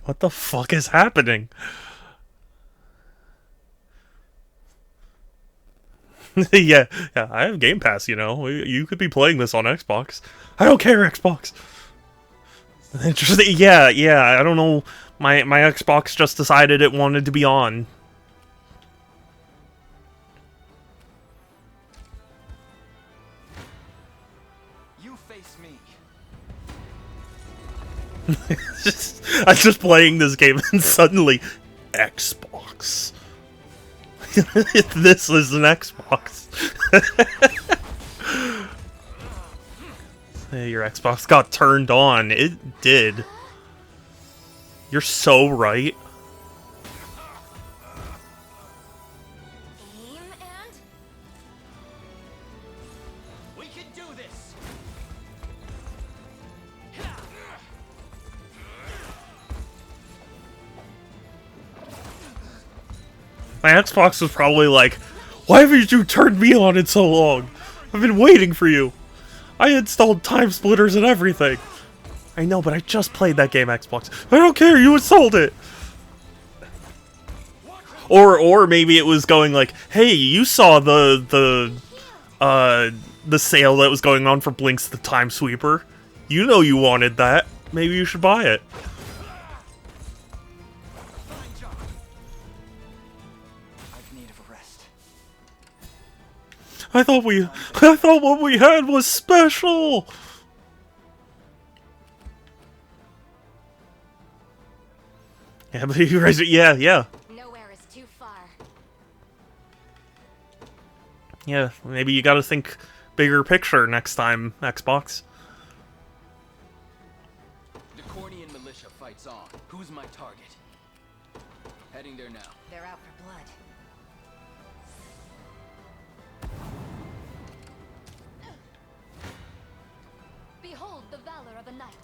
Speaker 2: What the fuck is happening? yeah, I have Game Pass, you know. You could be playing this on Xbox. I don't care, Xbox. Yeah, I don't know. My Xbox just decided it wanted to be on.
Speaker 8: You face me.
Speaker 2: I'm just playing this game and suddenly Xbox. This is an Xbox. Hey, your Xbox got turned on. It did. You're so right.
Speaker 7: Aim and...
Speaker 11: We can do this.
Speaker 2: My Xbox was probably like, why haven't you turned me on in so long? I've been waiting for you. I installed time splitters and everything. I know, but I just played that game, Xbox. I don't care, you installed it. Or maybe it was going like, hey, you saw the sale that was going on for Blinks the Time Sweeper. You know you wanted that. maybe you should buy it. I thought what we had was special. Yeah, but you guys, yeah.
Speaker 3: Nowhere is too far.
Speaker 2: Yeah, maybe you gotta think bigger picture next time, Xbox.
Speaker 13: The Cornian militia fights on. Who's my target? Heading there now.
Speaker 3: They're out for blood. Behold the valor of a knight.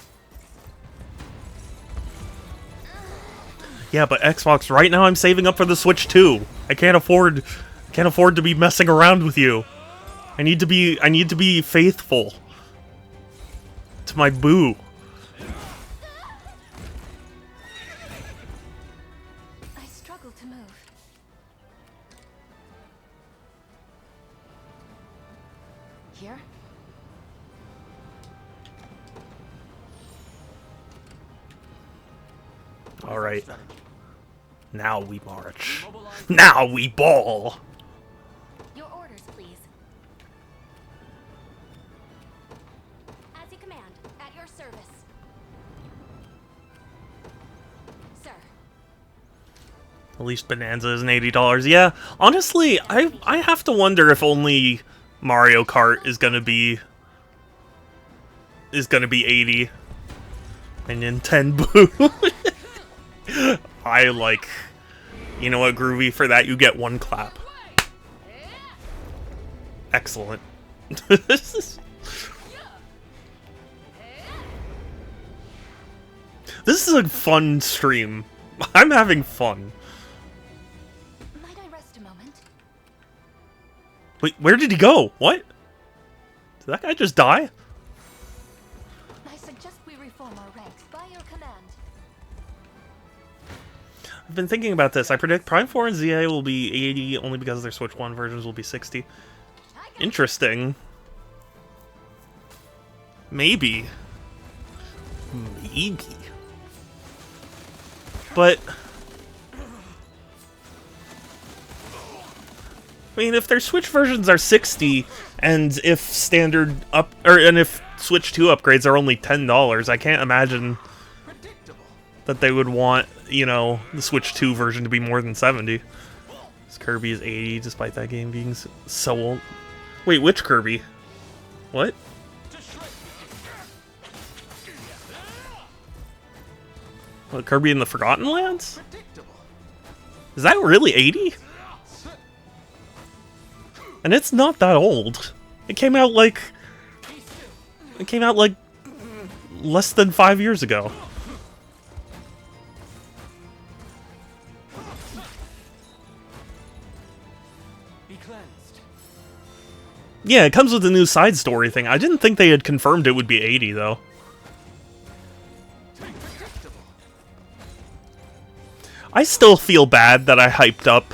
Speaker 2: Yeah, but Xbox, right now I'm saving up for the Switch 2. I can't afford to be messing around with you. I need to be faithful to my boo.
Speaker 3: I struggle to move. Here?
Speaker 2: All right. Now we march. Now we ball.
Speaker 3: Your orders, please. As you command, at your service. Sir.
Speaker 2: At least Bonanza isn't $80. Yeah, honestly, I have to wonder if only Mario Kart is gonna be 80. And Nintendo. I like, you know what, Groovy, for that you get one clap. Excellent. This is a fun stream. I'm having fun.
Speaker 3: Might I rest a moment?
Speaker 2: Wait, where did he go? What? Did that guy just die?
Speaker 3: I suggest we reform our ranks by your command.
Speaker 2: I've been thinking about this. I predict Prime 4 and ZA will be 80 only because their Switch 1 versions will be 60. Interesting. Maybe. Maybe. But I mean, if their Switch versions are 60 and if standard and if Switch 2 upgrades are only $10, I can't imagine that they would want, you know, the Switch 2 version to be more than 70. This Kirby is 80, despite that game being so old. Wait, which Kirby? What? What, Kirby in the Forgotten Lands? Is that really 80? And it's not that old. It came out like less than 5 years ago. Yeah, it comes with a new side story thing. I didn't think they had confirmed it would be 80, though. I still feel bad that I hyped up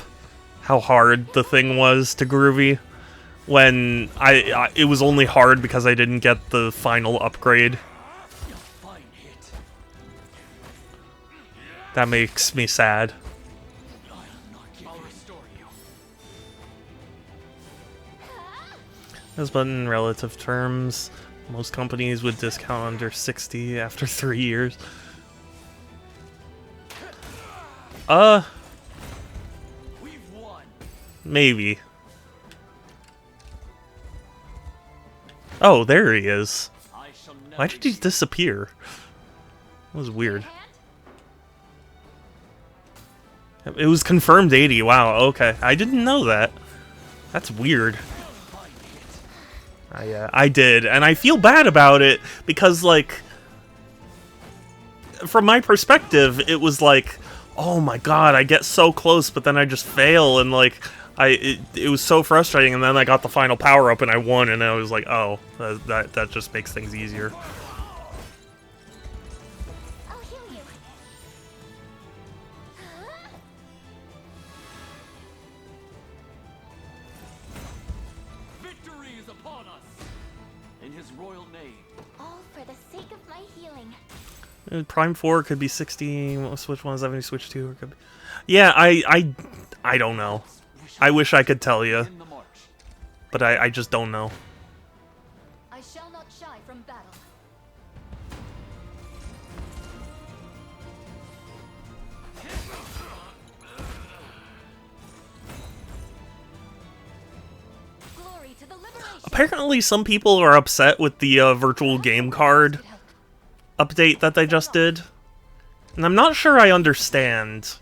Speaker 2: how hard the thing was to Groovy when it was only hard because I didn't get the final upgrade. That makes me sad. This button in relative terms, most companies would discount under 60 after 3 years. Maybe. Oh, there he is. Why did he disappear? That was weird. It was confirmed 80. Wow, okay. I didn't know that. That's weird. I did, and I feel bad about it because, like, from my perspective, it was like, oh my god, I get so close, but then I just fail, and like, it was so frustrating. And then I got the final power up, and I won, and I was like, oh, that just makes things easier. Prime 4 could be 60, Switch 170, Switch 2, or could be... Yeah, I don't know. I wish I could tell you. But I just don't know.
Speaker 3: I shall not shy from battle. Glory to the liberation.
Speaker 2: Apparently some people are upset with the virtual game card update that they just did. And I'm not sure I understand.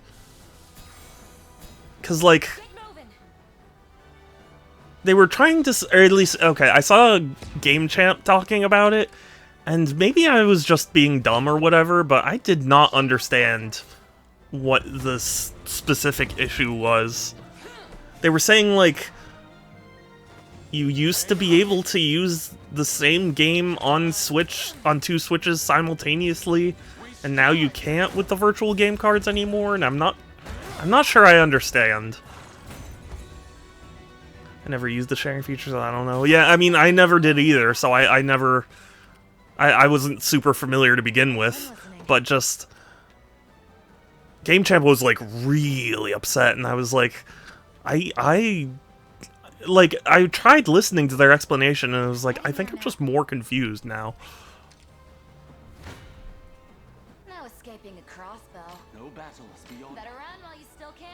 Speaker 2: Because, like, they were trying to, or at least, okay, I saw Game Champ talking about it, and maybe I was just being dumb or whatever, but I did not understand what the specific issue was. They were saying, like, you used to be able to use the same game on Switch, on 2 Switches simultaneously, and now you can't with the virtual game cards anymore, and I'm not sure I understand. I never used the sharing features, I don't know. Yeah, I mean, I never did either, so I wasn't super familiar to begin with, but just... Game Champ was, like, really upset, and I was like, I tried listening to their explanation, and I was like, I think I'm just more confused now.
Speaker 3: No escaping a crossbow.
Speaker 13: No battles beyond.
Speaker 3: Better run while you still can.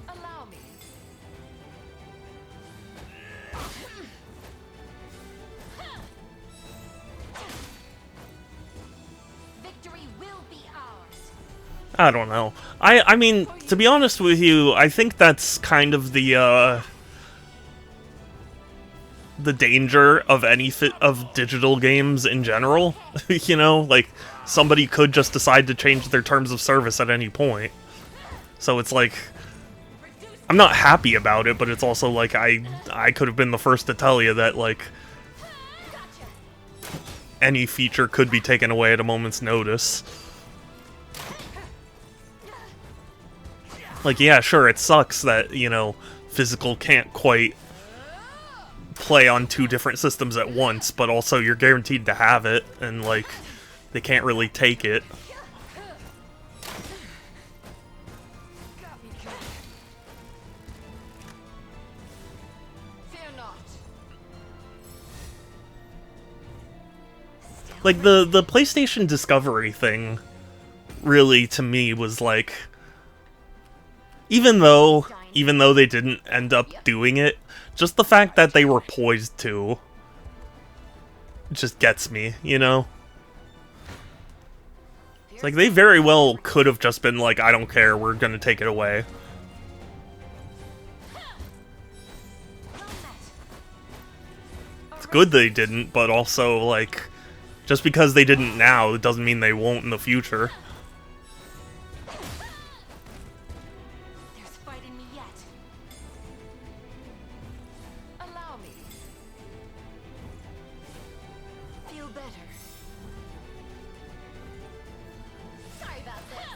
Speaker 3: Allow me. Victory will be ours.
Speaker 2: I don't know. I mean, to be honest with you, I think that's kind of the danger of of digital games in general. You know, like, somebody could just decide to change their terms of service at any point. So it's like, I'm not happy about it, but it's also like, I could have been the first to tell you that, like, any feature could be taken away at a moment's notice. Like, yeah, sure, it sucks that, you know, physical can't quite play on 2 different systems at once, but also you're guaranteed to have it, and, like, they can't really take it. Like, the PlayStation Discovery thing, really, to me, was like... Even though they didn't end up doing it, just the fact that they were poised to just gets me, you know? It's like, they very well could have just been like, I don't care, we're gonna take it away. It's good they didn't, but also, like, just because they didn't now, it doesn't mean they won't in the future.
Speaker 3: There's fight in me yet. Allow me. Feel better. Sorry about this.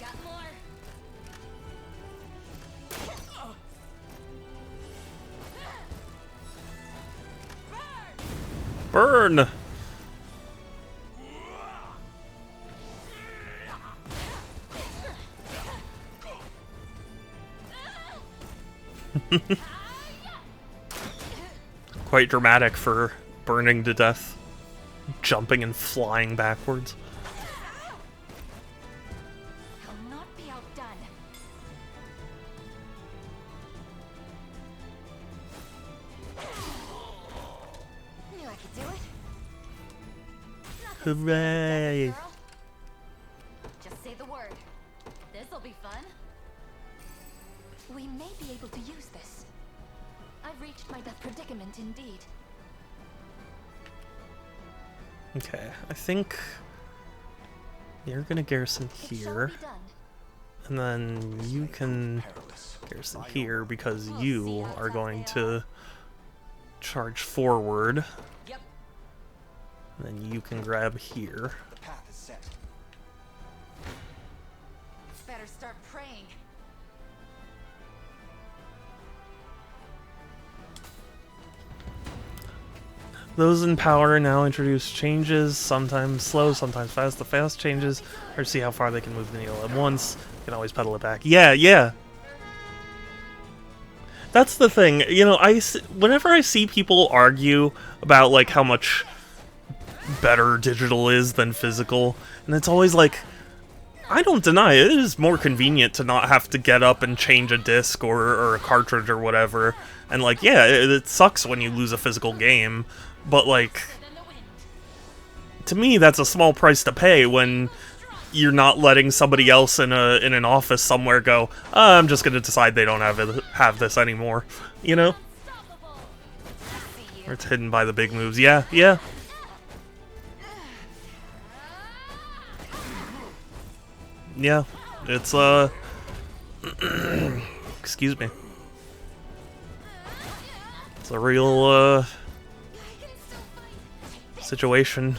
Speaker 3: Got more.
Speaker 2: Burn! Quite dramatic for burning to death. Jumping and flying backwards.
Speaker 3: I'll not be outdone. Knew I could do it.
Speaker 2: Hooray!
Speaker 3: Just say the word. This'll be fun. We may be able to use this. I've reached my death predicament indeed.
Speaker 2: Okay, I think you're gonna garrison here, and then you can garrison here because you are going to charge forward, and then you can grab here.
Speaker 8: The path is set.
Speaker 3: Better start praying.
Speaker 2: Those in power now introduce changes, sometimes slow, sometimes fast. The fast changes or see how far they can move the needle at once. You can always pedal it back. Yeah, yeah. That's the thing. You know, whenever I see people argue about like how much better digital is than physical, and it's always like, I don't deny it is more convenient to not have to get up and change a disc or a cartridge or whatever. And like, yeah, it sucks when you lose a physical game, but like, to me that's a small price to pay when you're not letting somebody else in an office somewhere go, I'm just gonna decide they don't have this anymore, you know? Or it's hidden by the big moves. Yeah, yeah. Yeah, it's excuse me. It's a real situation.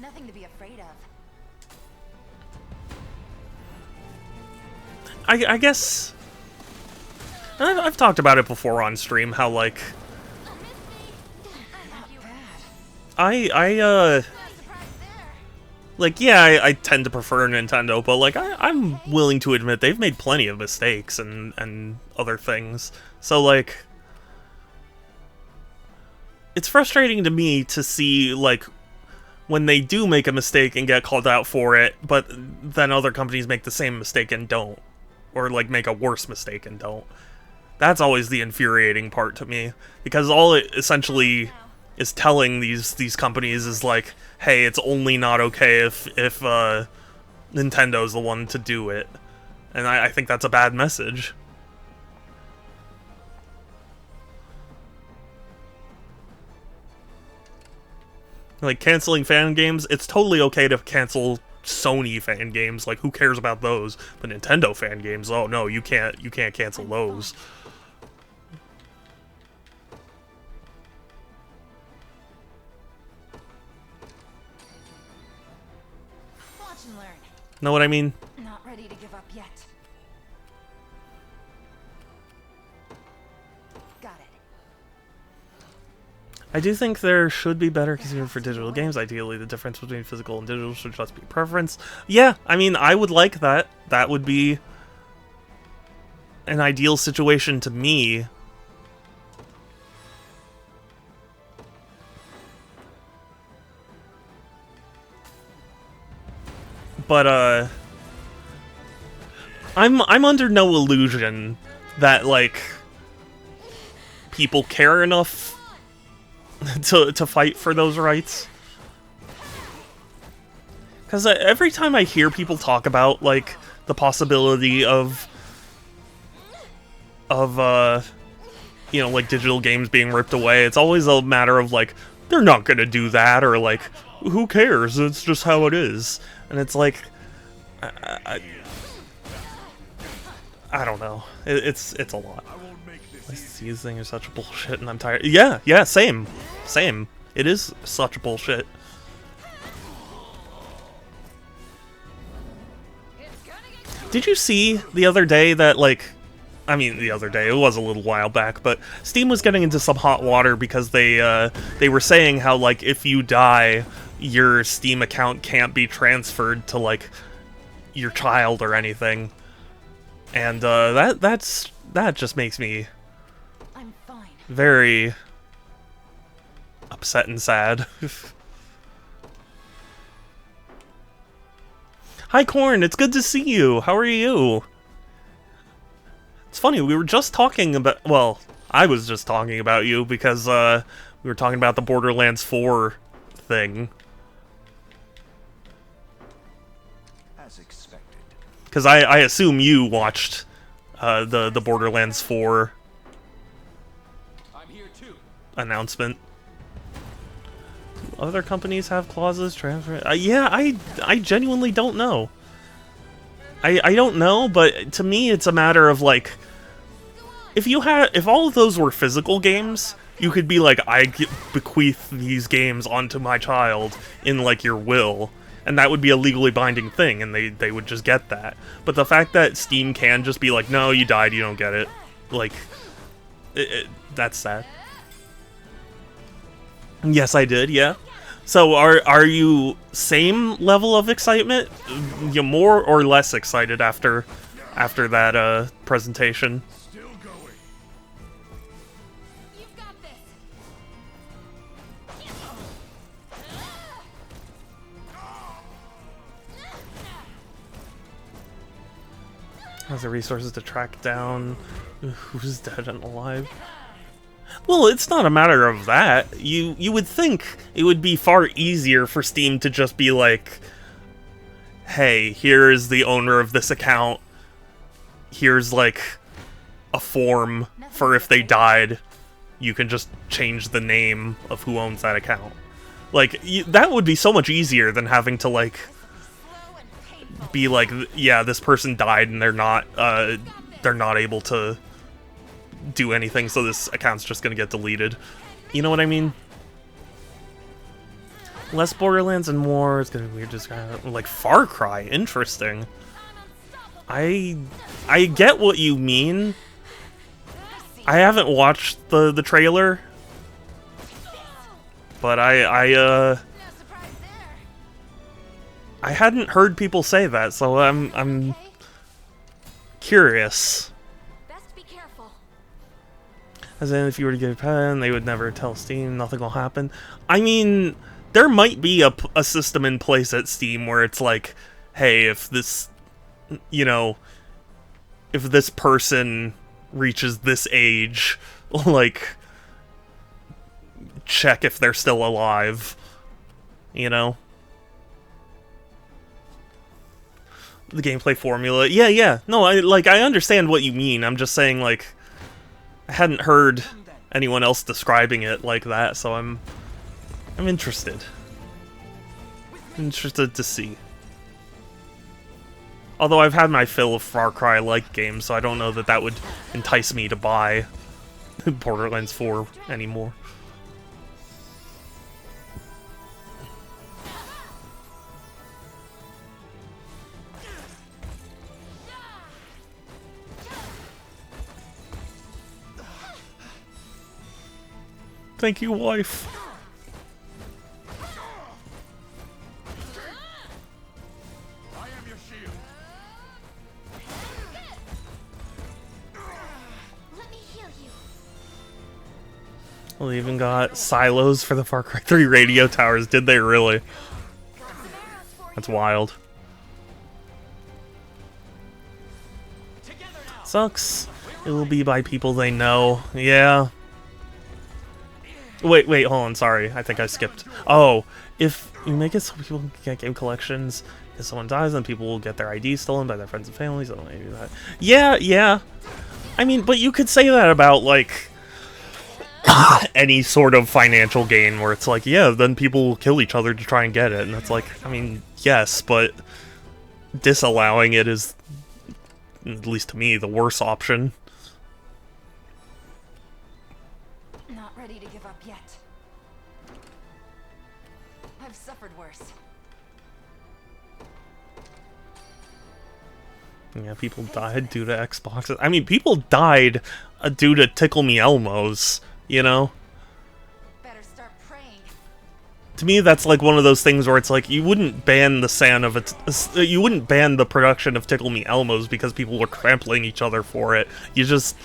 Speaker 3: Nothing to be afraid of.
Speaker 2: I guess I've talked about it before on stream, how like like, yeah, I tend to prefer Nintendo, but like I'm willing to admit they've made plenty of mistakes and other things. So like, it's frustrating to me to see like when they do make a mistake and get called out for it, but then other companies make the same mistake and don't. Or, like, make a worse mistake and don't. That's always the infuriating part to me. Because all it essentially is telling these companies is, like, hey, it's only not okay if Nintendo's the one to do it. And I think that's a bad message. Like, canceling fan games, it's totally okay to cancel Sony fan games, like who cares about those? But Nintendo fan games, oh no, you can't cancel those.
Speaker 3: Watch and learn.
Speaker 2: Know what I mean?
Speaker 3: Not ready to give up yet. Got it.
Speaker 2: I do think there should be better considered for digital games. Ideally, the difference between physical and digital should just be preference. Yeah, I mean, I would like that. That would be an ideal situation to me. But, I'm under no illusion that, like, people care enough to fight for those rights. Because every time I hear people talk about, like, the possibility of you know, like, digital games being ripped away, it's always a matter of, like, they're not gonna do that, or, like, who cares, it's just how it is. And it's like, I don't know. It's a lot. These things are such bullshit, and I'm tired. Yeah, yeah, same. Same. It is such bullshit. Did you see the other day that, like, I mean, the other day, it was a little while back, but Steam was getting into some hot water because they were saying how, like, if you die, your Steam account can't be transferred to, like, your child or anything. And, that just makes me very upset and sad. Hi, Corn, it's good to see you. How are you? It's funny, we were just talking about... Well, I was just talking about you because, we were talking about the Borderlands 4 thing.
Speaker 8: As expected.
Speaker 2: Because I assume you watched, the Borderlands 4 announcement. Other companies have clauses transfer. Yeah, I genuinely don't know. I don't know, but to me it's a matter of, like, if all of those were physical games, You could be like, bequeath these games onto my child in, like, your will, and that would be a legally binding thing, and they would just get that. But the fact that Steam can just be like, no, you died, you don't get it, like, that's sad. Yes, I did, yeah. So, are you same level of excitement? You more or less excited after that presentation?
Speaker 1: Still going.
Speaker 3: You've got this.
Speaker 2: Has the resources to track down who's dead and alive. Well, it's not a matter of that. You would think it would be far easier for Steam to just be like, hey, here is the owner of this account. Here's, like, a form for if they died. You can just change the name of who owns that account. Like, that would be so much easier than having to, like, be like, yeah, this person died and they're not able to do anything, so this account's just gonna get deleted. You know what I mean? Less Borderlands and more. It's gonna be weird to describe. Like Far Cry, interesting. I get what you mean. I haven't watched the trailer, but I hadn't heard people say that, so I'm curious. As in, if you were to get a pen, they would never tell Steam, nothing will happen. I mean, there might be a system in place at Steam where it's like, hey, if this, you know, if this person reaches this age, like, check if they're still alive, you know? The gameplay formula. Yeah. No, I understand what you mean. I'm just saying, like, I hadn't heard anyone else describing it like that, so I'm interested. Interested to see. Although I've had my fill of Far Cry-like games, so I don't know that would entice me to buy Borderlands 4 anymore. Thank you, wife.
Speaker 1: I am your shield.
Speaker 3: Let me heal you.
Speaker 2: Well, they even got silos for the Far Cry 3 radio towers. Did they really? That's wild. Sucks. It will be by people they know. Yeah. Wait, hold on, sorry. I think I skipped. Oh, if you make it so people can get game collections, if someone dies, then people will get their ID stolen by their friends and families. I don't want to do that. Yeah. I mean, but you could say that about, like, any sort of financial gain where it's like, yeah, then people will kill each other to try and get it. And it's like, I mean, yes, but disallowing it is, at least to me, the worst option.
Speaker 12: Not ready to give up yet. I've suffered worse.
Speaker 2: Yeah, people died due to Xboxes. I mean, people died due to Tickle Me Elmos, you know?
Speaker 12: Better start praying.
Speaker 2: To me, that's like one of those things where it's like, you wouldn't ban you wouldn't ban the production of Tickle Me Elmos because people were trampling each other for it. You just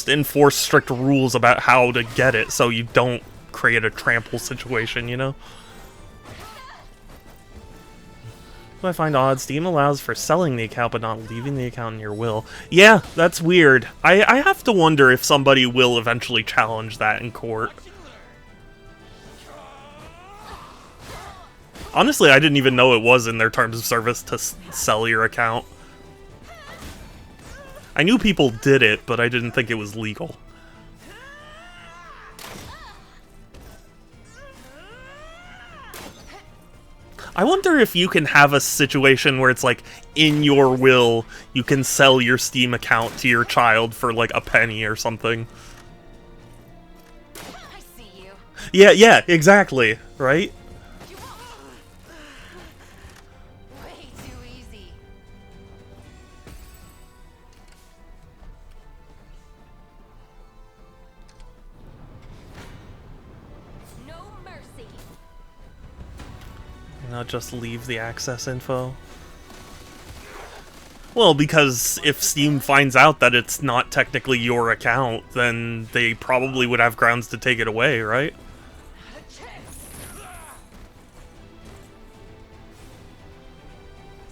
Speaker 2: enforce strict rules about how to get it so you don't create a trample situation, you know? What I find odd, Steam allows for selling the account but not leaving the account in your will. Yeah, that's weird. I have to wonder if somebody will eventually challenge that in court. Honestly, I didn't even know it was in their terms of service to sell your account. I knew people did it, but I didn't think it was legal. I wonder if you can have a situation where it's like, in your will, you can sell your Steam account to your child for like a penny or something.
Speaker 12: I
Speaker 2: Yeah, exactly, right?
Speaker 12: Way too easy.
Speaker 3: No mercy.
Speaker 2: Not just leave the access info. Well, because if Steam finds out that it's not technically your account, then they probably would have grounds to take it away, right?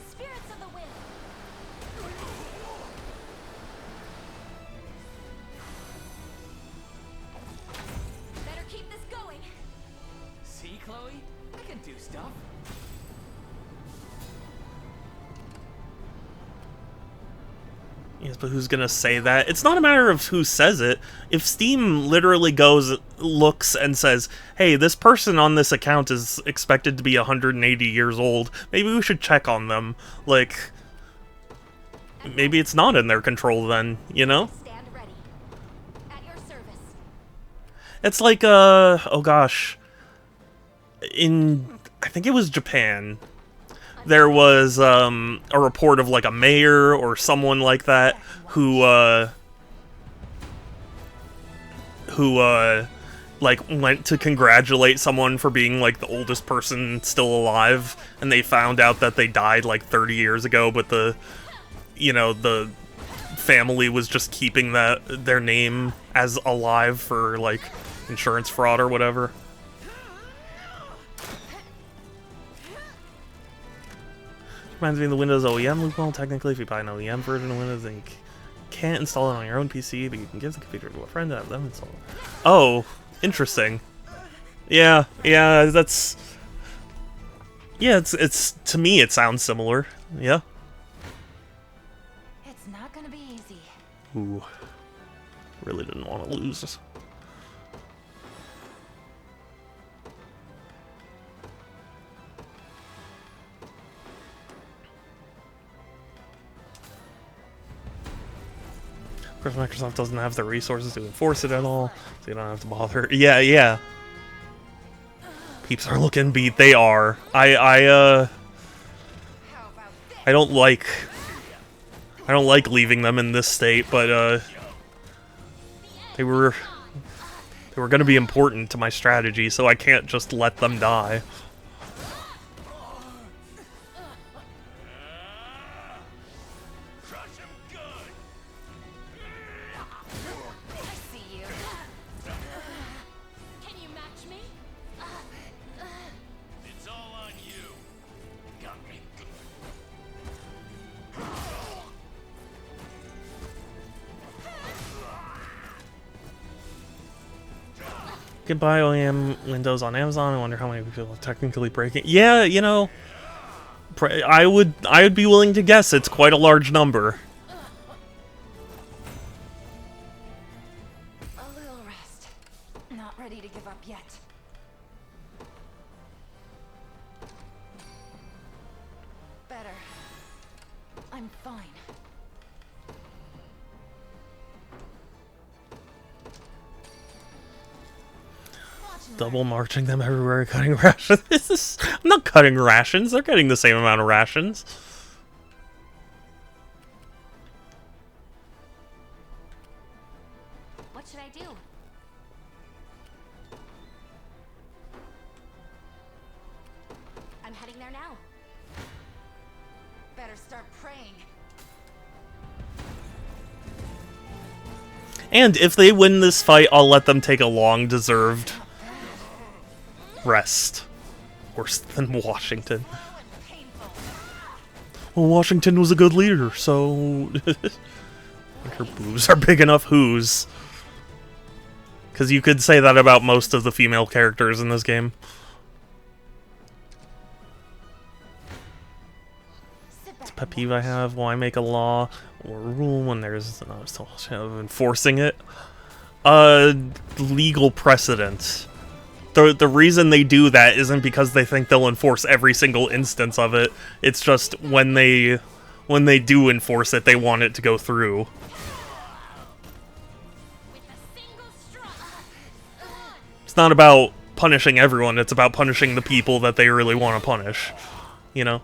Speaker 3: Spirits of the wind. Better keep this going.
Speaker 13: See, Chloe? I can do stuff.
Speaker 2: Yes, but who's gonna say that? It's not a matter of who says it. If Steam literally goes, looks, and says, hey, this person on this account is expected to be 180 years old, maybe we should check on them. Like, maybe it's not in their control then, you know?
Speaker 3: Stand ready. At your service.
Speaker 2: It's like, oh gosh. I think it was Japan. There was, a report of, like, a mayor or someone like that who, like, went to congratulate someone for being, like, the oldest person still alive, and they found out that they died, like, 30 years ago, but the family was just keeping their name as alive for, like, insurance fraud or whatever. Reminds me of the Windows OEM loophole. Technically, if you buy an OEM version of Windows, then you can't install it on your own PC, but you can give the computer to a friend to have them install it. Oh, interesting. Yeah, that's... Yeah, it's to me, it sounds similar. Yeah.
Speaker 12: It's not gonna be easy.
Speaker 2: Ooh. Really didn't want to lose. Of course, Microsoft doesn't have the resources to enforce it at all, so you don't have to bother. Yeah. Peeps are looking beat. They are. I don't like leaving them in this state, but they were gonna be important to my strategy, so I can't just let them die. You can buy OEM Windows on Amazon. I wonder how many people are technically breaking. Yeah, you know, I would be willing to guess it's quite a large number.
Speaker 12: A little rest. Not ready to give up yet. Better. I'm fine.
Speaker 2: Double marching them everywhere, cutting rations. I'm not cutting rations. They're getting the same amount of rations.
Speaker 3: What should I do? I'm heading there now.
Speaker 12: Better start praying.
Speaker 2: And if they win this fight, I'll let them take a long-deserved rest. Worse than Washington. Well, Washington was a good leader, so... Her boobs are big enough whose. Because you could say that about most of the female characters in this game. It's a pet peeve I have. Why make a law or a rule when there's no enforcing it? Legal precedent. The reason they do that isn't because they think they'll enforce every single instance of it. It's just when they do enforce it, they want it to go through. It's not about punishing everyone. It's about punishing the people that they really want to punish. You know?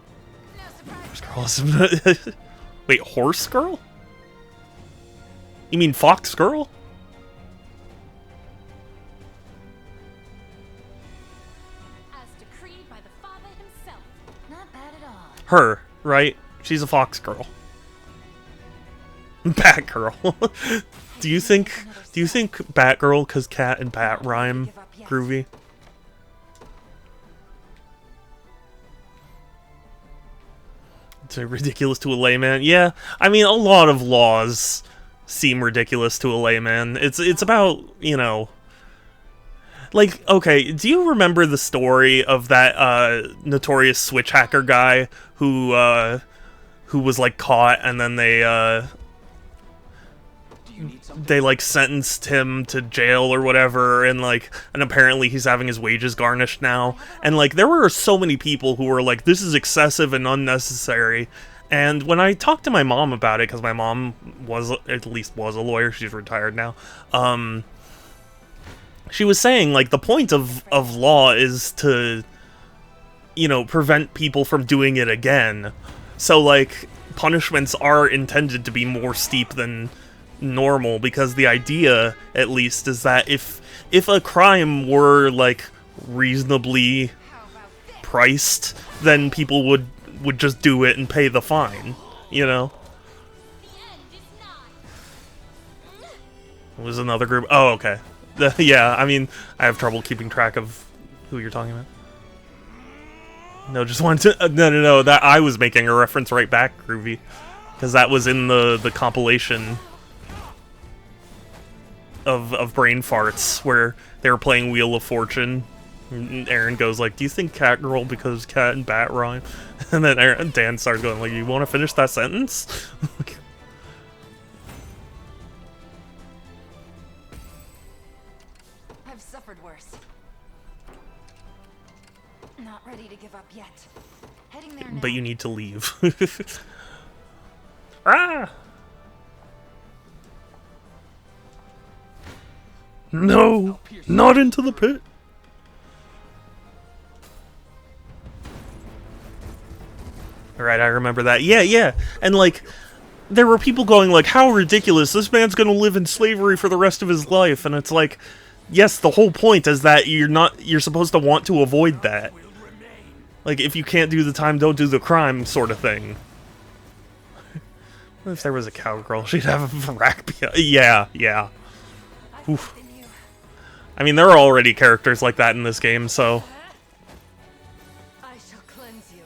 Speaker 2: Horse girl. Wait, horse girl? You mean fox girl?
Speaker 3: As decreed by the father himself.
Speaker 12: Not bad at all.
Speaker 2: Her, right? She's a fox girl. Batgirl. Do you think Batgirl, cause cat and bat rhyme, groovy? It's ridiculous to a layman. Yeah, I mean, a lot of laws seem ridiculous to a layman. It's about, you know, like, okay, do you remember the story of that notorious switch hacker guy who was like caught, and then they like sentenced him to jail or whatever, and apparently he's having his wages garnished now, and like there were so many people who were like, this is excessive and unnecessary. And when I talked to my mom about it, because my mom was a lawyer, she's retired now, she was saying like the point of law is to, you know, prevent people from doing it again. So like punishments are intended to be more steep than normal, because the idea, at least, is that if a crime were like reasonably priced, then people would just do it and pay the fine, you know? It was another group. Oh, okay. Yeah, I mean, I have trouble keeping track of who you're talking about. No, just wanted to... No, that I was making a reference right back, Groovy. Because that was in the compilation of Brain Farts, where they were playing Wheel of Fortune. And Aaron goes like, do you think cat girl because cat and bat rhyme? And then Dan starts going like, you want to finish that sentence?
Speaker 12: I've suffered worse. Not ready to give up yet. Heading there now.
Speaker 2: But you need to leave. Ah! No! Not into the pit! Alright, I remember that. Yeah. And like, there were people going like, how ridiculous, this man's gonna live in slavery for the rest of his life. And it's like, yes, the whole point is that you're supposed to want to avoid that. Like, if you can't do the time, don't do the crime, sort of thing. If there was a cowgirl, she'd have a rack. Yeah. Oof. I mean, there are already characters like that in this game, so...
Speaker 3: I shall cleanse you.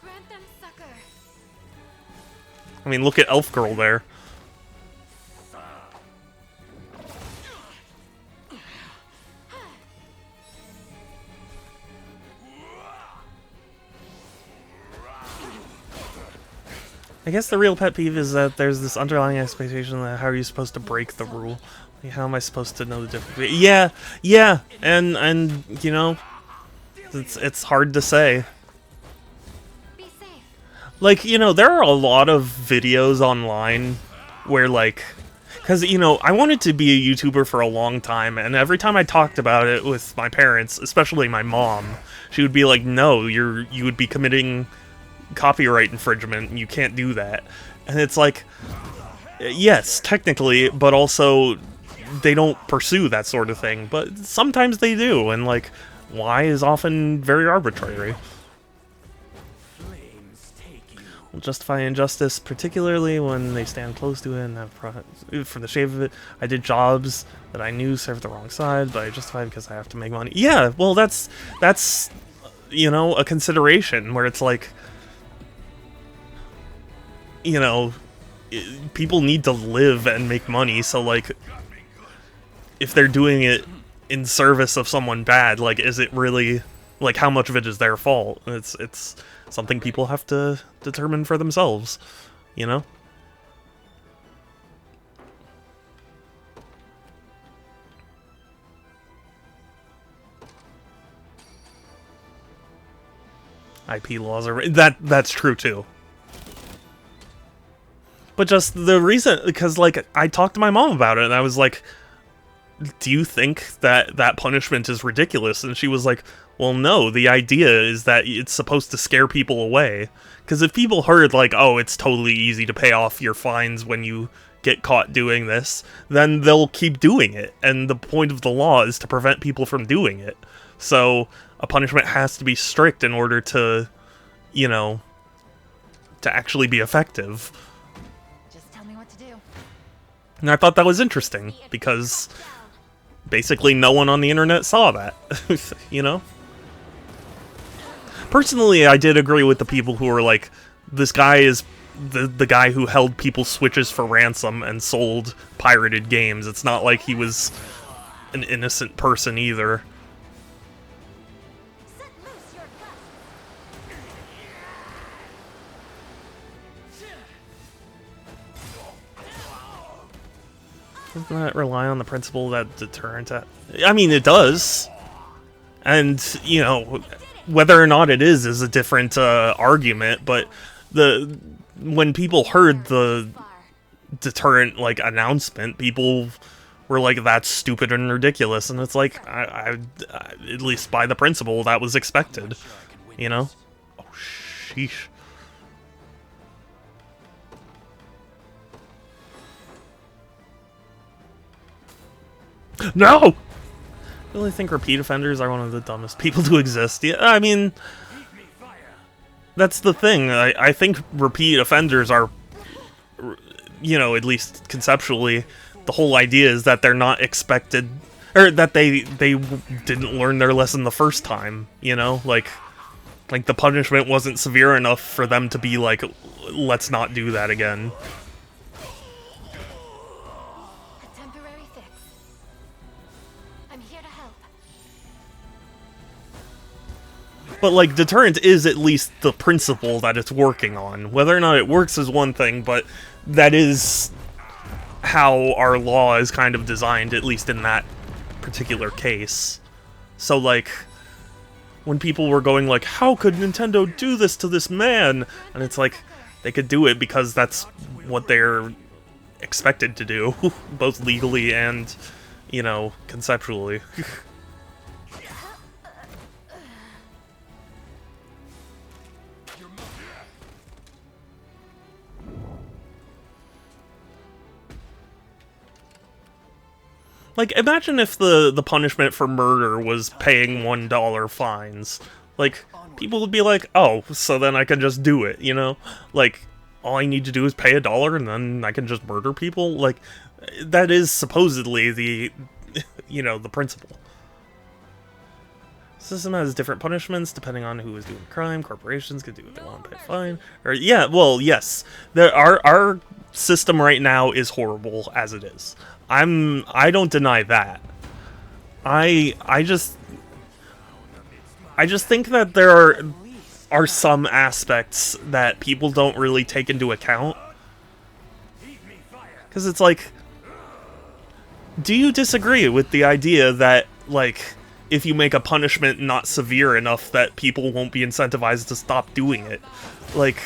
Speaker 3: Grant them succor.
Speaker 2: I mean, look at Elf Girl there. I guess the real pet peeve is that there's this underlying expectation that how are you supposed to break the rule? Like, how am I supposed to know the difference? Yeah, and you know, it's hard to say. Like, you know, there are a lot of videos online where, like, because, you know, I wanted to be a YouTuber for a long time, and every time I talked about it with my parents, especially my mom, she would be like, no, you would be committing copyright infringement, and you can't do that. And it's like, yes, technically, but also they don't pursue that sort of thing, but sometimes they do, and like, why is often very arbitrary. Will justify injustice, particularly when they stand close to it and have for the shave of it. I did jobs that I knew served the wrong side, but I justified because I have to make money. Yeah, well, that's you know, a consideration where it's like, you know, people need to live and make money, so like, if they're doing it in service of someone bad, like, is it really, like, how much of it is their fault? It's something people have to determine for themselves, you know? IP laws are... That's true, too. But just the reason... Because, like, I talked to my mom about it, and I was like... do you think that that punishment is ridiculous? And she was like, well, no, the idea is that it's supposed to scare people away. Because if people heard, like, oh, it's totally easy to pay off your fines when you get caught doing this, then they'll keep doing it. And the point of the law is to prevent people from doing it. So a punishment has to be strict in order to, you know, to actually be effective.
Speaker 12: Just tell me what to do.
Speaker 2: And I thought that was interesting, because basically no one on the internet saw that, you know? Personally, I did agree with the people who were like, this guy is the guy who held people's Switches for ransom and sold pirated games. It's not like he was an innocent person either. Doesn't that rely on the principle that deterrent... I mean, it does. And, you know, whether or not it is a different argument, but when people heard the deterrent, like, announcement, people were like, that's stupid and ridiculous, and it's like, I at least by the principle, that was expected, you know? Oh, sheesh. No! I really think repeat offenders are one of the dumbest people to exist. Yeah, I mean, that's the thing. I think repeat offenders are, you know, at least conceptually, the whole idea is that they're not expected, or that they didn't learn their lesson the first time, you know? Like the punishment wasn't severe enough for them to be like, let's not do that again. But, like, deterrent is at least the principle that it's working on. Whether or not it works is one thing, but that is how our law is kind of designed, at least in that particular case. So, like, when people were going, like, how could Nintendo do this to this man? And it's like, they could do it because that's what they're expected to do, both legally and, you know, conceptually. Like, imagine if the punishment for murder was paying $1 fines. Like, people would be like, oh, so then I can just do it, you know? Like, all I need to do is pay $1 and then I can just murder people? Like, that is supposedly the, you know, the principle. The system has different punishments depending on who is doing the crime. Corporations can do what they want and pay a fine. Or, yeah, well, yes. Our system right now is horrible as it is. I don't deny that. I just think that there are some aspects that people don't really take into account. Because it's like, do you disagree with the idea that, like, if you make a punishment not severe enough that people won't be incentivized to stop doing it? Like,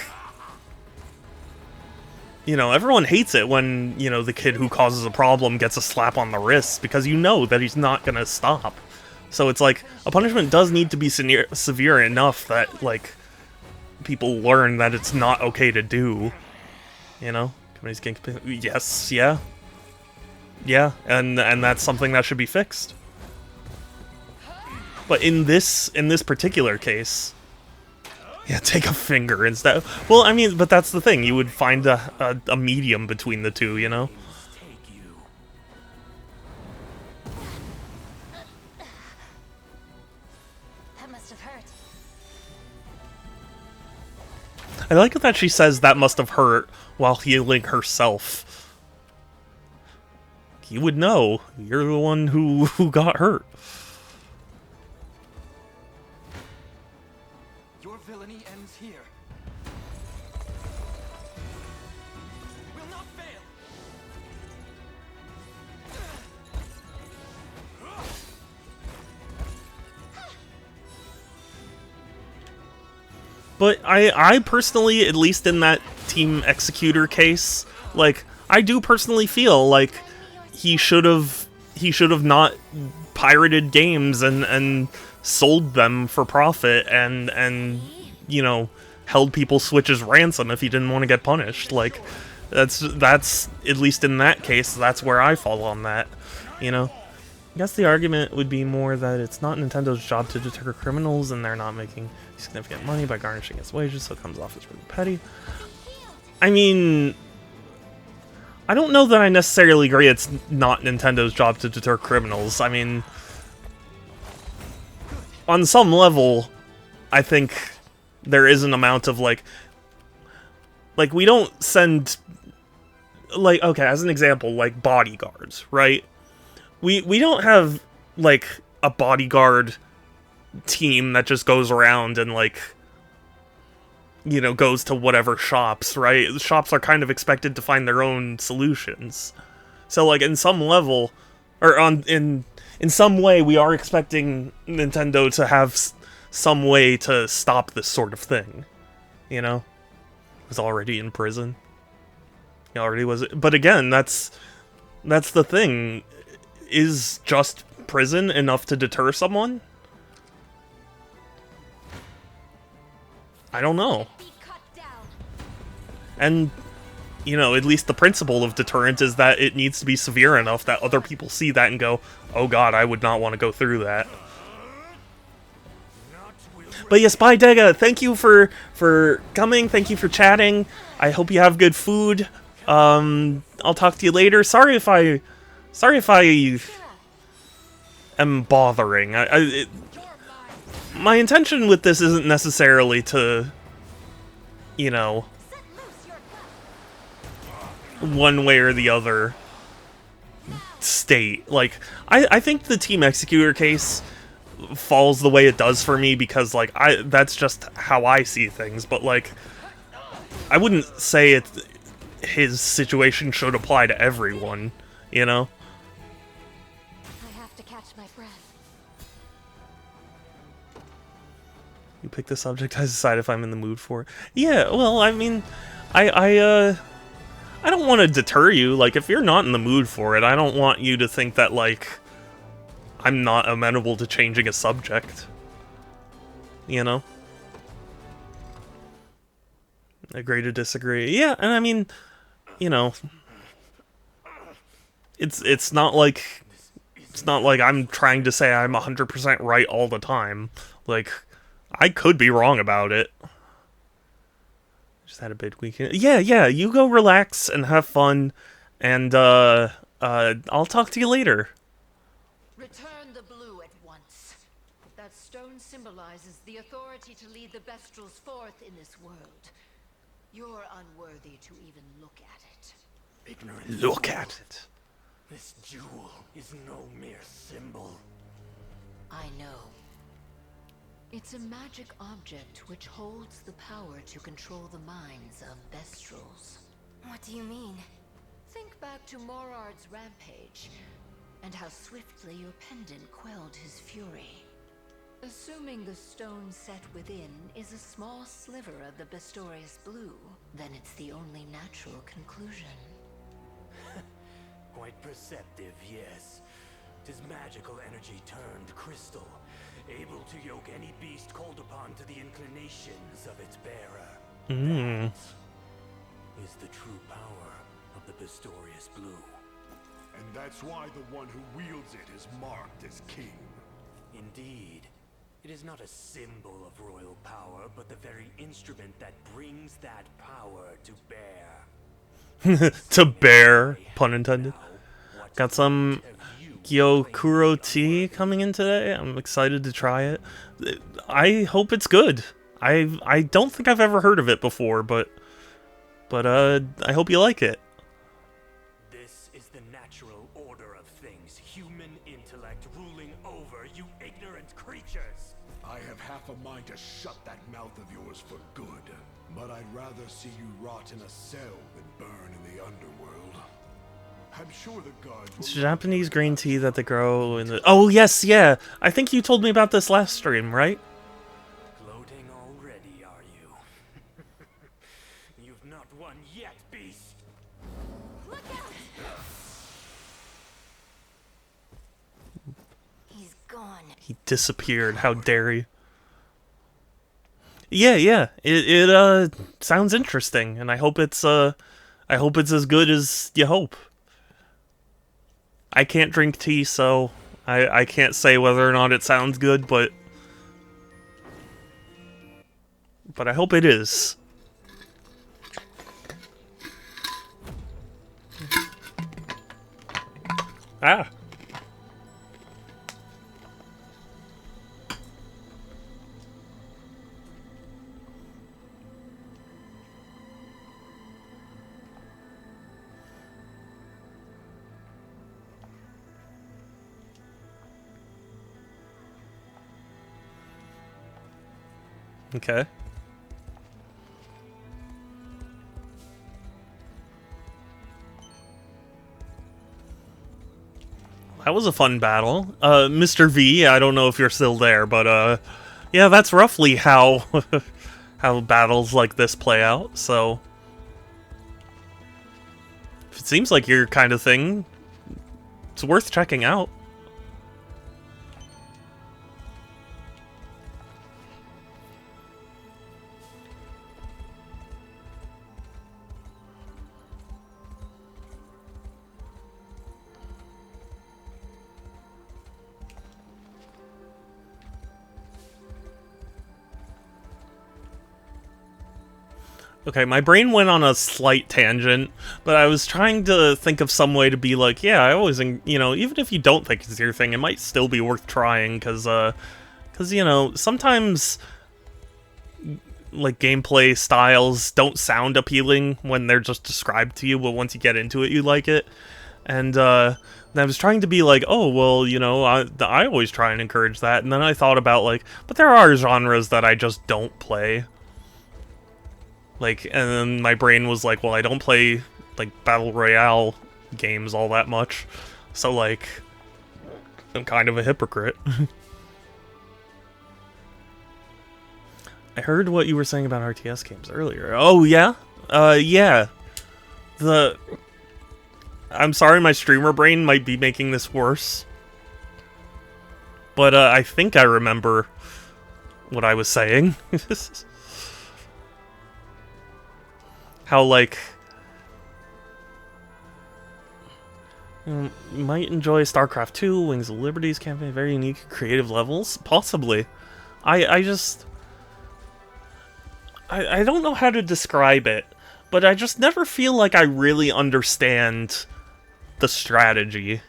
Speaker 2: you know, everyone hates it when, you know, the kid who causes a problem gets a slap on the wrist, because you know that he's not gonna stop. So it's like, a punishment does need to be severe enough that, like, people learn that it's not okay to do. You know? Yes, yeah. Yeah, and that's something that should be fixed. But in this particular case... Yeah, take a finger instead. Well, I mean, but that's the thing. You would find a medium between the two, you know?
Speaker 12: That must have hurt.
Speaker 2: I like that she says that must have hurt while healing herself. You would know. You're the one who got hurt. But I personally, at least in that Team Executor case, like, I do personally feel like he should have he should have not pirated games and sold them for profit and you know, held people's Switches ransom if he didn't want to get punished. Like, that's at least in that case, that's where I fall on that, you know? I guess the argument would be more that it's not Nintendo's job to deter criminals, and they're not making significant money by garnishing its wages, so it comes off as really petty. I mean, I don't know that I necessarily agree it's not Nintendo's job to deter criminals. I mean, on some level, I think there is an amount of, like, we don't send, like, okay, as an example, like, bodyguards, right? We don't have, like, a bodyguard team that just goes around and, like, you know, goes to whatever shops, right? The shops are kind of expected to find their own solutions. So, like, in some level, or in some way, we are expecting Nintendo to have some way to stop this sort of thing, you know? He was already in prison. He already was, but again, that's the thing. Is just prison enough to deter someone? I don't know. And, you know, at least the principle of deterrent is that it needs to be severe enough that other people see that and go, oh god, I would not want to go through that. But yes, bye Dega, thank you for coming, thank you for chatting. I hope you have good food. I'll talk to you later. Sorry if I am bothering. My intention with this isn't necessarily to, you know, one way or the other state. Like, I think the Team Executor case falls the way it does for me because, like, that's just how I see things. But, like, I wouldn't say his situation should apply to everyone, you know? You pick the subject, I decide if I'm in the mood for it. Yeah, well, I mean, I don't want to deter you. Like, if you're not in the mood for it, I don't want you to think that, like, I'm not amenable to changing a subject. You know? Agree to disagree. Yeah, and I mean, you know, it's not like I'm trying to say I'm 100% right all the time. Like, I could be wrong about it. Just had a big weekend. Yeah, you go relax and have fun, and I'll talk to you later.
Speaker 12: Return the blue at once. That stone symbolizes the authority to lead the Bestrels forth in this world. You're unworthy to even look at it.
Speaker 9: Ignorant.
Speaker 2: Look at it.
Speaker 9: This jewel is no mere symbol.
Speaker 12: I know. It's a magic object which holds the power to control the minds of Bestrels.
Speaker 3: What do you mean?
Speaker 12: Think back to Morard's rampage, and how swiftly your pendant quelled his fury. Assuming the stone set within is a small sliver of the Bestorius blue, then it's the only natural conclusion.
Speaker 9: Quite perceptive, yes. 'Tis magical energy turned crystal, able to yoke any beast called upon to the inclinations of its bearer. That is the true power of the Bestorius blue.
Speaker 1: And that's why the one who wields it is marked as king.
Speaker 9: Indeed. It is not a symbol of royal power, but the very instrument that brings that power to bear.
Speaker 2: To bear, pun intended. Got some Gyokuro tea coming in today. I'm excited to try it. I hope it's good. I don't think I've ever heard of it before, but I hope you like it.
Speaker 9: This is the natural order of things. Human intellect ruling over you ignorant creatures.
Speaker 1: I have half a mind to shut that mouth of yours for good. But I'd rather see you rot in a cell than burn in the underworld. I'm sure the guards will...
Speaker 2: It's Japanese green tea that they grow in the... Oh, yes, yeah! I think you told me about this last stream, right?
Speaker 9: Gloating already, are you? You've not won yet, beast!
Speaker 3: Look out!
Speaker 2: He disappeared. How dare he? Yeah. It sounds interesting, and I hope it's as good as you hope. I can't drink tea, so I can't say whether or not it sounds good, but I hope it is. Ah. Okay. That was a fun battle. Mr. V, I don't know if you're still there, but yeah, that's roughly how how battles like this play out, so if it seems like your kind of thing, it's worth checking out. Okay, my brain went on a slight tangent, but I was trying to think of some way to be like, yeah, I always, you know, even if you don't think it's your thing, it might still be worth trying, because, you know, sometimes, like, gameplay styles don't sound appealing when they're just described to you, but once you get into it, you like it. And I was trying to be like, oh, well, you know, I always try and encourage that, and then I thought about, like, but there are genres that I just don't play. Like, and then my brain was like, well, I don't play, like, Battle Royale games all that much, so, like, I'm kind of a hypocrite. I heard what you were saying about RTS games earlier. Oh, yeah? Yeah. I'm sorry, my streamer brain might be making this worse. But, I think I remember what I was saying. How, like, you might enjoy StarCraft 2, Wings of Liberty's campaign, very unique, creative levels? Possibly. I just... I don't know how to describe it, but I just never feel like I really understand the strategy.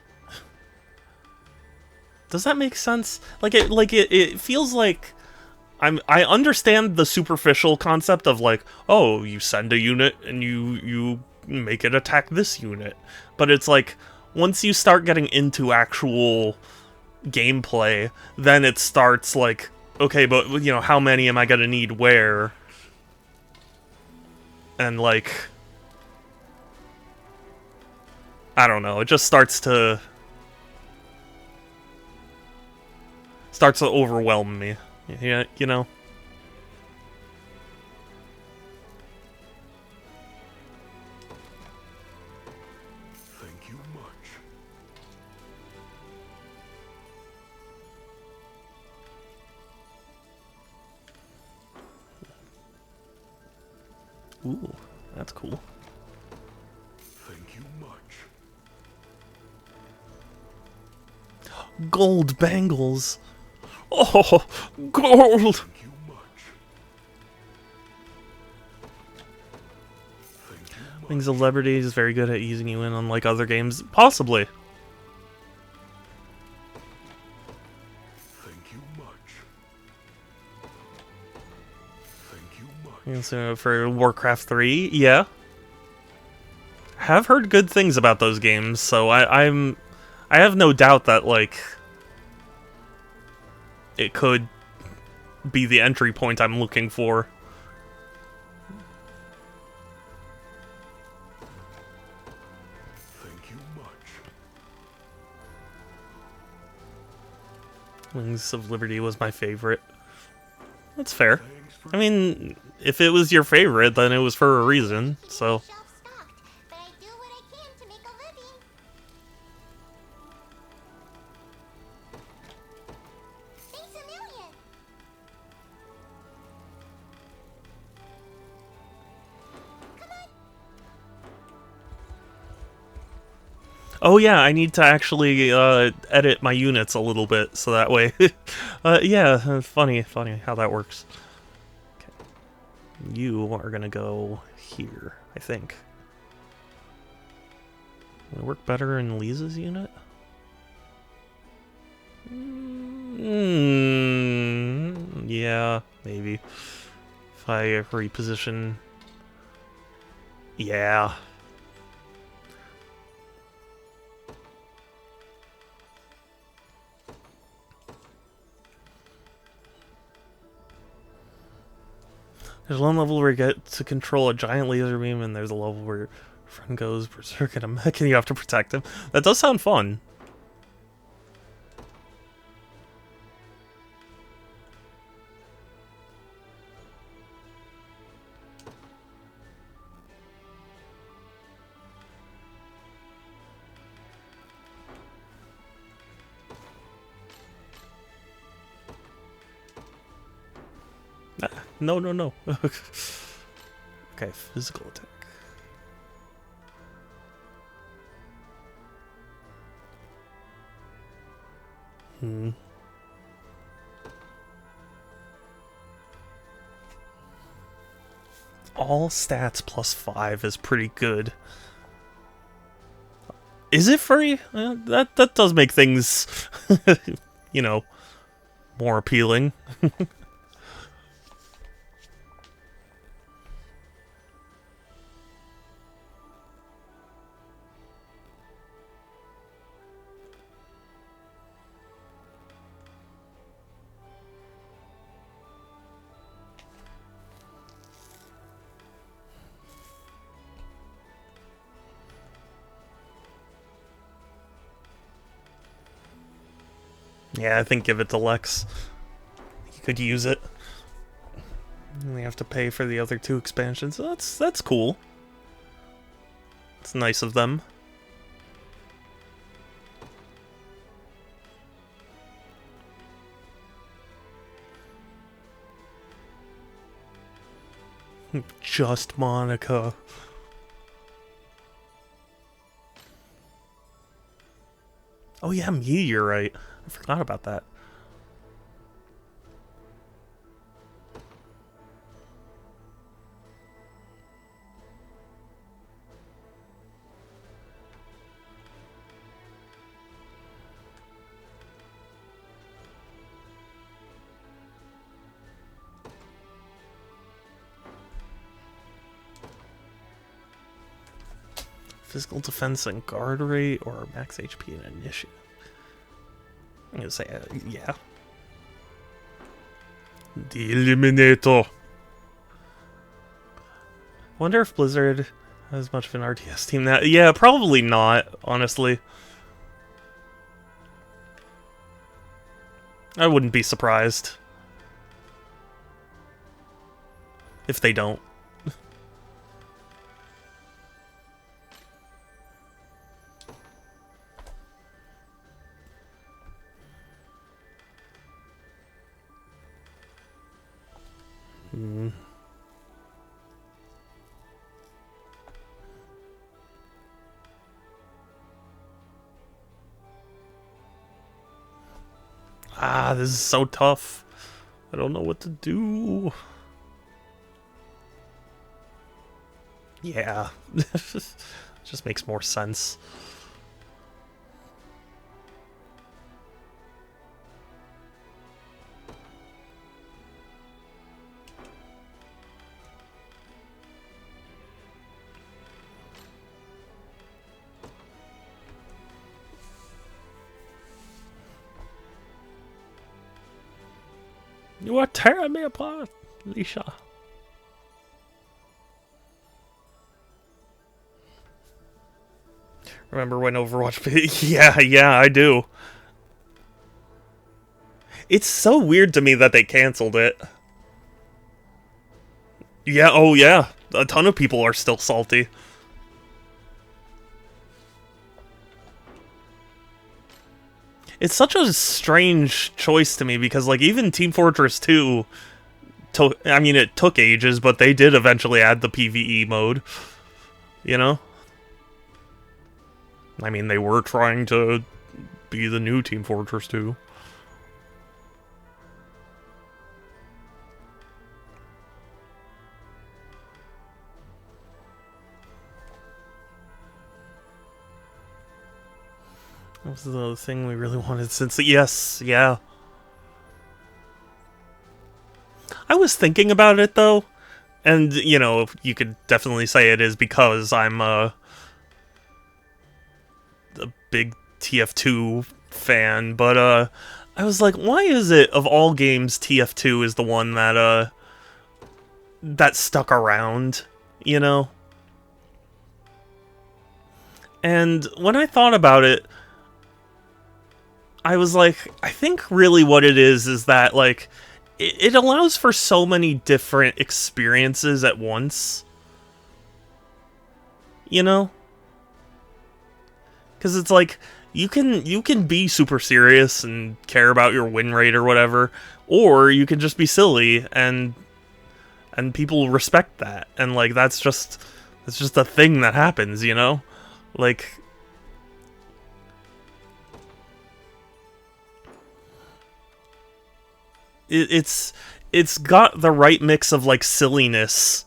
Speaker 2: Does that make sense? It feels like I understand the superficial concept of, like, oh, you send a unit and you make it attack this unit. But it's like, once you start getting into actual gameplay, then it starts like, okay, but, you know, how many am I gonna need where? And, like, I don't know, it just starts to overwhelm me. Yeah, you know?
Speaker 1: Thank you much.
Speaker 2: Ooh, that's cool.
Speaker 1: Thank you much.
Speaker 2: Gold bangles! Oh, gold!
Speaker 1: Thank you much. Thank you much.
Speaker 2: Wings of Liberty is very good at easing you in, unlike other games. Possibly.
Speaker 1: Thank you much. Thank you much.
Speaker 2: So for Warcraft 3, yeah. Have heard good things about those games, so I have no doubt that, like, it could be the entry point I'm looking for.
Speaker 1: Thank you much.
Speaker 2: Wings of Liberty was my favorite. That's fair. I mean, if it was your favorite, then it was for a reason, so... Oh yeah, I need to actually edit my units a little bit, so that way... yeah, funny how that works. Okay. You are gonna go here, I think. Will it work better in Lisa's unit? Yeah, maybe. If I reposition... Yeah. There's one level where you get to control a giant laser beam, and there's a level where your friend goes berserk in a mech and you have to protect him. That does sound fun. No, no, no. Okay, physical attack. All stats +5 is pretty good. Is it free? That does make things, you know, more appealing. Yeah, I think give it to Lex. He could use it. We have to pay for the other 2 expansions. So that's cool. It's nice of them. Just Monica. Oh yeah, Meteorite. I forgot about that. Physical defense and guard rate or max HP and initiative. I'm gonna say, yeah. The Eliminator. Wonder if Blizzard has much of an RTS team now. Yeah, probably not, honestly. I wouldn't be surprised if they don't. Ah, this is so tough. I don't know what to do. Yeah. Just makes more sense. You are tearing me apart, Lisha. Remember when Overwatch... yeah, I do. It's so weird to me that they canceled it. Yeah, oh yeah. A ton of people are still salty. It's such a strange choice to me because, like, even Team Fortress 2, I mean, it took ages, but they did eventually add the PvE mode. You know? I mean, they were trying to be the new Team Fortress 2. That was the thing we really wanted since the... Yes, yeah. I was thinking about it, though. And, you know, you could definitely say it is because I'm a big TF2 fan. But, I was like, why is it, of all games, TF2 is the one that, that stuck around, you know? And when I thought about it, I was like, I think really what it is that, like, it allows for so many different experiences at once. You know? Because it's like, you can be super serious and care about your win rate or whatever, or you can just be silly and people respect that. And, like, that's just a thing that happens, you know? Like... It's got the right mix of, like, silliness,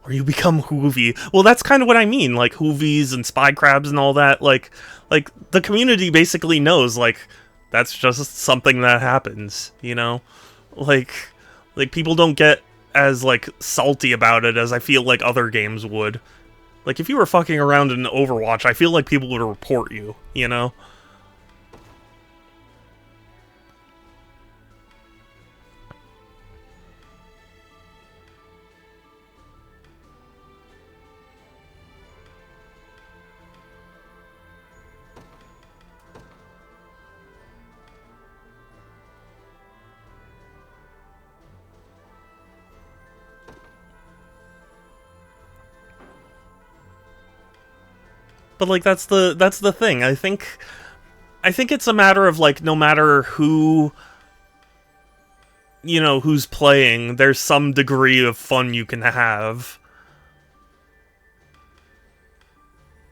Speaker 2: where you become Hoovy. Well, that's kind of what I mean, like, Hoovies and Spy Crabs and all that, like, the community basically knows, like, that's just something that happens, you know? Like, people don't get as, like, salty about it as I feel like other games would. Like, if you were fucking around in Overwatch, I feel like people would report you, you know? But, like, that's the thing. I think it's a matter of, like, no matter who, you know, who's playing, there's some degree of fun you can have.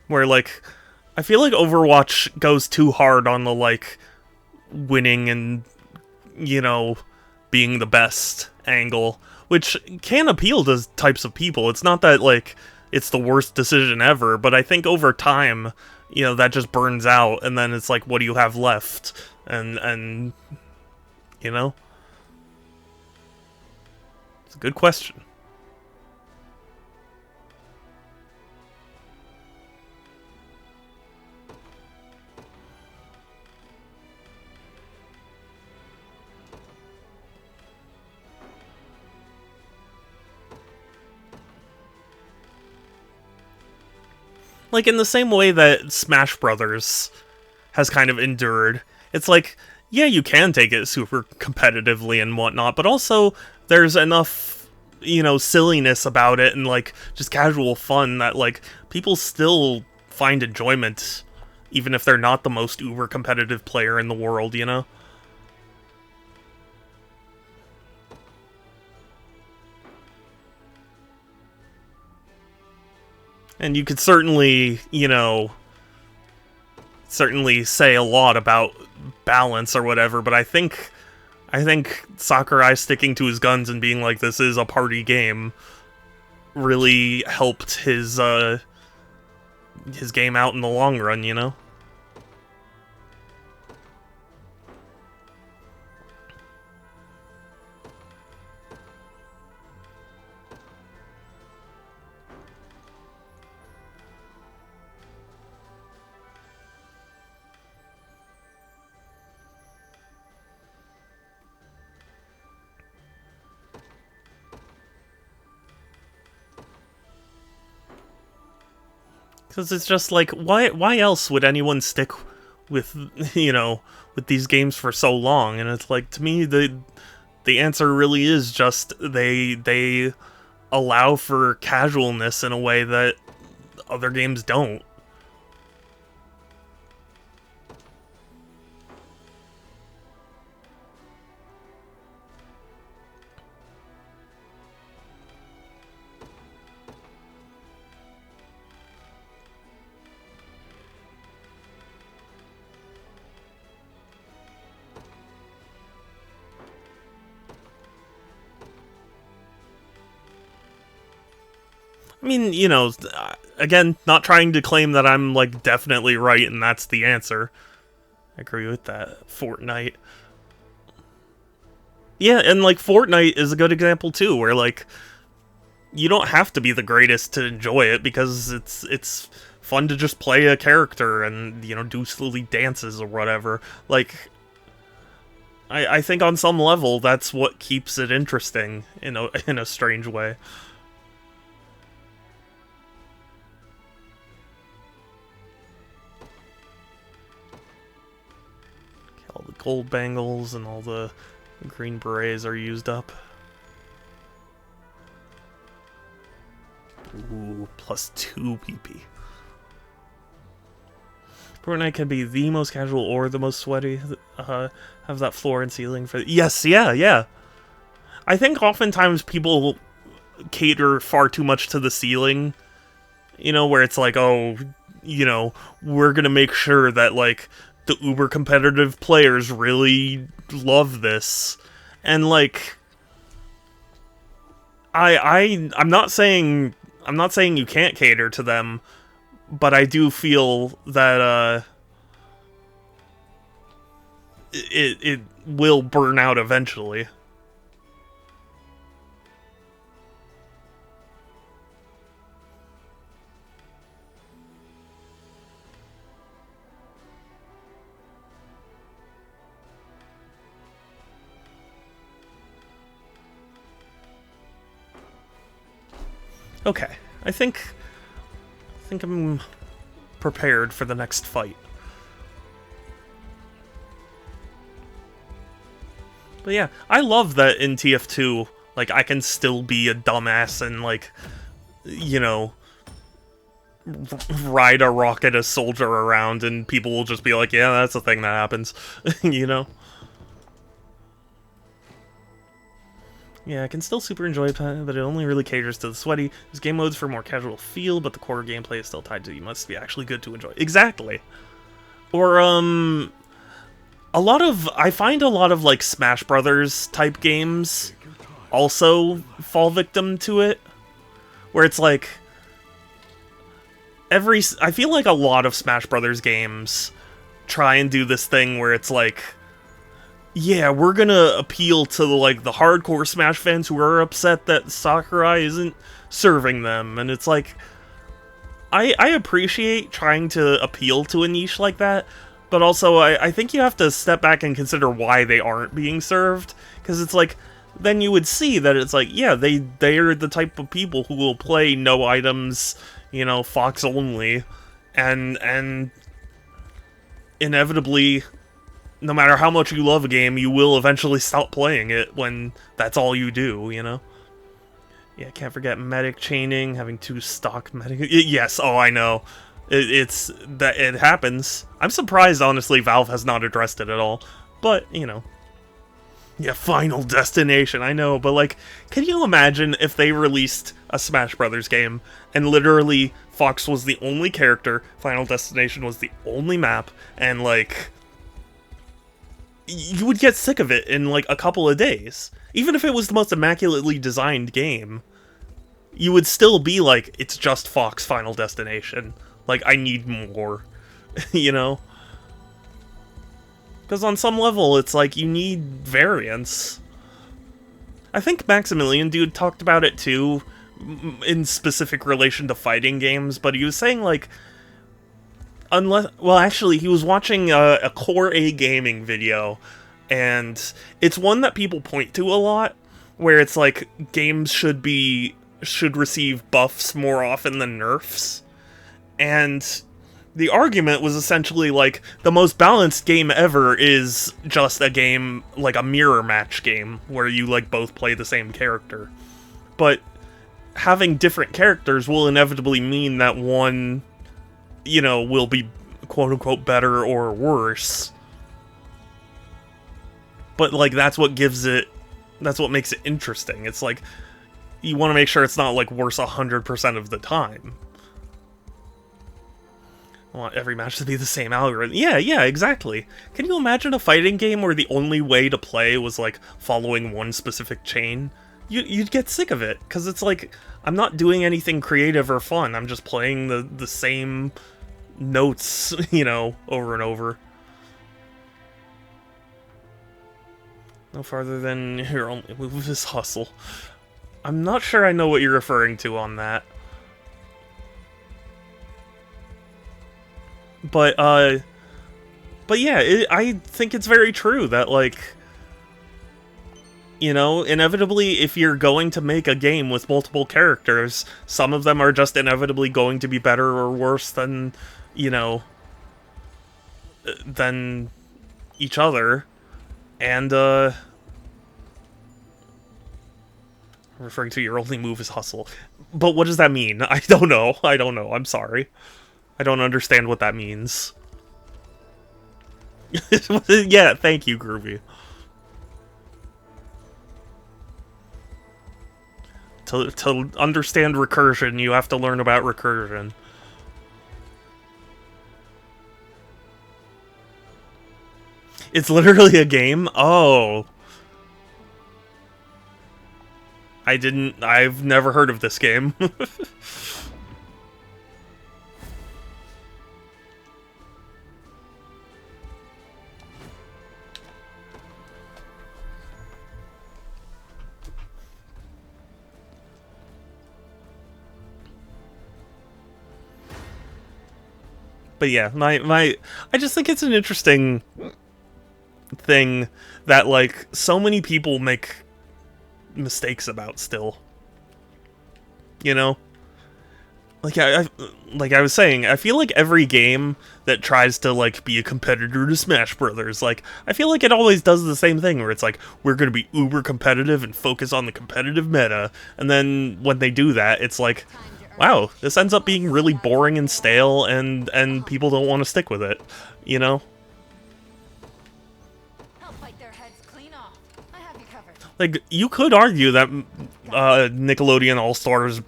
Speaker 2: Where, like, I feel like Overwatch goes too hard on the, like, winning and, you know, being the best angle, which can appeal to types of people. It's not that, like, it's the worst decision ever, but I think over time, you know, that just burns out, and then it's like, what do you have left? And you know? It's a good question. Like, in the same way that Smash Brothers has kind of endured, it's like, yeah, you can take it super competitively and whatnot, but also there's enough, you know, silliness about it and, like, just casual fun that, like, people still find enjoyment, even if they're not the most uber competitive player in the world, you know? And you could certainly, you know, say a lot about balance or whatever, but I think Sakurai sticking to his guns and being like, this is a party game, really helped his game out in the long run, you know? Because it's just like, why else would anyone stick with, you know, with these games for so long? And it's like, to me, the answer really is just they allow for casualness in a way that other games don't. I mean, you know, again, not trying to claim that I'm, like, definitely right and that's the answer. I agree with that. Fortnite. Yeah, and, like, Fortnite is a good example, too, where, like, you don't have to be the greatest to enjoy it, because it's fun to just play a character and, you know, do silly dances or whatever. Like, I think on some level, that's what keeps it interesting, in a strange way. All the gold bangles and all the green berets are used up. Ooh, +2 PP. Fortnite can be the most casual or the most sweaty. Have that floor and ceiling for... Yes, yeah. I think oftentimes people cater far too much to the ceiling. You know, where it's like, oh, you know, we're gonna make sure that, like, the uber competitive players really love this. And, like, I'm not saying you can't cater to them, but I do feel that it will burn out eventually. Okay, I think I'm prepared for the next fight. But yeah, I love that in TF2, like, I can still be a dumbass and, like, you know, ride a rocket as soldier around and people will just be like, yeah, that's a thing that happens, you know? Yeah, I can still super enjoy it, but it only really caters to the sweaty. There's game modes for more casual feel, but the core gameplay is still tied to you must be actually good to enjoy. Exactly. Or, I find a lot of, like, Smash Brothers type games also fall victim to it. Where it's like, I feel like a lot of Smash Brothers games try and do this thing where it's like, yeah, we're gonna appeal to the hardcore Smash fans who are upset that Sakurai isn't serving them, and it's like, I appreciate trying to appeal to a niche like that, but also I think you have to step back and consider why they aren't being served, because it's like, then you would see that it's like, yeah, they're the type of people who will play no items, you know, Fox only, and inevitably, no matter how much you love a game, you will eventually stop playing it when that's all you do, you know? Yeah, can't forget medic chaining, having 2 stock medic... Yes, oh, I know. It happens. I'm surprised, honestly, Valve has not addressed it at all. But, you know. Yeah, Final Destination, I know, but, like, can you imagine if they released a Smash Brothers game, and literally Fox was the only character, Final Destination was the only map, and, like, you would get sick of it in, like, a couple of days. Even if it was the most immaculately designed game, you would still be like, it's just Fox Final Destination. Like, I need more, you know? Because on some level, it's like, you need variance. I think Maximilian Dude talked about it too, in specific relation to fighting games, but he was saying, like, well, actually, he was watching a Core A Gaming video, and it's one that people point to a lot, where it's like, games should receive buffs more often than nerfs, and the argument was essentially like, the most balanced game ever is just a game, like a mirror match game, where you, like, both play the same character. But having different characters will inevitably mean that one, you know, will be quote-unquote better or worse. But, like, that's what makes it interesting. It's like, you want to make sure it's not, like, worse 100% of the time. I want every match to be the same algorithm. Yeah, exactly. Can you imagine a fighting game where the only way to play was, like, following one specific chain? you'd get sick of it, because it's like, I'm not doing anything creative or fun, I'm just playing the same notes, you know, over and over. No farther than your only move is hustle. I'm not sure I know what you're referring to on that. But yeah, I think it's very true that, like, you know, inevitably, if you're going to make a game with multiple characters, some of them are just inevitably going to be better or worse than, you know, than each other. And, referring to your only move is hustle. But what does that mean? I don't know. I don't know. I'm sorry. I don't understand what that means. Yeah, thank you, Groovy. To understand recursion, you have to learn about recursion. It's literally a game? Oh. I've never heard of this game. But yeah, I just think it's an interesting thing that, like, so many people make mistakes about still. You know? Like I was saying, I feel like every game that tries to, like, be a competitor to Smash Brothers, like, I feel like it always does the same thing, where it's like, we're gonna be uber competitive and focus on the competitive meta, and then when they do that, it's like, wow, this ends up being really boring and stale, and people don't want to stick with it, you know? Like, you could argue that Nickelodeon All-Stars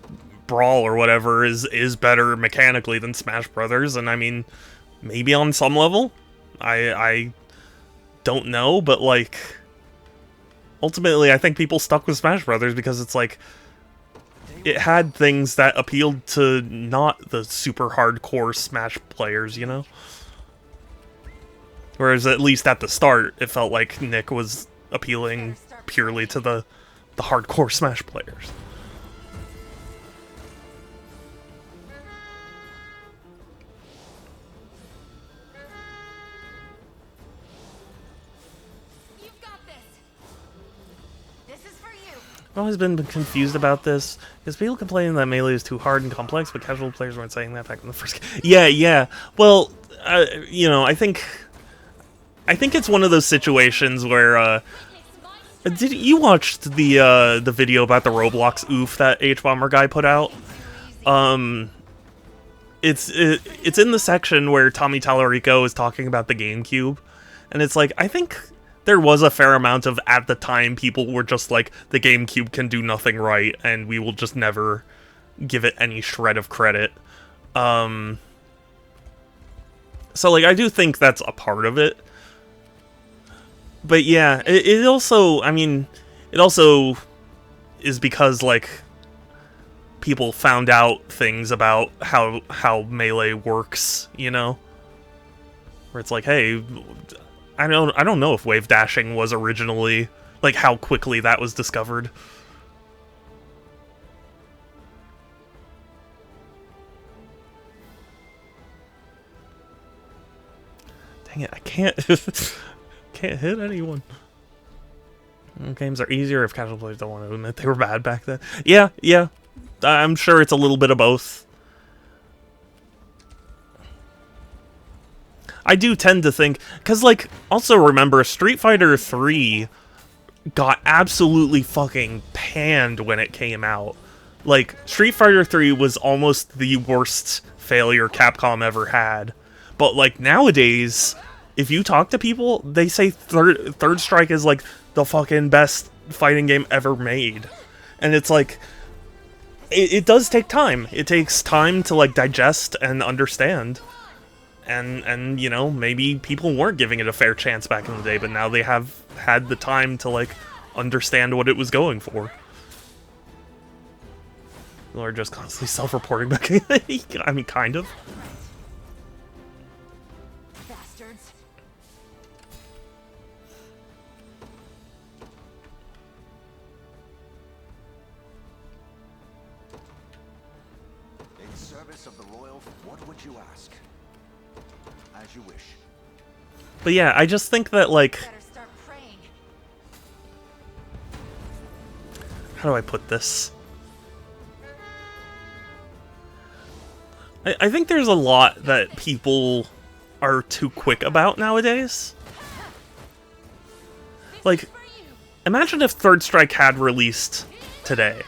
Speaker 2: Brawl or whatever is better mechanically than Smash Brothers, and I mean, maybe on some level? I don't know, but, like, ultimately I think people stuck with Smash Brothers because it's like, it had things that appealed to not the super hardcore Smash players, you know? Whereas at least at the start, it felt like Nick was appealing purely to the hardcore Smash players. I've always been confused about this, because people complain that Melee is too hard and complex, but casual players weren't saying that back in the first game. Yeah. Well, you know, I think it's one of those situations where, did you watch the video about the Roblox oof that H-Bomber guy put out? It's in the section where Tommy Tallarico is talking about the GameCube, and it's like, I think there was a fair amount of, at the time, people were just like, the GameCube can do nothing right, and we will just never give it any shred of credit. So, like, I do think that's a part of it. But yeah, it also, I mean, it also is because, like, people found out things about how Melee works, you know? Where it's like, hey, I don't know if wave dashing was originally, like, how quickly that was discovered. Dang it, I can't can't hit anyone. Games are easier if casual players don't want to admit they were bad back then. Yeah. I'm sure it's a little bit of both. I do tend to think, because, like, also remember, Street Fighter 3 got absolutely fucking panned when it came out. Like, Street Fighter 3 was almost the worst failure Capcom ever had. But, like, nowadays, if you talk to people, they say Third Strike is, like, the fucking best fighting game ever made. And it's like, it does take time. It takes time to, like, digest and understand. And you know, maybe people weren't giving it a fair chance back in the day, but now they have had the time to, like, understand what it was going for. People are just constantly self-reporting back. I mean, kind of.
Speaker 3: Bastards.
Speaker 8: In service of the royal, what would you ask? As you wish.
Speaker 2: But yeah, I just think that, like...
Speaker 3: Better start praying.
Speaker 2: How do I put this? I think there's a lot that people are too quick about nowadays. Like, imagine if Third Strike had released today,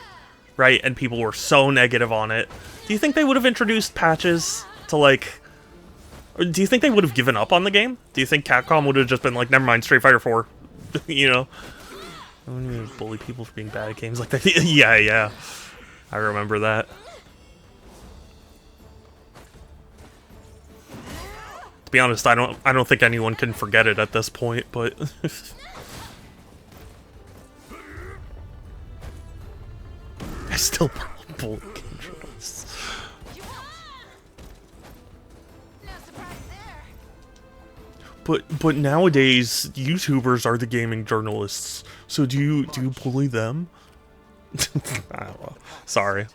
Speaker 2: right? And people were so negative on it. Do you think they would have introduced patches to, like... Or do you think they would have given up on the game? Do you think Capcom would have just been like, never mind, Street Fighter 4? You know? I wouldn't even bully people for being bad at games like that. Yeah. I remember that. To be honest, I don't think anyone can forget it at this point, but I still bully controls. But nowadays YouTubers are the gaming journalists. So do you bully them? I don't know. Sorry.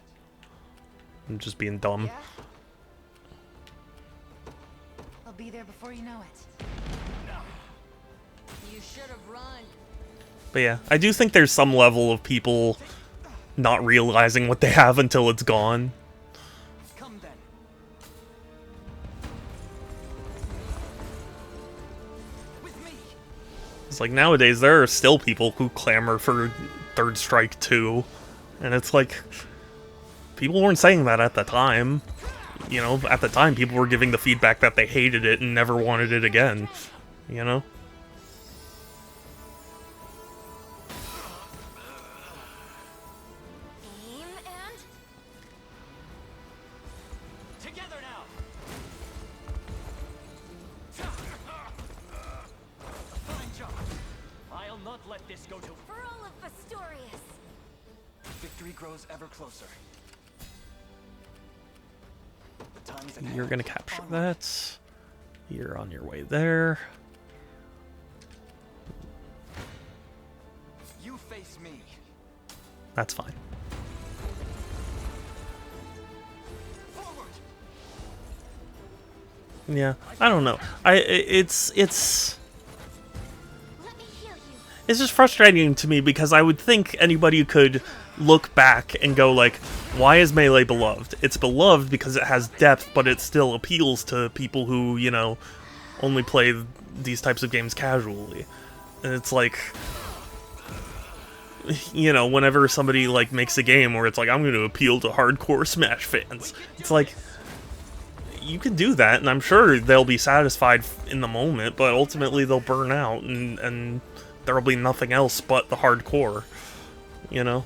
Speaker 2: I'm just being dumb.
Speaker 3: Yeah? I'll be there before you know it. You should have run.
Speaker 2: But yeah, I do think there's some level of people not realizing what they have until it's gone.
Speaker 9: Come then. With me.
Speaker 2: It's like nowadays there are still people who clamor for Third Strike 2, and it's like people weren't saying that at the time. You know, at the time people were giving the feedback that they hated it and never wanted it again. You know?
Speaker 3: Aim and...
Speaker 9: Together now. Fine job. I'll not let this go to...
Speaker 3: For all of Pastorius.
Speaker 10: Victory grows ever closer. The time is at
Speaker 2: You're
Speaker 10: hand.
Speaker 2: gonna capture that. You're on your way there.
Speaker 10: You face me.
Speaker 2: That's fine.
Speaker 10: Forward.
Speaker 2: Yeah, I don't know. It's
Speaker 3: Let me heal you.
Speaker 2: It's just frustrating to me because I would think anybody could look back and go like, why is Melee beloved? It's beloved because it has depth, but it still appeals to people who, you know, only play these types of games casually. And it's like, you know, whenever somebody like makes a game where it's like, I'm going to appeal to hardcore Smash fans, it's like, you can do that, and I'm sure they'll be satisfied in the moment, but ultimately they'll burn out, and there'll be nothing else but the hardcore, you know?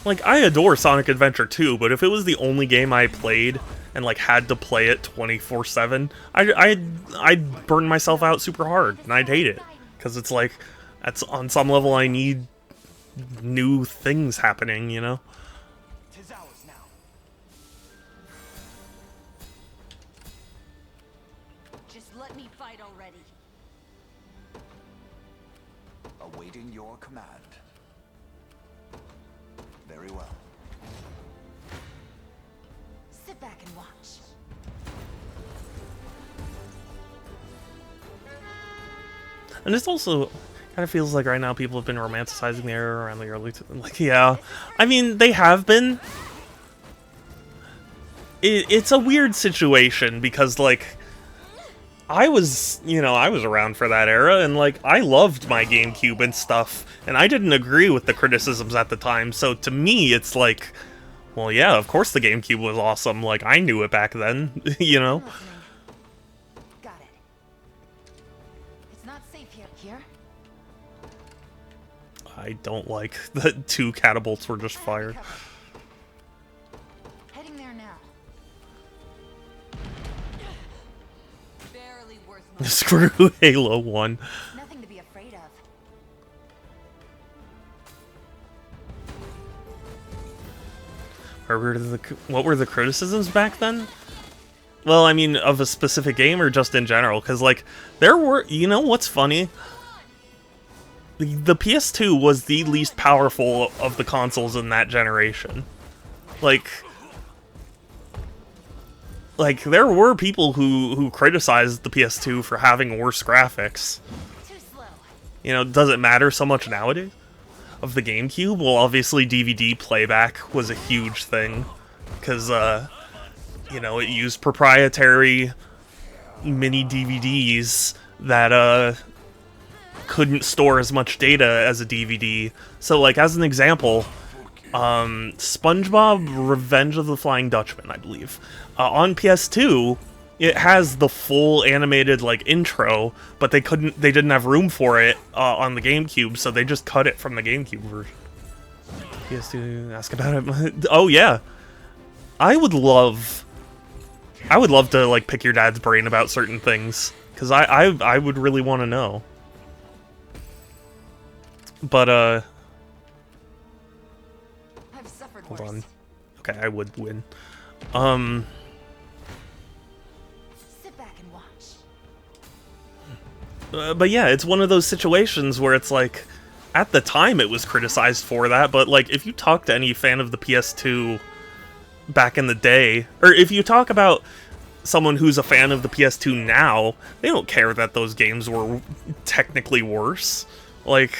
Speaker 2: Like, I adore Sonic Adventure 2, but if it was the only game I played and like had to play it 24/7, I'd burn myself out super hard, and I'd hate it, because it's like, that's on some level I need new things happening, you know?
Speaker 9: Tis ours now.
Speaker 3: Just let me fight already.
Speaker 8: Awaiting your command. Very well.
Speaker 3: Sit back and watch.
Speaker 2: And it's also kind of feels like right now people have been romanticizing the era around the early... Like, yeah. I mean, they have been. It's a weird situation because, like, I was, you know, I was around for that era, and, like, I loved my GameCube and stuff, and I didn't agree with the criticisms at the time, so to me, it's like, well, yeah, of course the GameCube was awesome, like, I knew it back then, you know?
Speaker 3: Got it. It's not safe here.
Speaker 2: I don't like that 2 catapults were just fired.
Speaker 3: Heading there now. Barely worth
Speaker 2: Screw Halo 1.
Speaker 3: Nothing to be afraid of.
Speaker 2: What were the criticisms back then? Well, I mean, of a specific game or just in general? Because, like, there were... You know what's funny? The PS2 was the least powerful of the consoles in that generation. Like, there were people who criticized the PS2 for having worse graphics. You know, does it matter so much nowadays? Of the GameCube? Well, obviously DVD playback was a huge thing. Because, you know, it used proprietary mini DVDs that, couldn't store as much data as a DVD. So, like, as an example, SpongeBob Revenge of the Flying Dutchman, I believe. On PS2, it has the full animated, like, intro, but they didn't have room for it on the GameCube, so they just cut it from the GameCube version. PS2, ask about it. Oh, yeah. I would love to, like, pick your dad's brain about certain things, because I would really want to know. But, hold on. Okay, I would win.
Speaker 3: Sit back and watch.
Speaker 2: But yeah, it's one of those situations where it's like, at the time it was criticized for that, but like, if you talk to any fan of the PS2 back in the day, or if you talk about someone who's a fan of the PS2 now, they don't care that those games were technically worse. Like,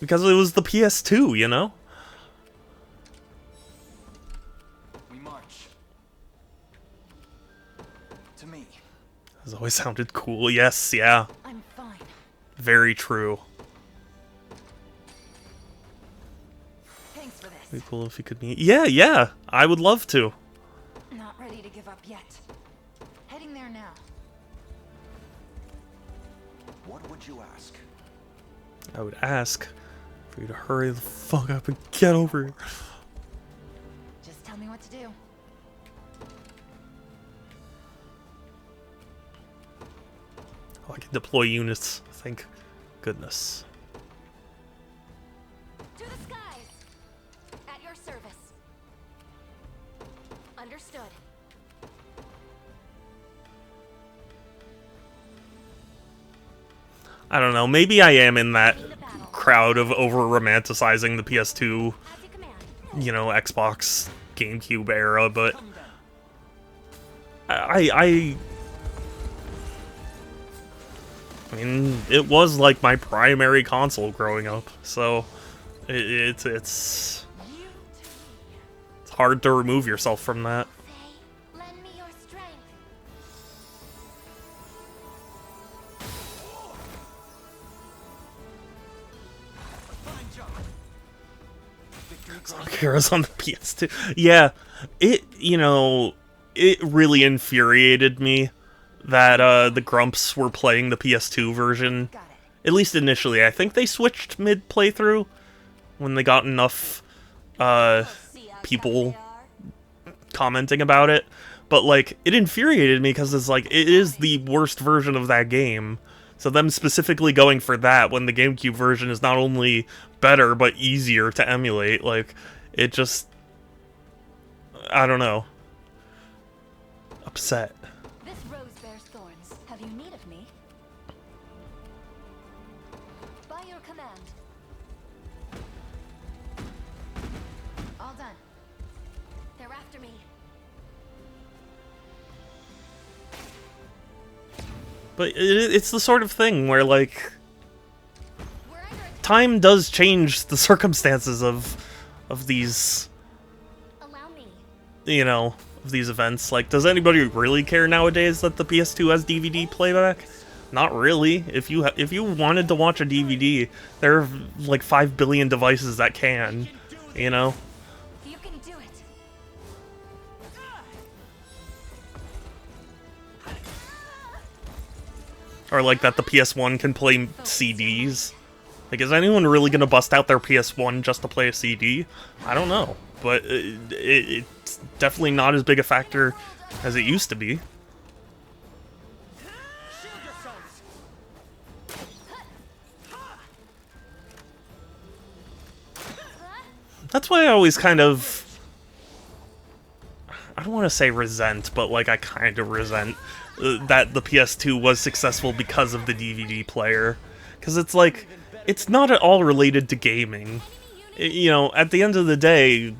Speaker 2: because it was the PS2, you know?
Speaker 10: We march. To me.
Speaker 2: Has always sounded cool. Yes, yeah.
Speaker 3: I'm fine.
Speaker 2: Very true.
Speaker 3: Thanks for this.
Speaker 2: Be cool if you could meet. Yeah, I would love to.
Speaker 3: Not ready to give up yet. Heading there now.
Speaker 8: What would you ask?
Speaker 2: I would ask for you to hurry the fuck up and get over here.
Speaker 3: Just tell me what to do.
Speaker 2: Oh, I can deploy units. Thank goodness.
Speaker 3: To the skies! At your service. Understood.
Speaker 2: I don't know, maybe I am in that crowd of over-romanticizing the PS2, you know, Xbox, GameCube era, but I mean, it was like my primary console growing up, so it's hard to remove yourself from that.
Speaker 3: Lend me your strength.
Speaker 2: Heroes on the PS2. Yeah, you know, it really infuriated me that the Grumps were playing the PS2 version. At least initially. I think they switched mid-playthrough when they got enough people commenting about it. But, like, it infuriated me because it's like, it is the worst version of that game. So them specifically going for that when the GameCube version is not only better, but easier to emulate, like, it just... I don't know. Upset.
Speaker 3: This rose bears thorns. Have you need of me? By your command. All done. They're after me.
Speaker 2: But it's the sort of thing where, like, time does change the circumstances of these, you know, of these events. Like, does anybody really care nowadays that the PS2 has DVD playback? Not really. If you wanted to watch a DVD, there are like 5 billion devices that can, you know?
Speaker 3: You can do it.
Speaker 2: Or like that the PS1 can play CDs. Like, is anyone really gonna bust out their PS1 just to play a CD? I don't know, but it's definitely not as big a factor as it used to be. That's why I always kind of, I don't want to say resent, but like I kind of resent that the PS2 was successful because of the DVD player. Because it's like, it's not at all related to gaming. You know, at the end of the day,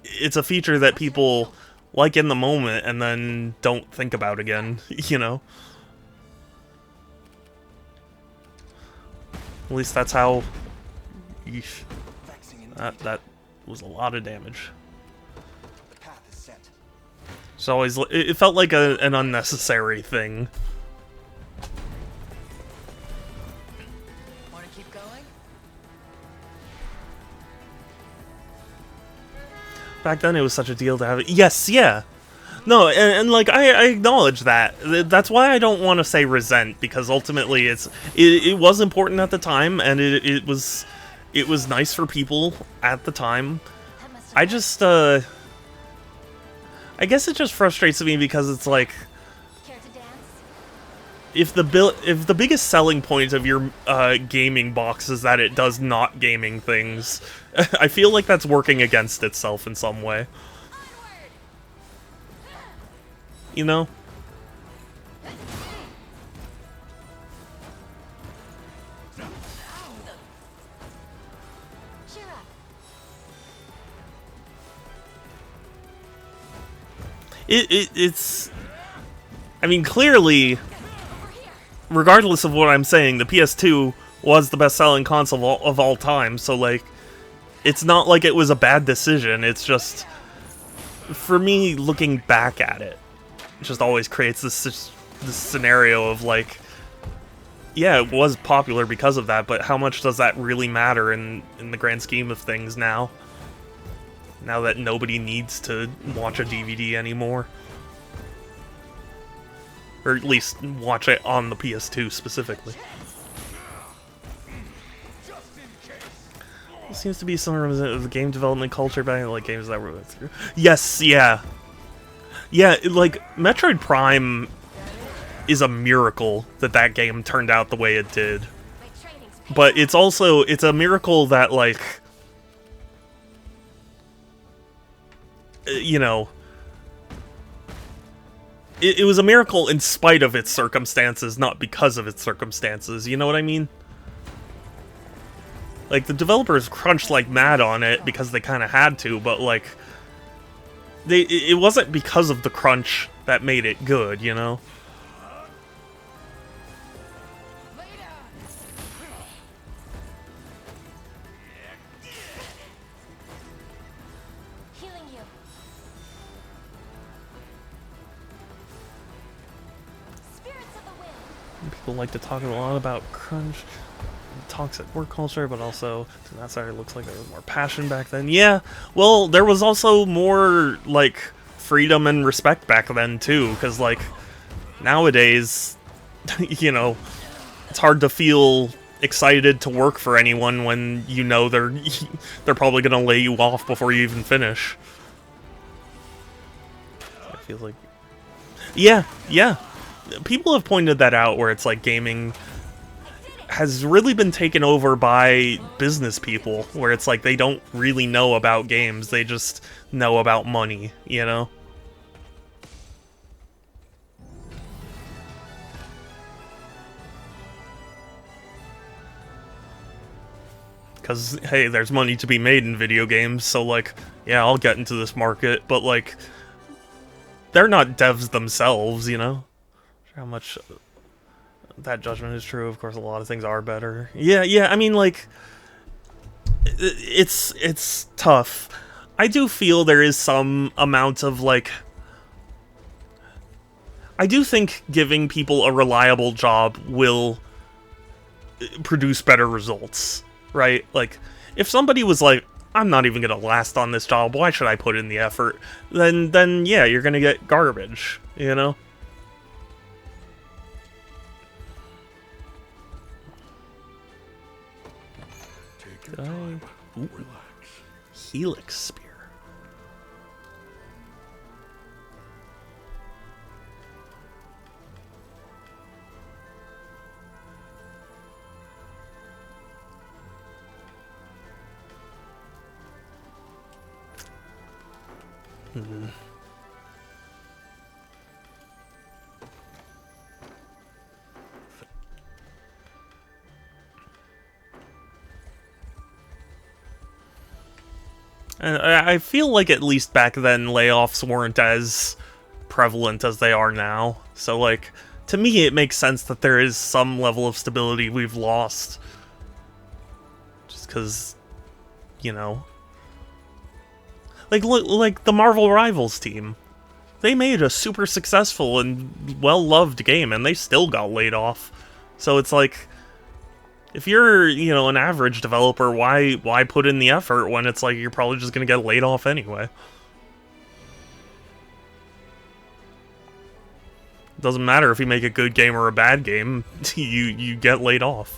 Speaker 2: it's a feature that people like in the moment and then don't think about again, you know? At least that's how... Eesh. That was a lot of damage.
Speaker 8: The path is set.
Speaker 2: It's always... It felt like an unnecessary thing.
Speaker 12: Want to keep going?
Speaker 2: Back then it was such a deal to have it. Yes, yeah. No, and like, I acknowledge that. That's why I don't want to say resent, because ultimately it was important at the time, and it was nice for people at the time. I just, I guess it just frustrates me because it's like, if the biggest selling point of your gaming box is that it does not gaming things, I feel like that's working against itself in some way. You know? It's... I mean, clearly, regardless of what I'm saying, the PS2 was the best-selling console of all time, so, like, it's not like it was a bad decision, it's just, for me, looking back at it, just always creates this scenario of, like, yeah, it was popular because of that, but how much does that really matter in the grand scheme of things now? Now that nobody needs to watch a DVD anymore. Or at least watch it on the PS2 specifically. There seems to be some of the game development culture back, like games that were through. Yes, yeah. Yeah, like, Metroid Prime is a miracle that game turned out the way it did. But it's also, it's a miracle that, like, you know, it was a miracle in spite of its circumstances, not because of its circumstances, you know what I mean? Like, the developers crunched like mad on it because they kind of had to, but, like, it wasn't because of the crunch that made it good, you know? People like to talk a lot about crunch, toxic work culture, but also, to that side, it looks like there was more passion back then. Yeah, well, there was also more, like, freedom and respect back then, too, because, like, nowadays, you know, it's hard to feel excited to work for anyone when you know they're probably gonna lay you off before you even finish. It feels like... Yeah, yeah. People have pointed that out, where it's like gaming has really been taken over by business people, where it's like they don't really know about games, they just know about money, you know? Because, hey, there's money to be made in video games, so, like, yeah, I'll get into this market, but, like, they're not devs themselves, you know? How much that judgment is true. Of course, a lot of things are better. Yeah, I mean, like, it's tough. I do feel there is some amount of, like, I do think giving people a reliable job will produce better results, right? Like, if somebody was like, I'm not even gonna last on this job, why should I put in the effort? Then yeah, you're gonna get garbage, you know? Did I... Ooh. Helix Spear. And I feel like at least back then layoffs weren't as prevalent as they are now. So, like, to me it makes sense that there is some level of stability we've lost. Just because, you know... Like the Marvel Rivals team. They made a super successful and well-loved game, and they still got laid off. So it's like... If you're, you know, an average developer, why put in the effort when it's like you're probably just gonna get laid off anyway? Doesn't matter if you make a good game or a bad game, you get laid off.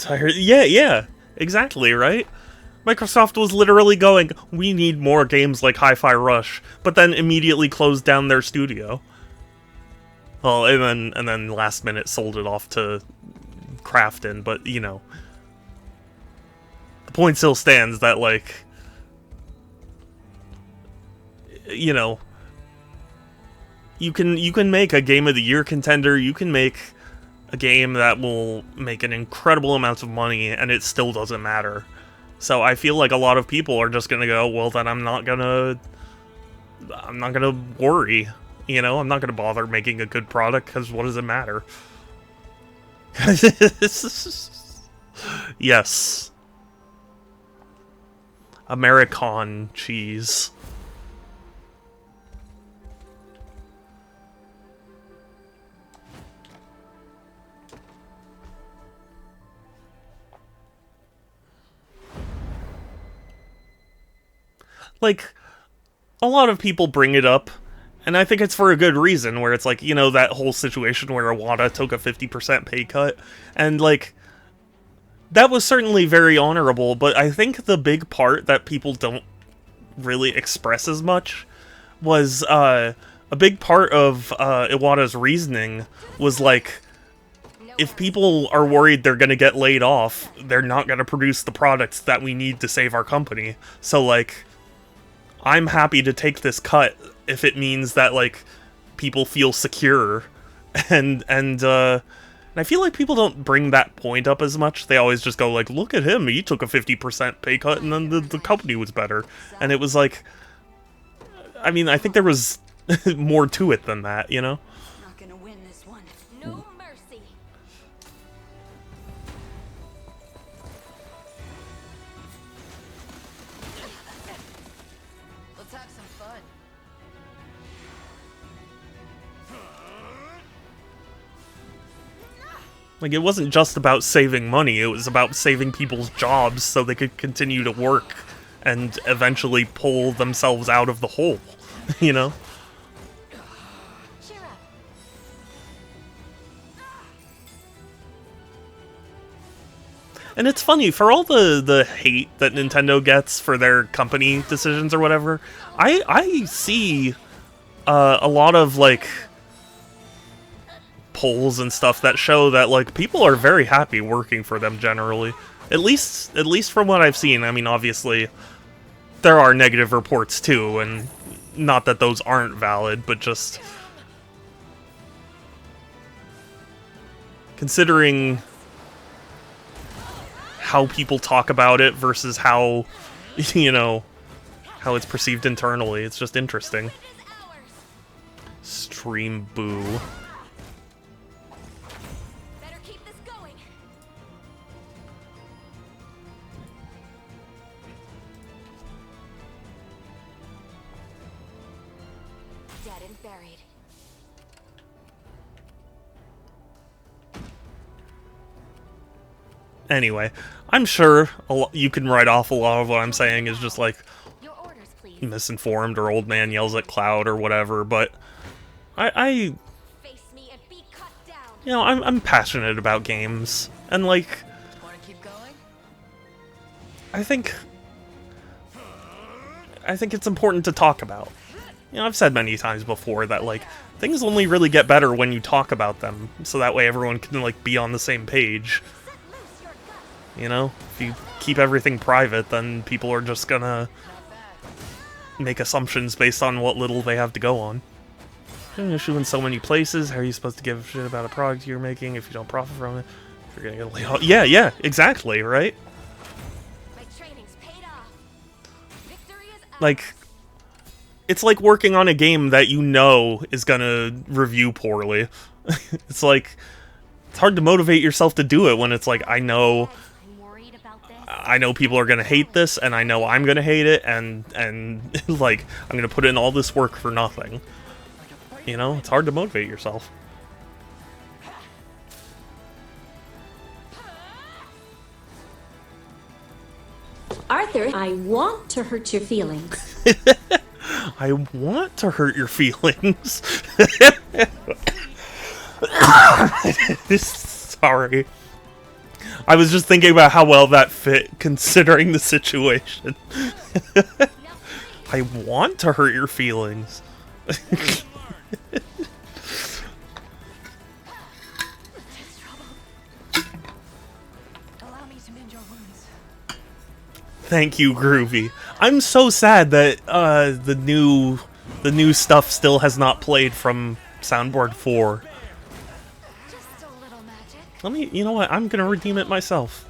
Speaker 2: Yeah, exactly, right? Microsoft was literally going, we need more games like Hi-Fi Rush, but then immediately closed down their studio. Well, and then last minute sold it off to Crafton, but, you know. The point still stands that, like, you know, you can make a Game of the Year contender, you can make a game that will make an incredible amount of money, and it still doesn't matter. So I feel like a lot of people are just gonna go, well, then I'm not gonna worry, you know? I'm not gonna bother making a good product, because what does it matter? Yes. American cheese. Like, a lot of people bring it up, and I think it's for a good reason, where it's like, you know, that whole situation where Iwata took a 50% pay cut, and, like, that was certainly very honorable, but I think the big part that people don't really express as much was, a big part of, Iwata's reasoning was, like, if people are worried they're gonna get laid off, they're not gonna produce the products that we need to save our company. So, like, I'm happy to take this cut if it means that, like, people feel secure. And I feel like people don't bring that point up as much. They always just go, like, look at him, he took a 50% pay cut and then the company was better. And it was like, I mean, I think there was more to it than that, you know?
Speaker 3: Not gonna win this one. No mercy. Let's have some fun.
Speaker 2: Like, it wasn't just about saving money, it was about saving people's jobs so they could continue to work and eventually pull themselves out of the hole, you know?
Speaker 3: Cheer up.
Speaker 2: And it's funny, for all the hate that Nintendo gets for their company decisions or whatever, I see a lot of, like, polls and stuff that show that, like, people are very happy working for them generally. At least from what I've seen. I mean, obviously, there are negative reports too, and not that those aren't valid, but just considering how people talk about it versus how, you know, how it's perceived internally. It's just interesting. Stream boo.
Speaker 3: Better keep this going. Dead and buried.
Speaker 2: Anyway, I'm sure you can write off a lot of what I'm saying is just like misinformed or old man yells at cloud or whatever, but I
Speaker 3: Face me
Speaker 2: you know, I'm passionate about games, and like,
Speaker 12: Wanna keep going?
Speaker 2: I think it's important to talk about. You know, I've said many times before that, like, things only really get better when you talk about them, so that way everyone can, like, be on the same page. You know? If you keep everything private, then people are just gonna make assumptions based on what little they have to go on. You're an issue in so many places. How are you supposed to give a shit about a product you're making if you don't profit from it? If you're gonna get laid off. Yeah, exactly, right?
Speaker 3: My training's paid off. Victory is ours.
Speaker 2: Like, it's like working on a game that you know is gonna review poorly. It's like, it's hard to motivate yourself to do it when it's like, I know people are gonna hate this, and I know I'm gonna hate it, and like, I'm gonna put in all this work for nothing. You know, it's hard to motivate yourself.
Speaker 14: Arthur, I want to hurt your feelings.
Speaker 2: I want to hurt your feelings. Sorry. I was just thinking about how well that fit, considering the situation. I want to hurt your feelings. Thank you, Groovy. I'm so sad that the new stuff still has not played from Soundboard 4. Let me, you know what? I'm gonna redeem it myself.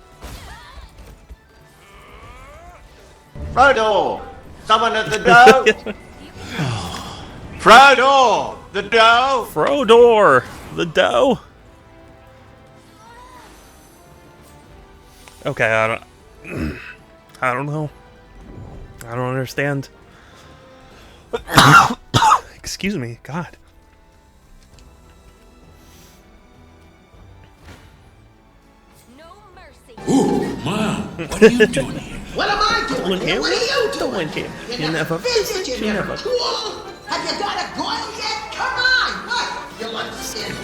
Speaker 15: Frodo! Someone at the door! Frodo! The door!
Speaker 2: Frodor! The dough! Okay, I don't know. I don't understand. Excuse me, God.
Speaker 16: Ooh, Mom, what are you doing here?
Speaker 17: What am I doing here? What are you doing
Speaker 2: here?
Speaker 17: You never visit, you never cool. Have you got a goil yet? Come on, what? You understand?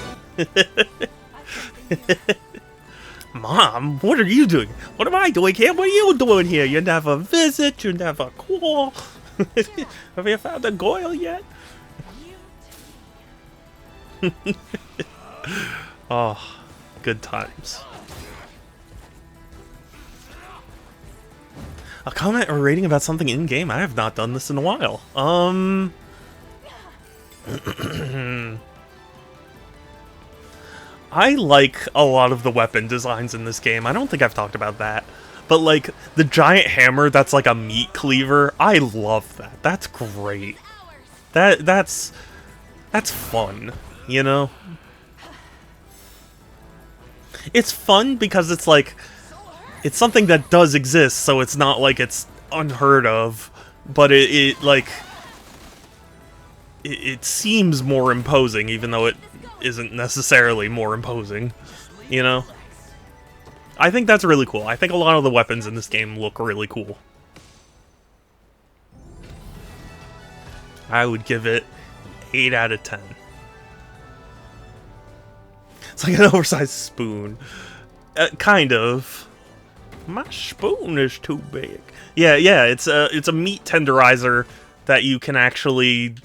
Speaker 2: Mom, what are you doing? What am I doing here? What are you doing here? You never visit, you never call. Have you found a goil yet? Oh, good times. A comment or rating about something in-game? I have not done this in a while. I like a lot of the weapon designs in this game. I don't think I've talked about that. But, like, the giant hammer that's like a meat cleaver, I love that. That's great. That's fun, you know? It's fun because it's like, it's something that does exist, so it's not like it's unheard of, but it seems more imposing, even though it isn't necessarily more imposing, you know? I think that's really cool. I think a lot of the weapons in this game look really cool. I would give it 8 out of 10. It's like an oversized spoon. Kind of. My spoon is too big. Yeah, it's a meat tenderizer that you can actually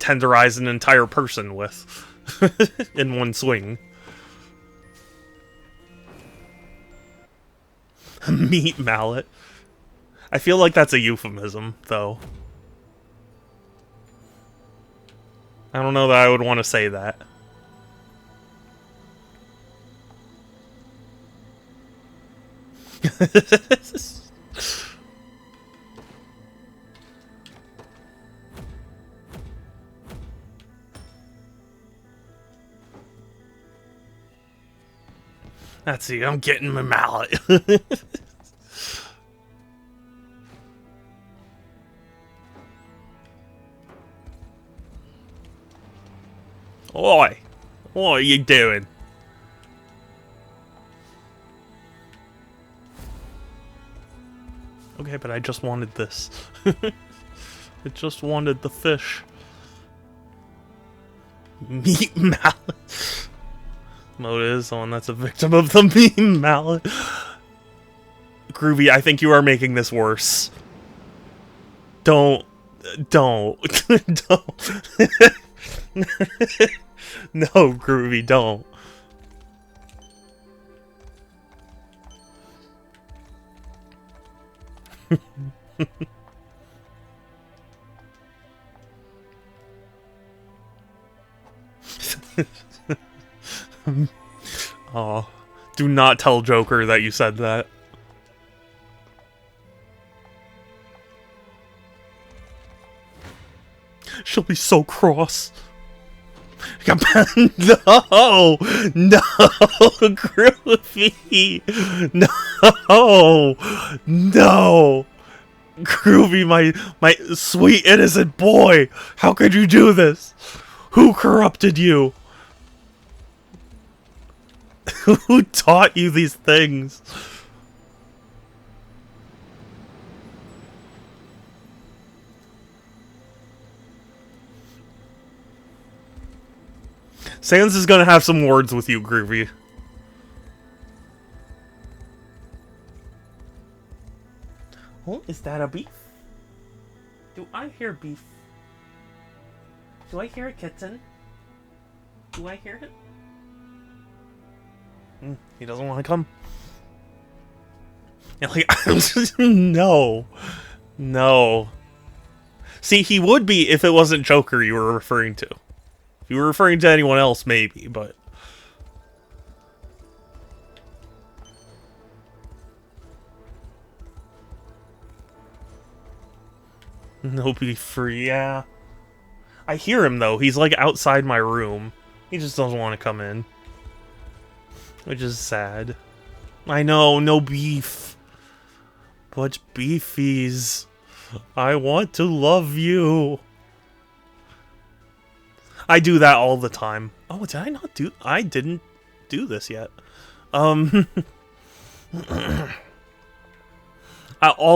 Speaker 2: tenderize an entire person with in one swing. A meat mallet. I feel like that's a euphemism, though. I don't know that I would want to say that. Let's see, I'm getting my mallet. Oi! What are you doing? Okay, but I just wanted this. I just wanted the fish. Meat mallet. Moda is someone that's a victim of the meat mallet. Groovy, I think you are making this worse. Don't. Don't. No, Groovy, don't. Oh, do not tell Joker that you said that. She'll be so cross. No! No! Groovy! No! No! Groovy, my sweet innocent boy! How could you do this? Who corrupted you? Who taught you these things? Sans is gonna have some words with you, Groovy. Oh, is that a beef? Do I hear beef? Do I hear a kitten? Do I hear it? He doesn't want to come. And like, no. No. See, he would be if it wasn't Joker you were referring to. If you were referring to anyone else, maybe, but... No be free, yeah. I hear him, though. He's, like, outside my room. He just doesn't want to come in. Which is sad. I know, no beef. But beefies. I want to love you. I do that all the time. Oh, did I not do... I didn't do this yet. All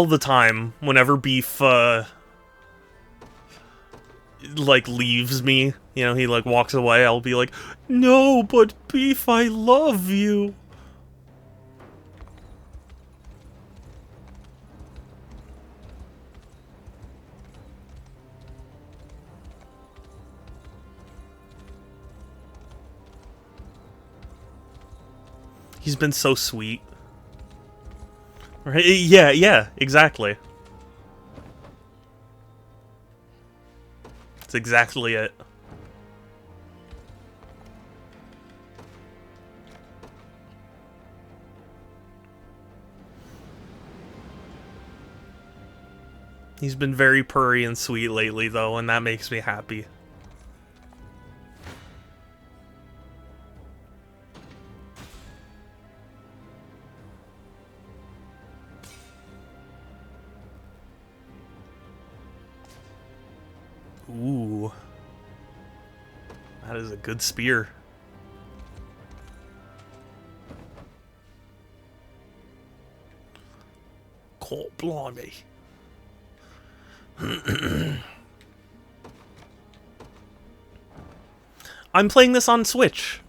Speaker 2: the time, whenever Beef, like, leaves me, you know, he, like, walks away, I'll be like, no, but Beef, I love you. He's been so sweet. Right? Yeah, exactly. That's exactly it. He's been very purry and sweet lately, though, and that makes me happy. Ooh. That is a good spear. Cold blimey. I'm playing this on Switch.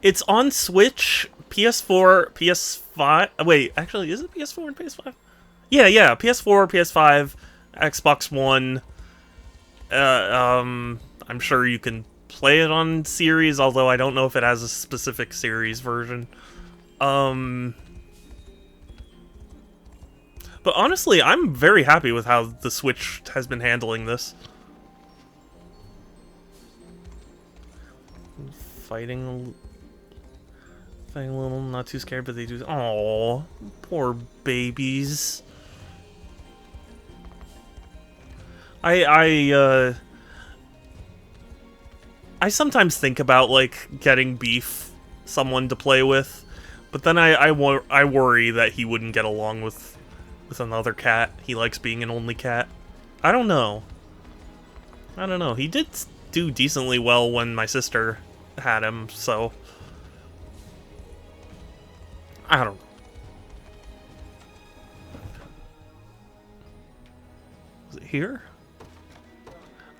Speaker 2: It's on Switch, PS4, PS5. Wait, actually, is it PS4 and PS5? Yeah, PS4, PS5, Xbox One. I'm sure you can play it on Series, although I don't know if it has a specific Series version. But honestly, I'm very happy with how the Switch has been handling this. Fighting a little, not too scared, but they do. Aww, poor babies. I sometimes think about, like, getting Beef someone to play with, but then I worry that he wouldn't get along with another cat. He likes being an only cat. I don't know. He did do decently well when my sister had him, so... I don't know. Is it here?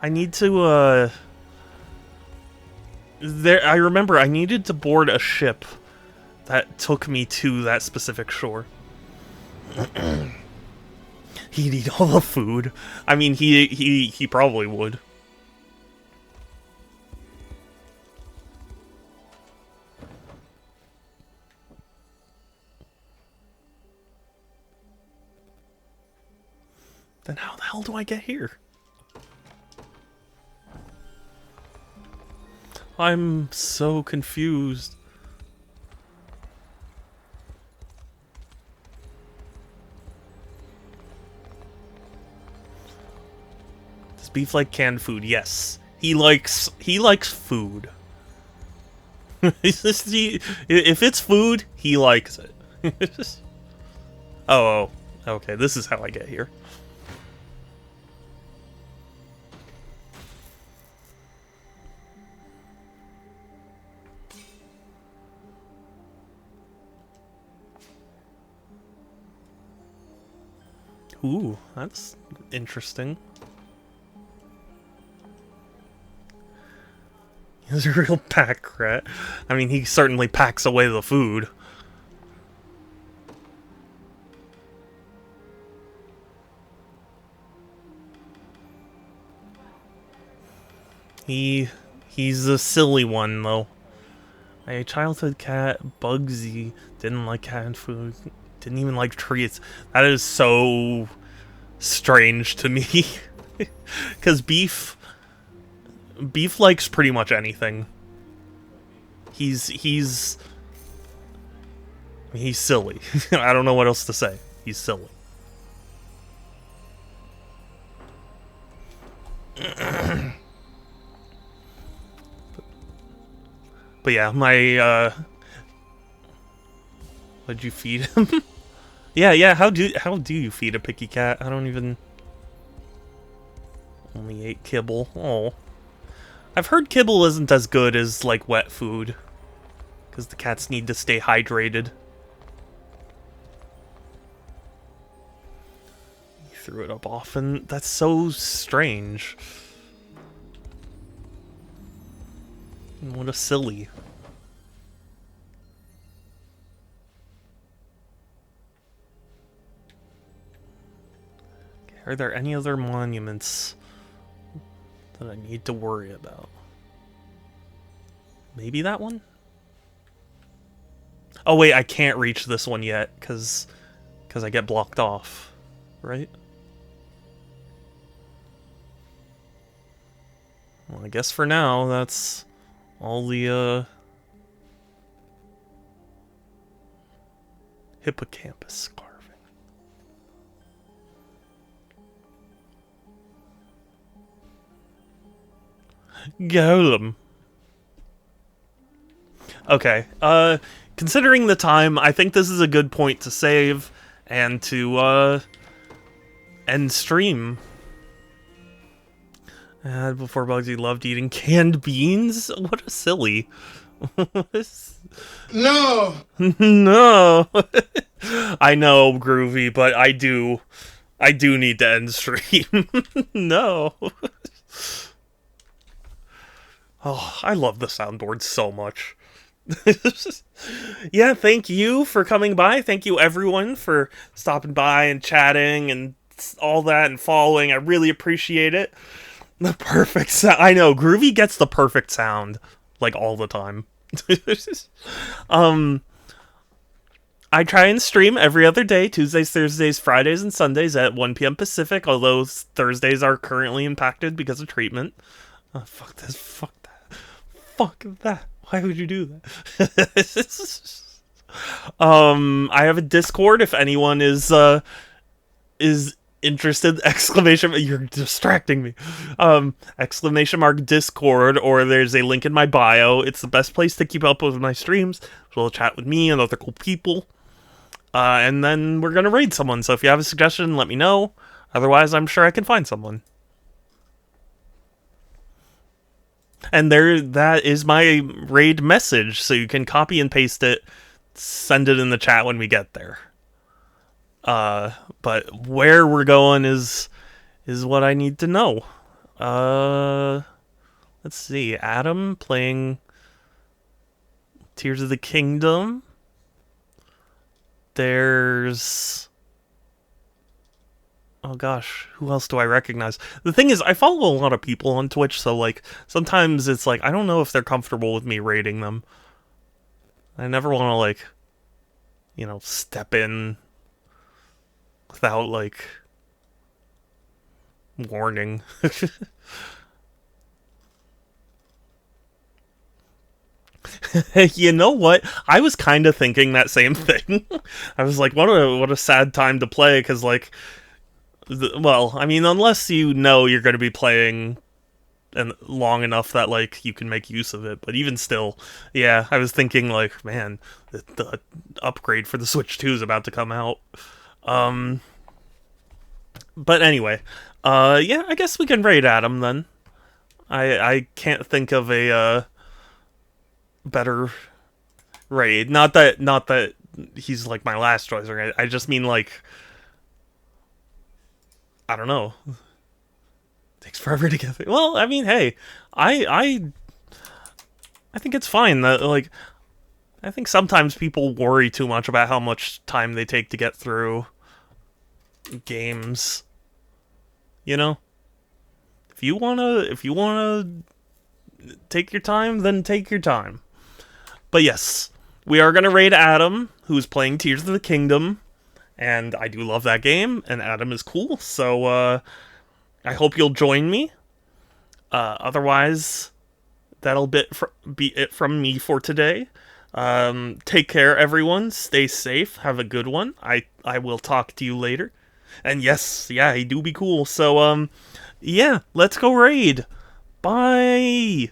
Speaker 2: I need to, I remember I needed to board a ship that took me to that specific shore. He'd eat all the food. I mean, he probably would. Then how the hell do I get here? I'm so confused. Does beef like canned food? Yes. He likes food. If it's food, he likes it. Oh, okay, this is how I get here. Ooh, that's interesting. He's a real pack rat. I mean, he certainly packs away the food. He's a silly one, though. My childhood cat, Bugsy, didn't like canned food. Didn't even like treats. That is so strange to me. Because beef likes pretty much anything. He's silly. I don't know what else to say. He's silly. But yeah, my what'd you feed him? yeah, how do you feed a picky cat? I don't even... Only ate kibble. Oh. I've heard kibble isn't as good as, like, wet food. Because the cats need to stay hydrated. You threw it up often? That's so strange. What a silly. Are there any other monuments that I need to worry about? Maybe that one? Oh wait, I can't reach this one yet, because I get blocked off, right? Well, I guess for now, that's all the, hippocampus carving. Golem. Okay, considering the time, I think this is a good point to save and to, end stream. Before Bugsy loved eating canned beans? What a silly.
Speaker 15: No!
Speaker 2: No! I know, Groovy, but I do need to end stream. No. Oh, I love the soundboard so much. Yeah, thank you for coming by. Thank you, everyone, for stopping by and chatting and all that and following. I really appreciate it. The perfect sound. I know, Groovy gets the perfect sound, like, all the time. I try and stream every other day, Tuesdays, Thursdays, Fridays, and Sundays at 1 p.m. Pacific, although Thursdays are currently impacted because of treatment. Oh, fuck this. Fuck that. Fuck that. Why would you do that? I have a Discord if anyone is interested, exclamation, you're distracting me, exclamation mark Discord, or there's a link in my bio. It's the best place to keep up with my streams, so we'll chat with me and other cool people, and then we're gonna raid someone, so if you have a suggestion, let me know. Otherwise, I'm sure I can find someone. And that is my raid message, so you can copy and paste it, send it in the chat when we get there. But where we're going is what I need to know. Let's see. Adam playing Tears of the Kingdom. There's... Oh gosh, who else do I recognize? The thing is, I follow a lot of people on Twitch, so like, sometimes it's like, I don't know if they're comfortable with me rating them. I never want to, like, you know, step in without, like, warning. You know what? I was kind of thinking that same thing. I was like, what a sad time to play, because, like, well, I mean, unless you know you're going to be playing and long enough that, like, you can make use of it. But even still, yeah, I was thinking, like, man, the upgrade for the Switch 2 is about to come out. But anyway, yeah, I guess we can raid Adam then. I can't think of a better raid. Not that he's like my last choice, or I just mean, like, I don't know. Takes forever to get through. Well, I mean, hey, I think it's fine that, like, I think sometimes people worry too much about how much time they take to get through games. You know? If you wanna take your time, then take your time. But yes, we are gonna raid Adam, who's playing Tears of the Kingdom, and I do love that game, and Adam is cool, so I hope you'll join me. Otherwise, that'll be it from me for today. Take care, everyone. Stay safe. Have a good one. I will talk to you later. And yes, yeah, he do be cool. So, yeah, let's go raid. Bye.